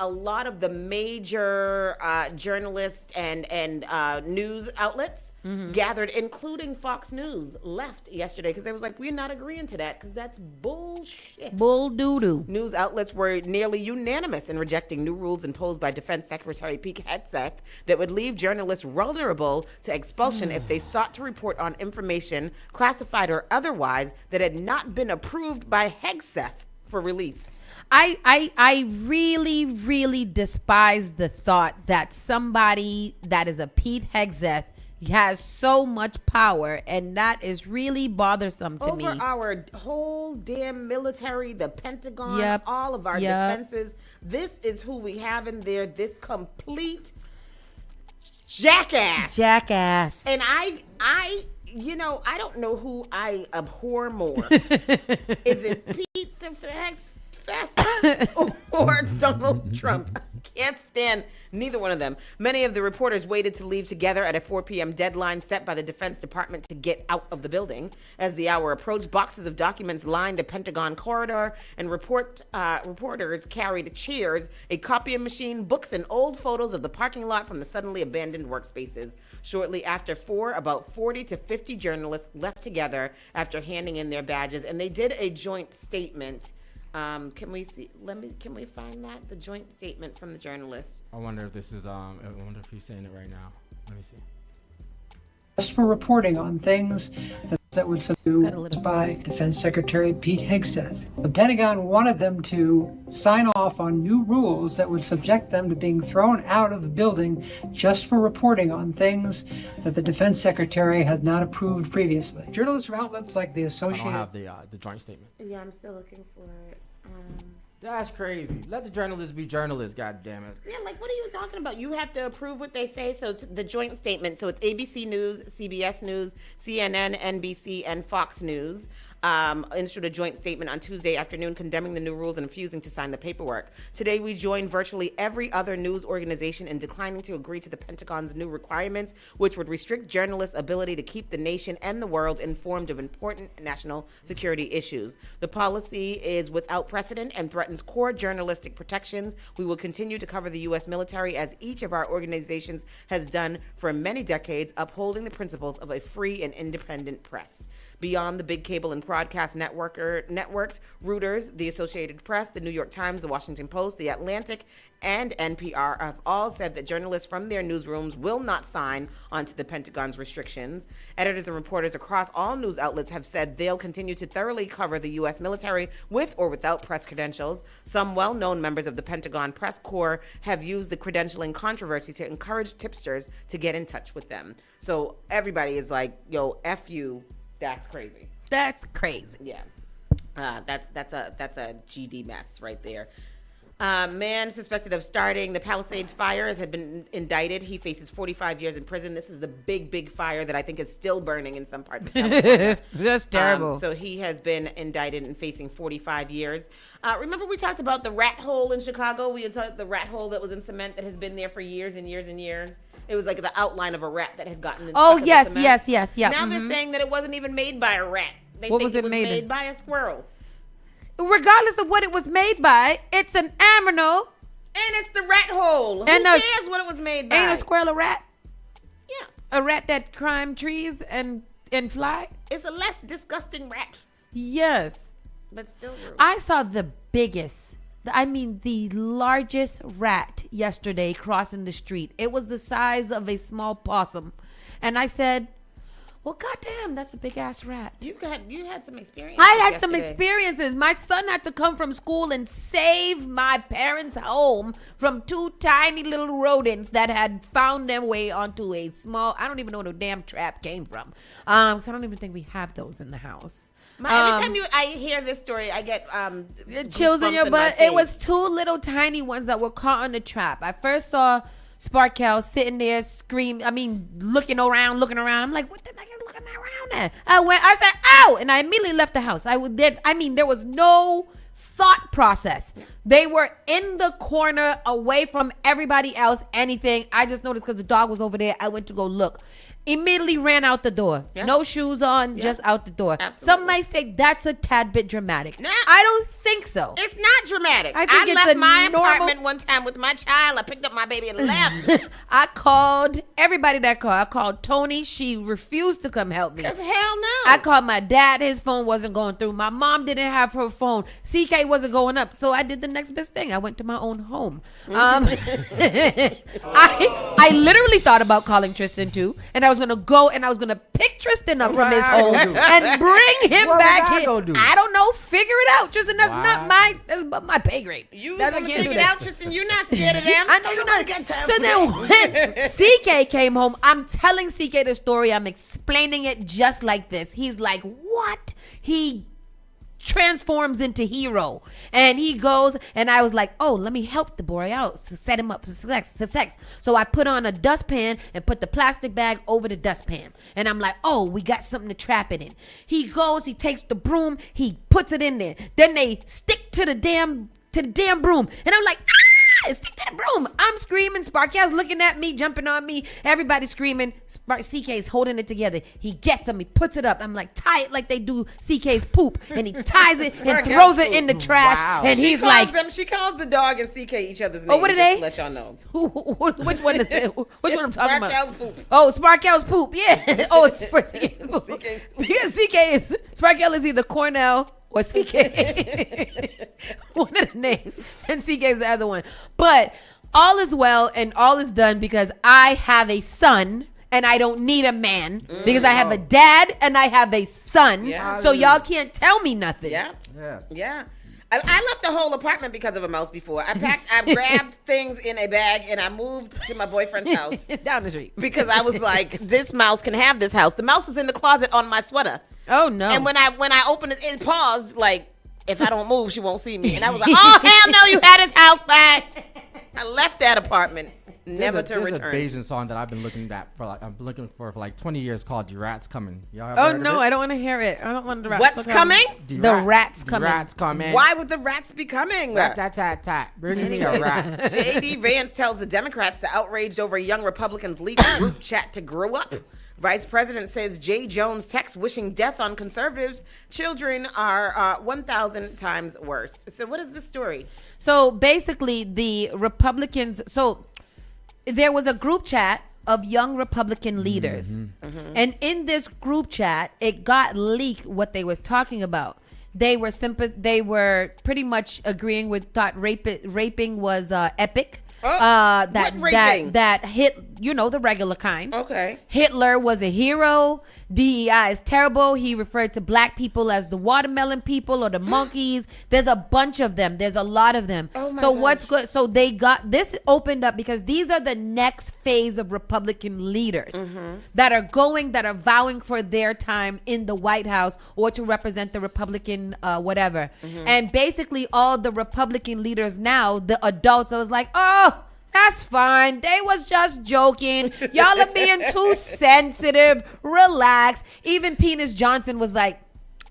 [SPEAKER 1] a lot of the major journalists and news outlets gathered, including Fox News, left yesterday because they was like, we're not agreeing to that because that's bullshit.
[SPEAKER 2] Bull doo-doo.
[SPEAKER 1] News outlets were nearly unanimous in rejecting new rules imposed by Defense Secretary Pete Hegseth that would leave journalists vulnerable to expulsion if they sought to report on information, classified or otherwise, that had not been approved by Hegseth for release.
[SPEAKER 2] I really, really despise the thought that somebody that is a Pete Hegseth has so much power, and that is really bothersome to me.
[SPEAKER 1] Over our whole damn military, the Pentagon, all of our defenses, this is who we have in there, this complete jackass. And I don't know who I abhor more. Is it Pete Hegseth or Donald Trump? I can't stand neither one of them. Many of the reporters waited to leave together at a 4 p.m. deadline set by the Defense Department to get out of the building. As the hour approached, boxes of documents lined the Pentagon corridor, and reporters carried chairs, a copying machine, books, and old photos of the parking lot from the suddenly abandoned workspaces. Shortly after 4, about 40 to 50 journalists left together after handing in their badges, and they did a joint statement. Can we find that? The joint statement from the journalists.
[SPEAKER 3] I wonder if this is I wonder if he's saying it right now. Let me see.
[SPEAKER 15] Just for reporting on things that would subdue by Defense Secretary Pete Hegseth. The Pentagon wanted them to sign off on new rules that would subject them to being thrown out of the building just for reporting on things that the Defense Secretary has not approved previously. Journalists from outlets like the Associated...
[SPEAKER 3] I don't have the joint statement.
[SPEAKER 1] Yeah, I'm still looking for it.
[SPEAKER 3] That's crazy. Let the journalists be journalists, God damn it.
[SPEAKER 1] Yeah, like, what are you talking about? You have to approve what they say. So it's the joint statement. So it's ABC News, CBS News, CNN, NBC, and Fox News. Issued a joint statement on Tuesday afternoon condemning the new rules and refusing to sign the paperwork. Today, we join virtually every other news organization in declining to agree to the Pentagon's new requirements, which would restrict journalists' ability to keep the nation and the world informed of important national security issues. The policy is without precedent and threatens core journalistic protections. We will continue to cover the U.S. military as each of our organizations has done for many decades, upholding the principles of a free and independent press. beyond the big cable and broadcast networks. Reuters, the Associated Press, the New York Times, the Washington Post, the Atlantic, and NPR have all said that journalists from their newsrooms will not sign onto the Pentagon's restrictions. Editors and reporters across all news outlets have said they'll continue to thoroughly cover the U.S. military with or without press credentials. Some well-known members of the Pentagon Press Corps have used the credentialing controversy to encourage tipsters to get in touch with them. So everybody is like, yo, F you, that's crazy.
[SPEAKER 2] That's crazy.
[SPEAKER 1] Yeah. That's a GD mess right there. Man suspected of starting the Palisades fires had been indicted. He faces 45 years in prison. This is the big fire that I think is still burning in some parts of California.
[SPEAKER 2] That's terrible.
[SPEAKER 1] So he has been indicted and facing 45 years. Remember we talked about the rat hole in Chicago? We had talked the rat hole that was in cement that has been there for years and years and years. It was like the outline of a rat that had gotten in.
[SPEAKER 2] Oh, yes. Yeah.
[SPEAKER 1] Now they're saying that it wasn't even made by a rat. They
[SPEAKER 2] What
[SPEAKER 1] think
[SPEAKER 2] was it made
[SPEAKER 1] made by a squirrel.
[SPEAKER 2] Regardless of what it was made by, it's an animal.
[SPEAKER 1] And it's the rat hole. Who
[SPEAKER 2] And
[SPEAKER 1] cares what it was made by?
[SPEAKER 2] Ain't a squirrel a rat?
[SPEAKER 1] Yeah.
[SPEAKER 2] A rat that climb trees and fly?
[SPEAKER 1] It's a less disgusting rat.
[SPEAKER 2] Yes.
[SPEAKER 1] But still rude.
[SPEAKER 2] I saw the largest rat yesterday crossing the street. It was the size of a small possum. And I said, well, goddamn, that's a big ass rat.
[SPEAKER 1] You had some experience.
[SPEAKER 2] I had some experiences. My son had to come from school and save my parents' home from two tiny little rodents that had found their way onto a small, I don't even know where the damn trap came from. So I don't even think we have those in the house.
[SPEAKER 1] Every time I hear this story, I get
[SPEAKER 2] chills in your butt. It was two little tiny ones that were caught on the trap. I first saw Sparkle sitting there looking around. I'm like, what the heck is looking around at? I said, ow! And I immediately left the house. There was no thought process. They were in the corner away from everybody else, anything. I just noticed because the dog was over there. I went to go look. Immediately ran out the door. Yeah. No shoes on, just out the door.
[SPEAKER 1] Absolutely.
[SPEAKER 2] Some might say that's a tad bit dramatic. Nah, I don't think so.
[SPEAKER 1] It's not dramatic.
[SPEAKER 2] I think
[SPEAKER 1] left my apartment one time with my child. I picked up my baby and left.
[SPEAKER 2] I called everybody that called. I called Tony. She refused to come help me.
[SPEAKER 1] Hell no.
[SPEAKER 2] I called my dad. His phone wasn't going through. My mom didn't have her phone. CK wasn't going up. So I did the next best thing. I went to my own home. I literally thought about calling Tristan too. And I was gonna go and I was gonna pick Tristan up from his home and bring him back here. I don't know. Figure it out, Tristan. That's not that's my pay grade.
[SPEAKER 1] You gonna figure it out, Tristan? You're not scared of them.
[SPEAKER 2] I know you're not. So then when CK came home, I'm telling CK the story. I'm explaining it just like this. He's like, "What?" He transforms into hero and he goes and I was like, oh, let me help the boy out to set him up for sex. So I put on a dustpan and put the plastic bag over the dustpan and I'm like, oh, we got something to trap it in. He goes, he takes the broom, he puts it in there, then they stick to the damn broom and I'm like, stick to the broom. I'm screaming. Sparky's looking at me, jumping on me. Everybody's screaming. CK's holding it together. He gets him. He puts it up. I'm like, tie it like they do CK's poop. And he ties it and throws it in the trash. Wow. And
[SPEAKER 1] she calls the dog and CK each other's names.
[SPEAKER 2] Oh, what are they?
[SPEAKER 1] To let y'all know.
[SPEAKER 2] Which one is it? Which one I'm talking about?
[SPEAKER 1] Sparky's poop.
[SPEAKER 2] Oh, Sparky's poop. Yeah. Oh, it's CK's poop. Because Sparky is either Cornell or CK. One of the names. And CK is the other one. But all is well and all is done because I have a son and I don't need a man because I have a dad and I have a son. Yeah. So y'all can't tell me nothing.
[SPEAKER 1] Yeah. Yeah. I left the whole apartment because of a mouse before. I grabbed things in a bag and I moved to my boyfriend's house.
[SPEAKER 2] Down the street.
[SPEAKER 1] Because I was like, this mouse can have this house. The mouse was in the closet on my sweater.
[SPEAKER 2] Oh, no.
[SPEAKER 1] And when I opened it, it paused like, if I don't move, she won't see me. And I was like, oh, hell no, you had his house back. I left that apartment. Never to return.
[SPEAKER 3] There's a Bayesian song that I've been looking for like 20 years called "The Rat's Coming."
[SPEAKER 2] Oh no, I don't want to hear it. I don't want the rats.
[SPEAKER 1] What's coming?
[SPEAKER 2] The rat's coming.
[SPEAKER 3] The rat's coming.
[SPEAKER 1] Why would the rats be coming?
[SPEAKER 3] Rat. Bring me a rat.
[SPEAKER 1] J.D. Vance tells the Democrats to outraged over young Republicans leaked group chat to grow up. Vice President says Jay Jones text wishing death on conservatives. Children are 1,000 times worse. So what is the story?
[SPEAKER 2] So basically the Republicans, there was a group chat of young Republican leaders. And in this group chat, it got leaked what they was talking about. They were pretty much agreeing with thought raping was epic. That hit, the regular kind.
[SPEAKER 1] Okay.
[SPEAKER 2] Hitler was a hero. DEI is terrible. He referred to black people as the watermelon people or the monkeys. There's a bunch of them. There's a lot of them.
[SPEAKER 1] Oh my
[SPEAKER 2] so
[SPEAKER 1] gosh.
[SPEAKER 2] what's good? So they got this opened up because these are the next phase of Republican leaders that are vowing for their time in the White House or to represent the Republican whatever. And basically all the Republican leaders now, the adults, I was like, oh, that's fine. They was just joking. Y'all are being too sensitive. Relax. Even Penis Johnson was like,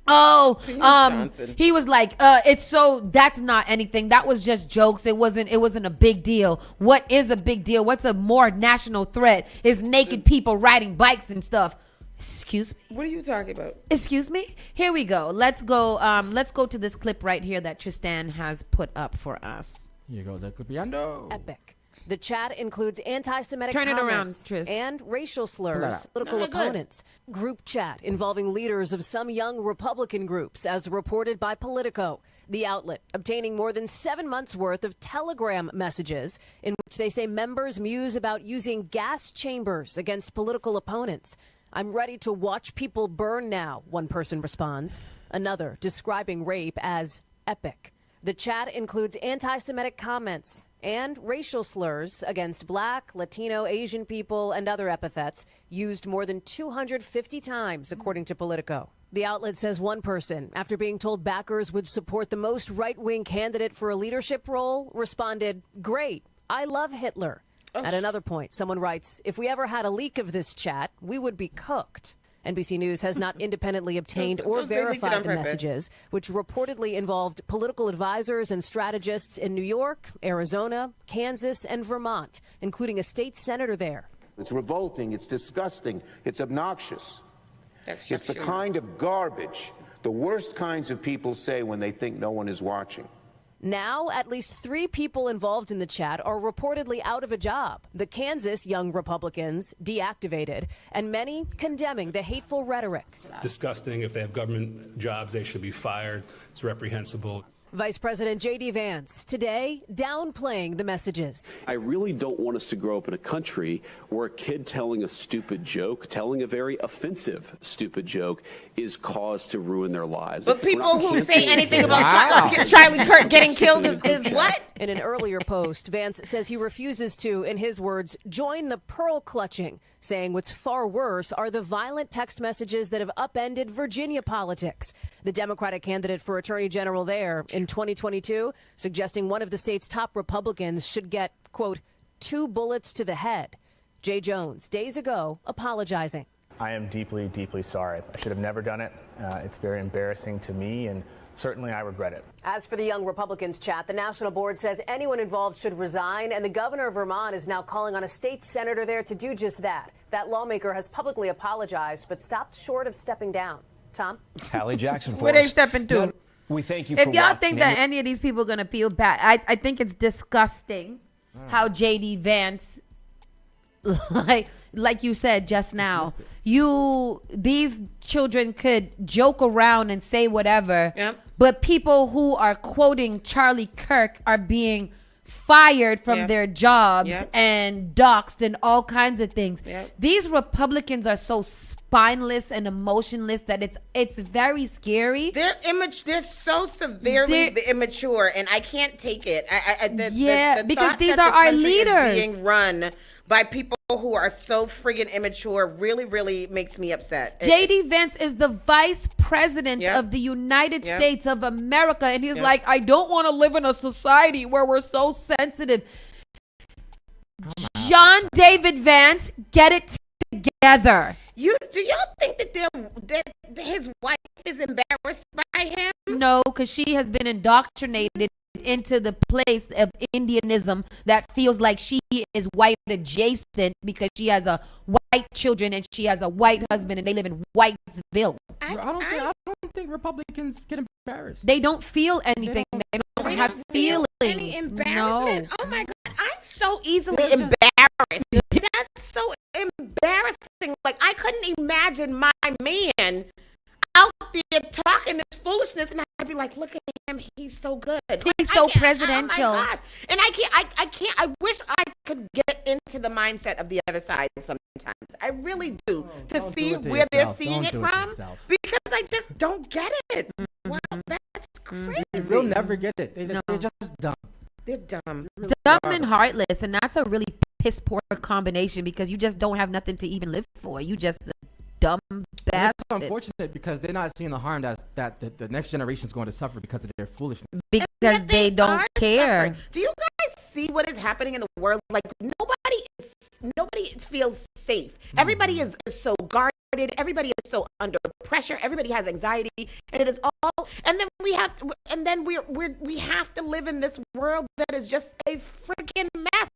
[SPEAKER 2] he was like, that's not anything. That was just jokes. It wasn't a big deal. What is a big deal? What's a more national threat is naked people riding bikes and stuff. Excuse me?
[SPEAKER 1] What are you talking about?
[SPEAKER 2] Excuse me? Here we go. Let's go to this clip right here that Tristan has put up for us.
[SPEAKER 3] Here goes that clipiando.
[SPEAKER 24] Epic. The chat includes anti-Semitic
[SPEAKER 2] Turn it around,
[SPEAKER 24] comments
[SPEAKER 2] Tris.
[SPEAKER 24] and racial slurs,
[SPEAKER 3] Pull
[SPEAKER 24] political opponents. Group chat involving leaders of some young Republican groups, as reported by Politico. The outlet obtaining more than 7 months' worth of Telegram messages in which they say members muse about using gas chambers against political opponents. I'm ready to watch people burn now, one person responds. Another describing rape as epic. The chat includes anti-Semitic comments and racial slurs against black, Latino, Asian people, and other epithets used more than 250 times, according to Politico. The outlet says one person, after being told backers would support the most right-wing candidate for a leadership role, responded, "Great, I love Hitler." At another point, someone writes, "If we ever had a leak of this chat, we would be cooked." NBC News has not independently obtained or verified the messages, which reportedly involved political advisors and strategists in New York, Arizona, Kansas, and Vermont, including a state senator there.
[SPEAKER 14] It's revolting, it's disgusting, it's obnoxious. It's the kind of garbage the worst kinds of people say when they think no one is watching.
[SPEAKER 24] Now, at least 3 people involved in the chat are reportedly out of a job. The Kansas young Republicans deactivated, and many condemning the hateful rhetoric.
[SPEAKER 16] Disgusting. If they have government jobs, they should be fired. It's reprehensible.
[SPEAKER 24] Vice President J.D. Vance today downplaying the messages.
[SPEAKER 17] I really don't want us to grow up in a country where a kid telling a stupid joke, telling a very offensive stupid joke, is cause to ruin their lives.
[SPEAKER 1] But people who say anything about Charlie Kirk getting killed is what?
[SPEAKER 24] In an earlier post, Vance says he refuses to, in his words, join the pearl clutching, saying what's far worse are the violent text messages that have upended Virginia politics. The Democratic candidate for Attorney General there in 2022 suggesting one of the state's top Republicans should get, quote, 2 bullets to the head. Jay Jones, days ago, apologizing.
[SPEAKER 18] I am deeply, deeply sorry. I should have never done it. It's very embarrassing to me, and certainly I regret it.
[SPEAKER 24] As for the young Republicans chat, the national board says anyone involved should resign, and the governor of Vermont is now calling on a state senator there to do just that. That lawmaker has publicly apologized, but stopped short of stepping down. Tom?
[SPEAKER 25] Hallie Jackson for
[SPEAKER 2] What they stepping to?
[SPEAKER 25] No, we thank you for
[SPEAKER 2] If y'all
[SPEAKER 25] watching.
[SPEAKER 2] think that any of these people are going to feel bad, I think it's disgusting how J.D. Vance, like you said just now, these children could joke around and say whatever, but people who are quoting Charlie Kirk are being fired from their jobs and doxxed and all kinds of things. These Republicans are so spineless and emotionless that it's very scary.
[SPEAKER 1] They're so severely immature, and I can't take it.
[SPEAKER 2] Because these are our leaders
[SPEAKER 1] being run by people who are so friggin' immature really, really makes me upset.
[SPEAKER 2] J.D. Vance is the vice president of the United States of America, and he's like, I don't want to live in a society where we're so sensitive. John David Vance, get it together.
[SPEAKER 1] Do y'all think that his wife is embarrassed by him?
[SPEAKER 2] No, because she has been indoctrinated into the place of Indianism that feels like she is white adjacent because she has a white children and she has a white husband and they live in Whitesville.
[SPEAKER 3] I don't think Republicans get embarrassed.
[SPEAKER 2] They don't feel anything. They don't have feelings.
[SPEAKER 1] Any embarrassment?
[SPEAKER 2] No.
[SPEAKER 1] Oh my God, I'm so easily embarrassed. That's so disgusting. Like, I couldn't imagine my man out there talking this foolishness, and I'd be like, look at him, he's so good.
[SPEAKER 2] He's so presidential.
[SPEAKER 1] Oh my gosh. And I can't, I wish I could get into the mindset of the other side sometimes. I really do, to see where they're seeing it from, because I just don't get it. Wow, that's crazy.
[SPEAKER 3] We'll never get it. They're just dumb.
[SPEAKER 1] They're dumb.
[SPEAKER 3] Really
[SPEAKER 2] Dumb and heartless, and that's a really piss poor combination, because you just don't have nothing to even live for. You just a dumb bastard.
[SPEAKER 3] It's unfortunate because they're not seeing the harm that the next generation is going to suffer because of their foolishness.
[SPEAKER 2] Because they don't care.
[SPEAKER 1] Suffering. Do you guys see what is happening in the world? Like, nobody feels safe. Everybody is so guarded. Everybody is so under pressure. Everybody has anxiety, and it is all. And then we have to live in this world that is just a freaking mess.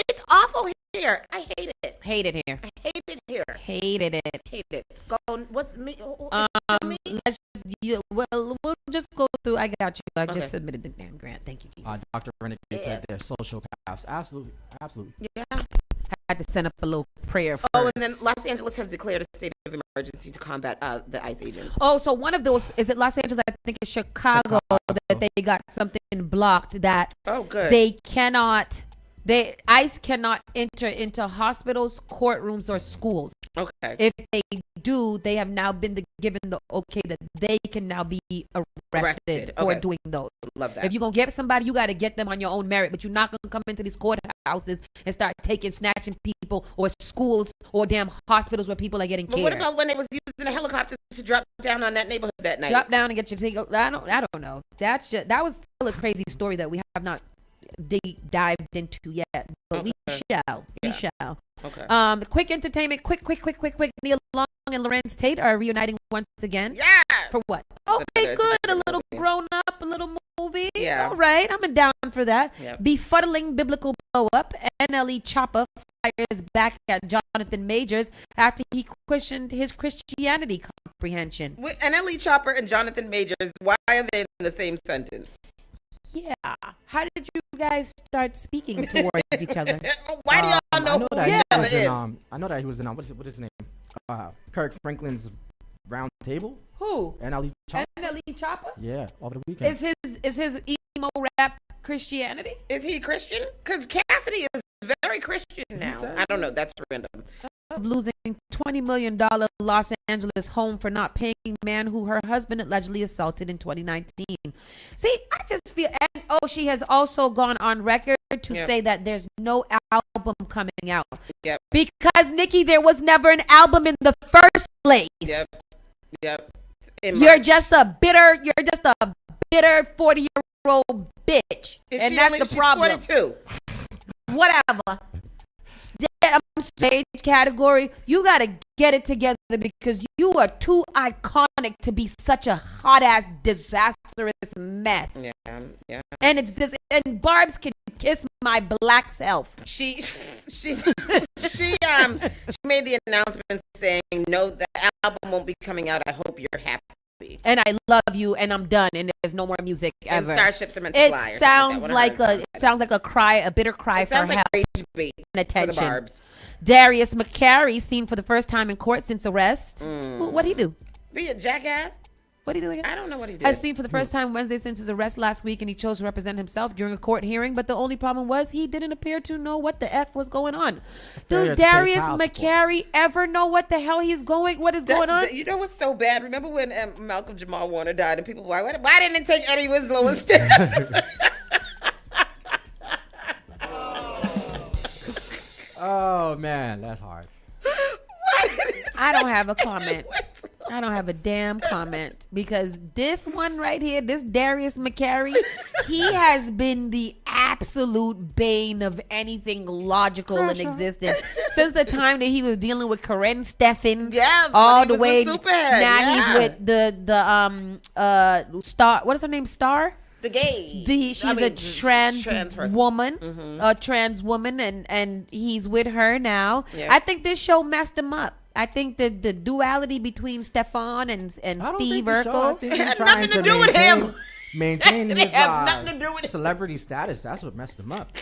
[SPEAKER 1] It's awful here. I hate it.
[SPEAKER 2] Hate it here.
[SPEAKER 1] I hate it here.
[SPEAKER 2] Hated it.
[SPEAKER 1] Hate it. Go. What's me?
[SPEAKER 2] Let's we'll just go through. I got you. I just submitted the damn grant. Thank you, Jesus.
[SPEAKER 3] Dr. Renegade said they're sociopaths. Absolutely.
[SPEAKER 1] Yeah.
[SPEAKER 2] Had to send up a little prayer first.
[SPEAKER 1] Oh, and then Los Angeles has declared a state of emergency to combat the ICE agents.
[SPEAKER 2] Oh, so one of those, is it Los Angeles? I think it's Chicago that they got something blocked that they cannot. ICE cannot enter into hospitals, courtrooms, or schools.
[SPEAKER 1] Okay.
[SPEAKER 2] If they do, they have now been given the okay that they can now be arrested for doing those.
[SPEAKER 1] Love that.
[SPEAKER 2] If you're going to get somebody, you got to get them on your own merit, but you're not going to come into these courthouses and start snatching people, or schools, or damn hospitals where people are getting cared.
[SPEAKER 1] But what about when they was using a helicopter to drop down on that neighborhood that night?
[SPEAKER 2] Drop down and get your ticket. I don't know. That was still a crazy story that we have not dived into yet, but we shall. We shall.
[SPEAKER 1] Okay.
[SPEAKER 2] Quick entertainment. Quick. Neil Long and Lorenz Tate are reuniting once again.
[SPEAKER 1] Yes.
[SPEAKER 2] For what? Okay, good. A little grown up, a little movie.
[SPEAKER 1] Yeah.
[SPEAKER 2] All right. I'm down for that.
[SPEAKER 1] Yep.
[SPEAKER 2] Befuddling biblical blow up. NLE Chopper fires back at Jonathan Majors after he questioned his Christianity comprehension.
[SPEAKER 1] NLE Chopper and Jonathan Majors, why are they in the same sentence?
[SPEAKER 2] Yeah. How did you guys start speaking towards each other?
[SPEAKER 1] Why do y'all know who each other is?
[SPEAKER 3] I know that he was in, what is his name? Kirk Franklin's round table.
[SPEAKER 2] Who?
[SPEAKER 3] NLE Chopper.
[SPEAKER 2] NLE Chopper?
[SPEAKER 3] Yeah, over the weekend.
[SPEAKER 2] Is his emo rap Christianity?
[SPEAKER 1] Is he Christian? Because Cassidy is very Christian now. I don't know. That's random.
[SPEAKER 2] Losing $20 million Los Angeles home for not paying man who her husband allegedly assaulted in 2019. See, I just feel, and she has also gone on record to say that there's no album coming out.
[SPEAKER 1] Yep.
[SPEAKER 2] Because, Nikki, there was never an album in the first place.
[SPEAKER 1] Yep.
[SPEAKER 2] You're just a bitter 40-year-old bitch. And that's the problem.
[SPEAKER 1] She's 42.
[SPEAKER 2] Whatever. Stage category, you gotta get it together, because you are too iconic to be such a hot ass disastrous mess.
[SPEAKER 1] Yeah.
[SPEAKER 2] And it's this, and Barb's can kiss my black self.
[SPEAKER 1] She made the announcement saying, no, the album won't be coming out. I hope you're happy.
[SPEAKER 2] And I love you, and I'm done, and there's no more music ever.
[SPEAKER 1] And starships are meant to fly.
[SPEAKER 2] It sounds like a bitter cry for help
[SPEAKER 1] and
[SPEAKER 2] attention.
[SPEAKER 1] For the Barbs.
[SPEAKER 2] Darius McCary seen for the first time in court since arrest. What'd he do?
[SPEAKER 1] Be a jackass.
[SPEAKER 2] What'd he do again?
[SPEAKER 1] I don't know what he did.
[SPEAKER 2] Has seen for the first time Wednesday since his arrest last week, and he chose to represent himself during a court hearing. But the only problem was he didn't appear to know what the F was going on. Does Darius McCary ever know what the hell what is going on?
[SPEAKER 1] You know what's so bad? Remember when Malcolm Jamal Warner died, and people were like, why didn't it take Eddie Winslow instead?
[SPEAKER 3] Oh man, that's hard.
[SPEAKER 2] I don't have a comment. I don't have a damn comment, because this one right here, this Darius McCary, he has been the absolute bane of anything logical in existence since the time that he was dealing with Corinne Steffens.
[SPEAKER 1] Yeah,
[SPEAKER 2] all the way.
[SPEAKER 1] Superhead.
[SPEAKER 2] Now he's with the Star. What is her name? Star.
[SPEAKER 1] The gay.
[SPEAKER 2] She's a trans woman, a trans woman, and he's with her now. Yeah. I think this show messed him up. I think that the duality between Stefan and Steve Urkel
[SPEAKER 1] had nothing to do with him.
[SPEAKER 3] Maintain his
[SPEAKER 1] nothing to do with
[SPEAKER 3] celebrity status. That's what messed him up.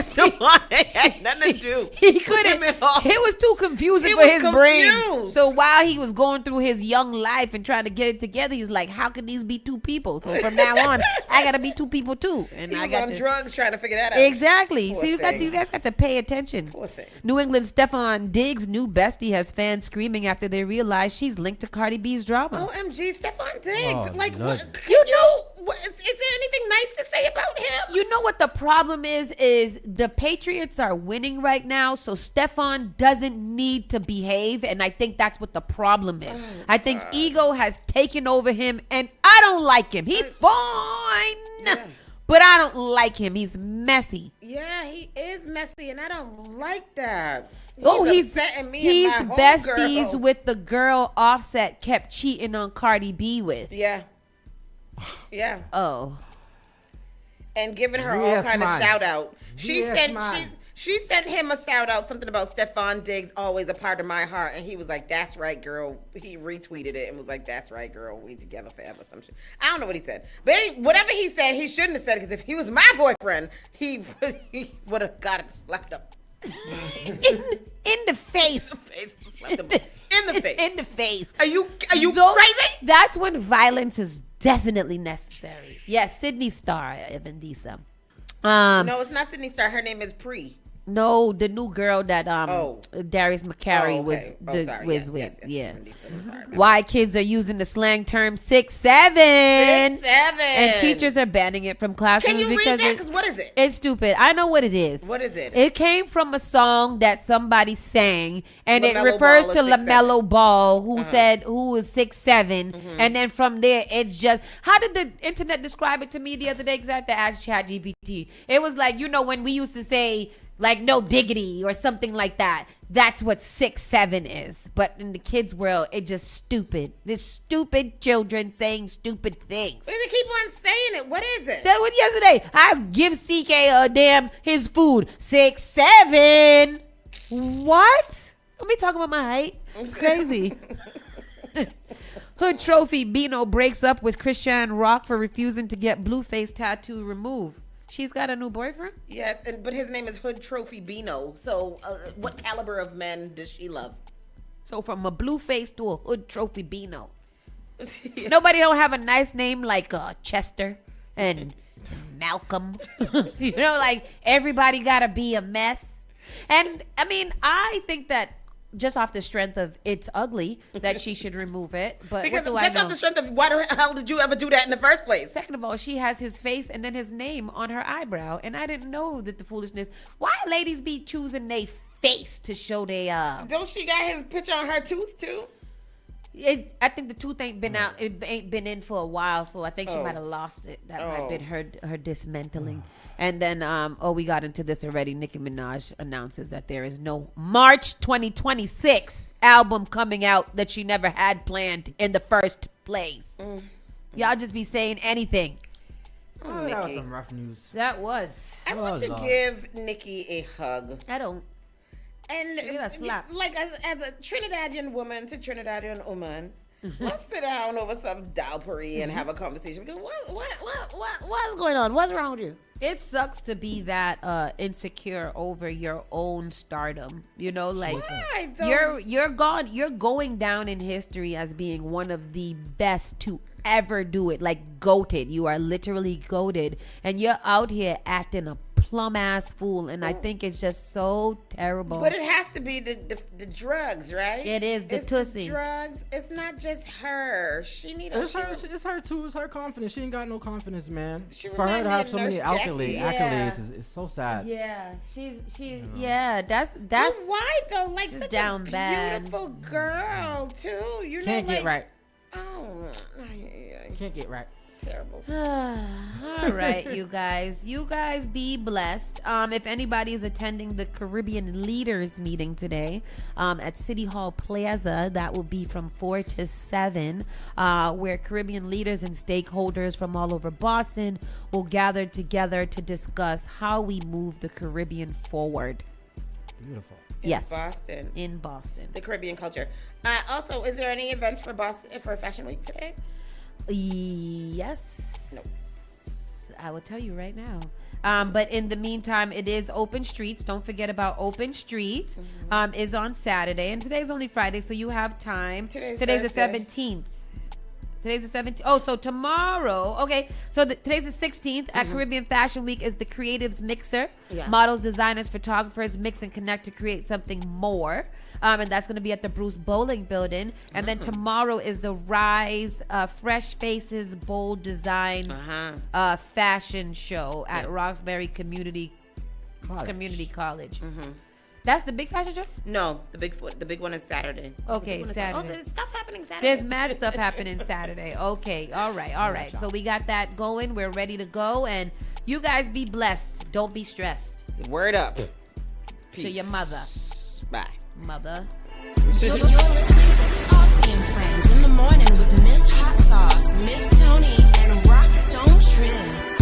[SPEAKER 1] Stefan had nothing to do.
[SPEAKER 2] He couldn't. It was too confusing for his brain. So while he was going through his young life and trying to get it together, he's like, "How can these be two people?" So from now on, I gotta be two people too. And
[SPEAKER 1] he
[SPEAKER 2] I
[SPEAKER 1] was
[SPEAKER 2] got
[SPEAKER 1] on drugs trying to figure that out.
[SPEAKER 2] Exactly.
[SPEAKER 1] Poor
[SPEAKER 2] So you
[SPEAKER 1] thing.
[SPEAKER 2] guys got to pay attention.
[SPEAKER 1] Poor thing.
[SPEAKER 2] New England's Stefan Diggs' new bestie has fans screaming after they realize she's linked to Cardi B's drama.
[SPEAKER 1] OMG, Stefan Diggs.
[SPEAKER 3] Oh,
[SPEAKER 1] like,
[SPEAKER 3] Lord.
[SPEAKER 1] what, you know, is there anything nice to say about him?
[SPEAKER 2] You know what the problem is the Patriots are winning right now, so Stefan doesn't need to behave, and I think that's what the problem is. I think ego has taken over him, and I don't like him. He's fine, but I don't like him. He's messy.
[SPEAKER 1] Yeah, he is messy, and I don't like that.
[SPEAKER 2] He's
[SPEAKER 1] upsetting me
[SPEAKER 2] he's
[SPEAKER 1] and my
[SPEAKER 2] besties
[SPEAKER 1] homegirls.
[SPEAKER 2] with the girl Offset kept cheating on Cardi B with.
[SPEAKER 1] Yeah. Yeah.
[SPEAKER 2] Oh.
[SPEAKER 1] And giving her all
[SPEAKER 3] Yes,
[SPEAKER 1] kind of
[SPEAKER 3] man.
[SPEAKER 1] shout out. She
[SPEAKER 3] Yes,
[SPEAKER 1] sent
[SPEAKER 3] man.
[SPEAKER 1] she sent him a shout out, something about Stefan Diggs, always a part of my heart, and he was like, "That's right, girl." He retweeted it and was like, "That's right, girl. We together forever." Some shit. I don't know what he said, but whatever he said, he shouldn't have said, because if he was my boyfriend, he would have got him slapped up.
[SPEAKER 2] in the face.
[SPEAKER 1] Slapped him in the face.
[SPEAKER 2] In the face.
[SPEAKER 1] Are you crazy?
[SPEAKER 2] That's when violence is definitely necessary. Yes, Sydney Star, Evan Disa.
[SPEAKER 1] No, it's not Sydney Star. Her name is Pre.
[SPEAKER 2] No, the new girl that Darius McCary was
[SPEAKER 1] sorry.
[SPEAKER 2] was
[SPEAKER 1] Yes,
[SPEAKER 2] with.
[SPEAKER 1] yes,
[SPEAKER 2] Yeah.
[SPEAKER 1] Sorry.
[SPEAKER 2] Why kids are using the slang term 6'7".
[SPEAKER 1] 6'7".
[SPEAKER 2] And teachers are banning it from classrooms
[SPEAKER 1] Can you read
[SPEAKER 2] because
[SPEAKER 1] that? Because what is it?
[SPEAKER 2] it's stupid. I know what it is.
[SPEAKER 1] What is it?
[SPEAKER 2] It came from a song that somebody sang, and it
[SPEAKER 1] LaMelo
[SPEAKER 2] refers
[SPEAKER 1] Ball
[SPEAKER 2] to
[SPEAKER 1] is 6'7".
[SPEAKER 2] LaMelo Ball, who was 6'7", and then from there, it's just, how did the internet describe it to me the other day? Because I had to ask ChatGPT. It was like, when we used to say, like, no diggity or something like that. That's what 6'7" is. But in the kids' world, it's just stupid. There's stupid children saying stupid things.
[SPEAKER 1] But they keep on saying it. What is it?
[SPEAKER 2] That was yesterday. I give CK a damn his food. 6'7". What? Let me talk about my height. It's crazy. Hood Trophy Bino breaks up with Christian Rock for refusing to get Blueface tattoo removed. She's got a new boyfriend?
[SPEAKER 1] Yes, but his name is Hood Trophy Bino. So what caliber of men does she love?
[SPEAKER 2] So from a Blueface to a Hood Trophy Bino. Nobody don't have a nice name like Chester and Malcolm. Like everybody got to be a mess. And I mean, I think that just off the strength of it's ugly, that she should remove it. But
[SPEAKER 1] because
[SPEAKER 2] what do I
[SPEAKER 1] just
[SPEAKER 2] know?
[SPEAKER 1] off the strength of, why the hell did you ever do that in the first place?
[SPEAKER 2] Second of all, she has his face and then his name on her eyebrow, and I didn't know that the foolishness. Why ladies be choosing their face to show their
[SPEAKER 1] Don't she got his picture on her tooth too?
[SPEAKER 2] I think the tooth ain't been out. It ain't been in for a while, so I think she might have lost it. That might have been her dismantling. And then, we got into this already. Nicki Minaj announces that there is no March 2026 album coming out that she never had planned in the first place. Y'all just be saying anything.
[SPEAKER 3] Oh, that was some rough news.
[SPEAKER 2] That was.
[SPEAKER 1] I want to give Nikki a hug.
[SPEAKER 2] I don't.
[SPEAKER 1] And like as a Trinidadian woman to Trinidadian woman, let's sit down over some dowpery and have a conversation. Because what's going on? What's wrong with you?
[SPEAKER 2] It sucks to be that insecure over your own stardom.
[SPEAKER 1] Why,
[SPEAKER 2] you're going down in history as being one of the best to ever do it. Like goated. You are literally goated, and you're out here acting a plum ass fool, and I think it's just so terrible.
[SPEAKER 1] But it has to be the drugs, right?
[SPEAKER 2] It is the tussy.
[SPEAKER 1] The drugs. It's not just her. She need
[SPEAKER 3] It's her too. It's her confidence. She ain't got no confidence, man.
[SPEAKER 1] She
[SPEAKER 3] For her to have so many
[SPEAKER 1] Nurse
[SPEAKER 3] accolades is so sad.
[SPEAKER 2] Yeah, she's yeah. That's
[SPEAKER 1] But why though? Like
[SPEAKER 2] she's
[SPEAKER 1] such
[SPEAKER 2] down
[SPEAKER 1] a
[SPEAKER 2] bad.
[SPEAKER 1] beautiful girl too.
[SPEAKER 3] Can't get right.
[SPEAKER 1] Oh,
[SPEAKER 3] Can't get right.
[SPEAKER 1] Terrible.
[SPEAKER 2] All right, you guys be blessed. If anybody is attending the Caribbean Leaders meeting today at City Hall Plaza, that will be from 4 to 7, where Caribbean leaders and stakeholders from all over Boston will gather together to discuss how we move the Caribbean forward.
[SPEAKER 3] Beautiful.
[SPEAKER 2] In Boston.
[SPEAKER 1] The Caribbean culture. Also, is there any events for Boston for Fashion Week today?
[SPEAKER 2] Yes.
[SPEAKER 1] No.
[SPEAKER 2] I will tell you right now. But in the meantime, it is Open Streets. Don't forget about Open Streets. Is on Saturday, and today's only Friday, so you have time. Today's the 17th. Today's the 17th. Oh, so tomorrow. Okay, so today's the 16th. At Caribbean Fashion Week is the Creatives Mixer.
[SPEAKER 1] Yeah.
[SPEAKER 2] Models, designers, photographers mix and connect to create something more. And that's going to be at the Bruce Bowling Building. And then tomorrow is the Rise Fresh Faces, Bold Designs fashion show at Roxbury Community College. That's the big fashion show?
[SPEAKER 1] No, the big one is Saturday.
[SPEAKER 2] Okay, Saturday.
[SPEAKER 1] Oh, there's stuff happening Saturday.
[SPEAKER 2] There's mad stuff happening Saturday. Okay, all right. So we got that going. We're ready to go. And you guys be blessed. Don't be stressed.
[SPEAKER 1] Word up.
[SPEAKER 2] To your mother.
[SPEAKER 1] Bye.
[SPEAKER 2] Mother.
[SPEAKER 4] You're listening to Saucy and Friends in the morning with Miss Hot Sauce, Miss Tony, and Rockstone Triz.